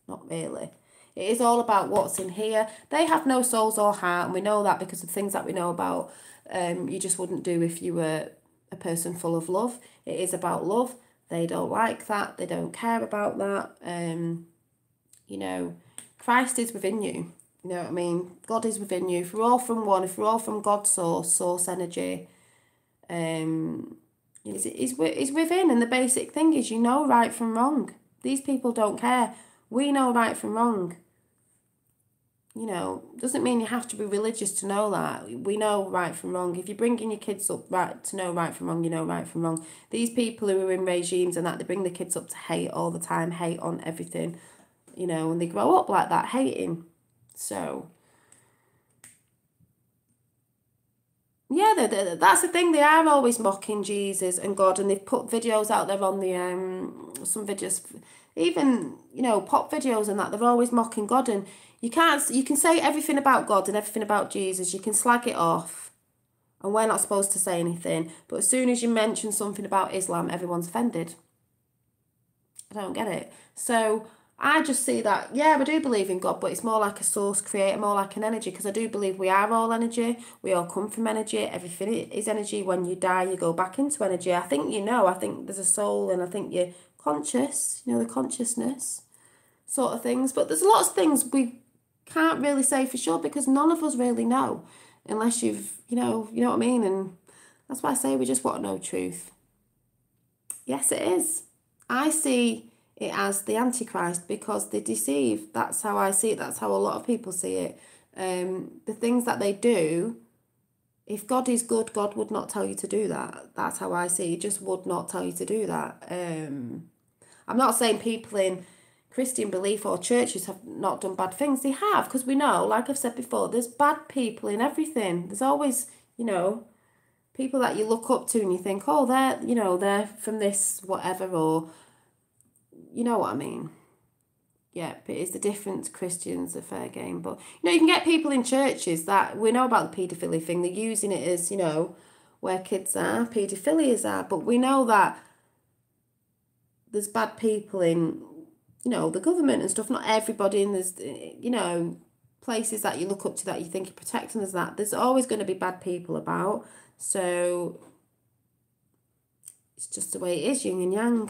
Not really. It is all about what's in here. They have no souls or heart, and we know that because of things that we know about you just wouldn't do if you were a person full of love. It is about love. They don't like that. They don't care about that. Christ is within you. You know what I mean? God is within you. If we're all from one, if we're all from God's source energy, is within. And the basic thing is, right from wrong. These people don't care. We know right from wrong. Doesn't mean you have to be religious to know that. We know right from wrong. If you're bringing your kids up right to know right from wrong, you know right from wrong. These people who are in regimes and that, they bring the kids up to hate all the time, hate on everything, and they grow up like that, hating. So, yeah, that's the thing. They are always mocking Jesus and God, and they've put videos out there on the some videos, even pop videos and that. They're always mocking God, and you can say everything about God and everything about Jesus. You can slag it off, and we're not supposed to say anything. But as soon as you mention something about Islam, everyone's offended. I don't get it. So I just see that, yeah, I do believe in God, but it's more like a source creator, more like an energy, because I do believe we are all energy. We all come from energy. Everything is energy. When you die, you go back into energy. I think I think there's a soul, and I think you're conscious, the consciousness sort of things. But there's lots of things we can't really say for sure because none of us really know unless you've, you know what I mean? And that's why I say we just want to know truth. Yes, it is. I see it as the Antichrist because they deceive. That's how I see it. That's how a lot of people see it. The things that they do, if God is good, God would not tell you to do that. That's how I see it. He just would not tell you to do that. I'm not saying people in Christian belief or churches have not done bad things. They have, because we know, like I've said before, there's bad people in everything. There's always, people that you look up to and you think, oh, they're from this whatever, or you know what I mean. Yeah, it is the difference. Christians are fair game, but you can get people in churches that we know about the paedophilia thing. They're using it as where kids are, paedophilias are, but we know that there's bad people in the government and stuff. Not everybody, and there's places that you look up to that you think are protecting us. That there's always going to be bad people about. So it's just the way it is, yin and yang.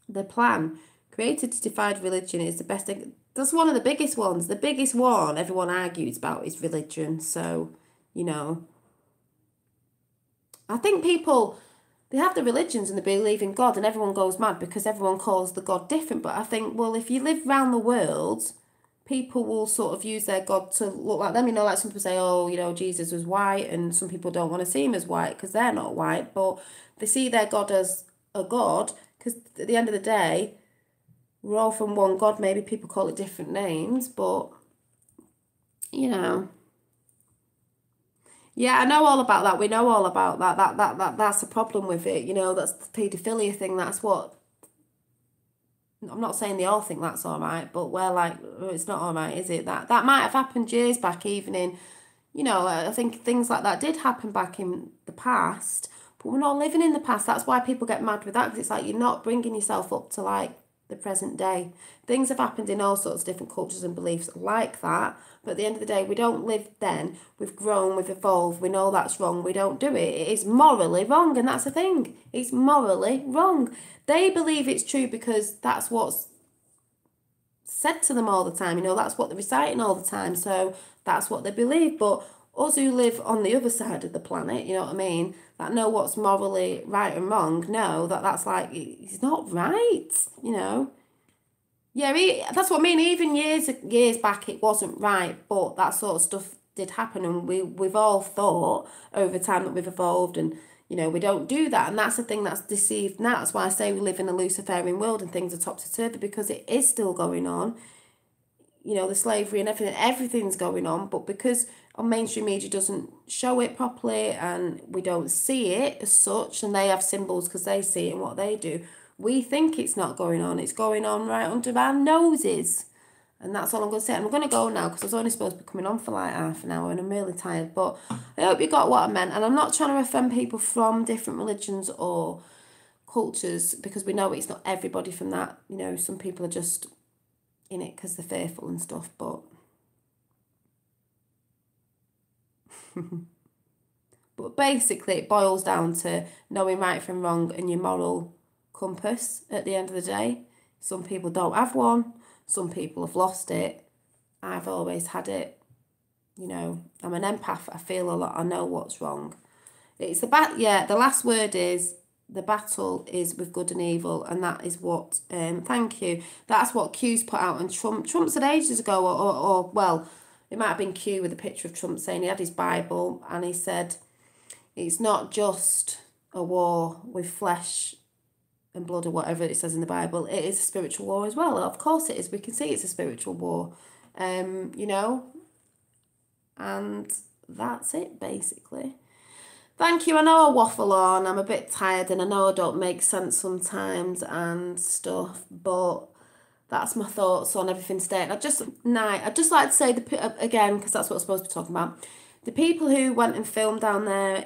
The plan. Created to divide religion is the best thing. That's one of the biggest ones. The biggest one everyone argues about is religion. So, you know, I think people, they have the religions and they believe in God and everyone goes mad because everyone calls the God different. But I think, well, if you live around the world, people will sort of use their God to look like them. You know, like some people say, oh, you know, Jesus was white, and some people don't want to see him as white because they're not white, but they see their God as a God because at the end of the day, we're all from one God. Maybe people call it different names, but, you know. Yeah, I know all about that. We know all about that. That's the problem with it. You know, that's the paedophilia thing. That's what, I'm not saying they all think that's all right, but we're like, oh, it's not all right, is it? That might have happened years back, even in, you know, I think things like that did happen back in the past, but we're not living in the past. That's why people get mad with that, because it's like you're not bringing yourself up to like the present day. Things have happened in all sorts of different cultures and beliefs like that, but at the end of the day, we don't live then. We've grown, we've evolved, we know that's wrong, we don't do it. It is morally wrong, and that's the thing. It's morally wrong. They believe it's true because that's what's said to them all the time. You know, that's what they're reciting all the time. So that's what they believe. But us who live on the other side of the planet, you know what I mean, that know what's morally right and wrong, know that that's like, it's not right, you know. Yeah, that's what I mean. Even years back, it wasn't right, but that sort of stuff did happen, and we've all thought over time that we've evolved, and you know we don't do that, and that's the thing that's deceived now. That's why I say we live in a Luciferian world and things are topsy turvy because it is still going on. You know, the slavery and everything's going on, but because our mainstream media doesn't show it properly and we don't see it as such, and they have symbols because they see it and what they do, we think it's not going on. It's going on right under our noses. And that's all I'm going to say. I'm going to go now because I was only supposed to be coming on for like half an hour and I'm really tired. But I hope you got what I meant. And I'm not trying to offend people from different religions or cultures because we know it's not everybody from that. You know, some people are just in it because they're fearful and stuff. But but basically it boils down to knowing right from wrong and your moral compass at the end of the day. Some people don't have one. Some people have lost it. I've always had it. You know, I'm an empath. I feel a lot. I know what's wrong. It's the last word is the battle is with good and evil, and that is what, thank you. That's what Q's put out, and Trump said ages ago, or well, it might have been Q with a picture of Trump saying he had his Bible, and he said, it's not just a war with flesh and blood or whatever it says in the Bible, it is a spiritual war as well. Of course it is. We can see it's a spiritual war, you know, and that's it basically. Thank you. I know I waffle on. I'm a bit tired and I know I don't make sense sometimes and stuff, but that's my thoughts on everything today. And I'd just like to say again, because that's what I'm supposed to be talking about. The people who went and filmed down there,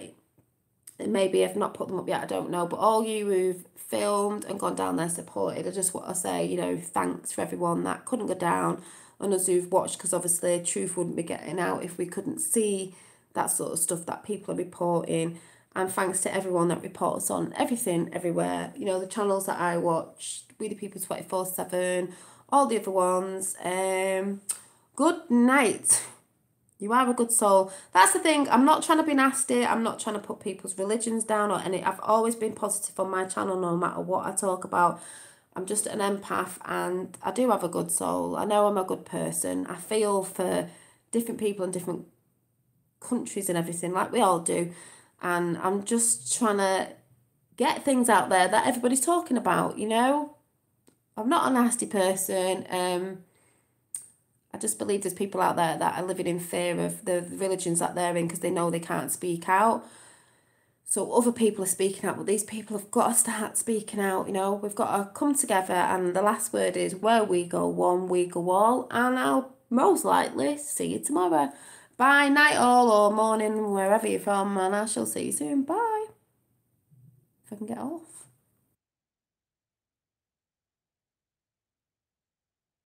maybe I've not put them up yet, I don't know, but all you who've filmed and gone down there supported, I just want to say, you know, thanks for everyone that couldn't go down and us who've watched, because obviously truth wouldn't be getting out if we couldn't see that sort of stuff that people are reporting. And thanks to everyone that reports on everything, everywhere. You know, the channels that I watch, We the People 24/7, all the other ones. Good night. You are a good soul. That's the thing. I'm not trying to be nasty. I'm not trying to put people's religions down or any. I've always been positive on my channel no matter what I talk about. I'm just an empath and I do have a good soul. I know I'm a good person. I feel for different people in different countries and everything like we all do. And I'm just trying to get things out there that everybody's talking about, you know. I'm not a nasty person. I just believe there's people out there that are living in fear of the religions that they're in because they know they can't speak out. So other people are speaking out, but these people have got to start speaking out, you know. We've got to come together, and the last word is where we go one, we go all, and I'll most likely see you tomorrow. Bye, night all, or morning, wherever you're from, and I shall see you soon. Bye. If I can get off.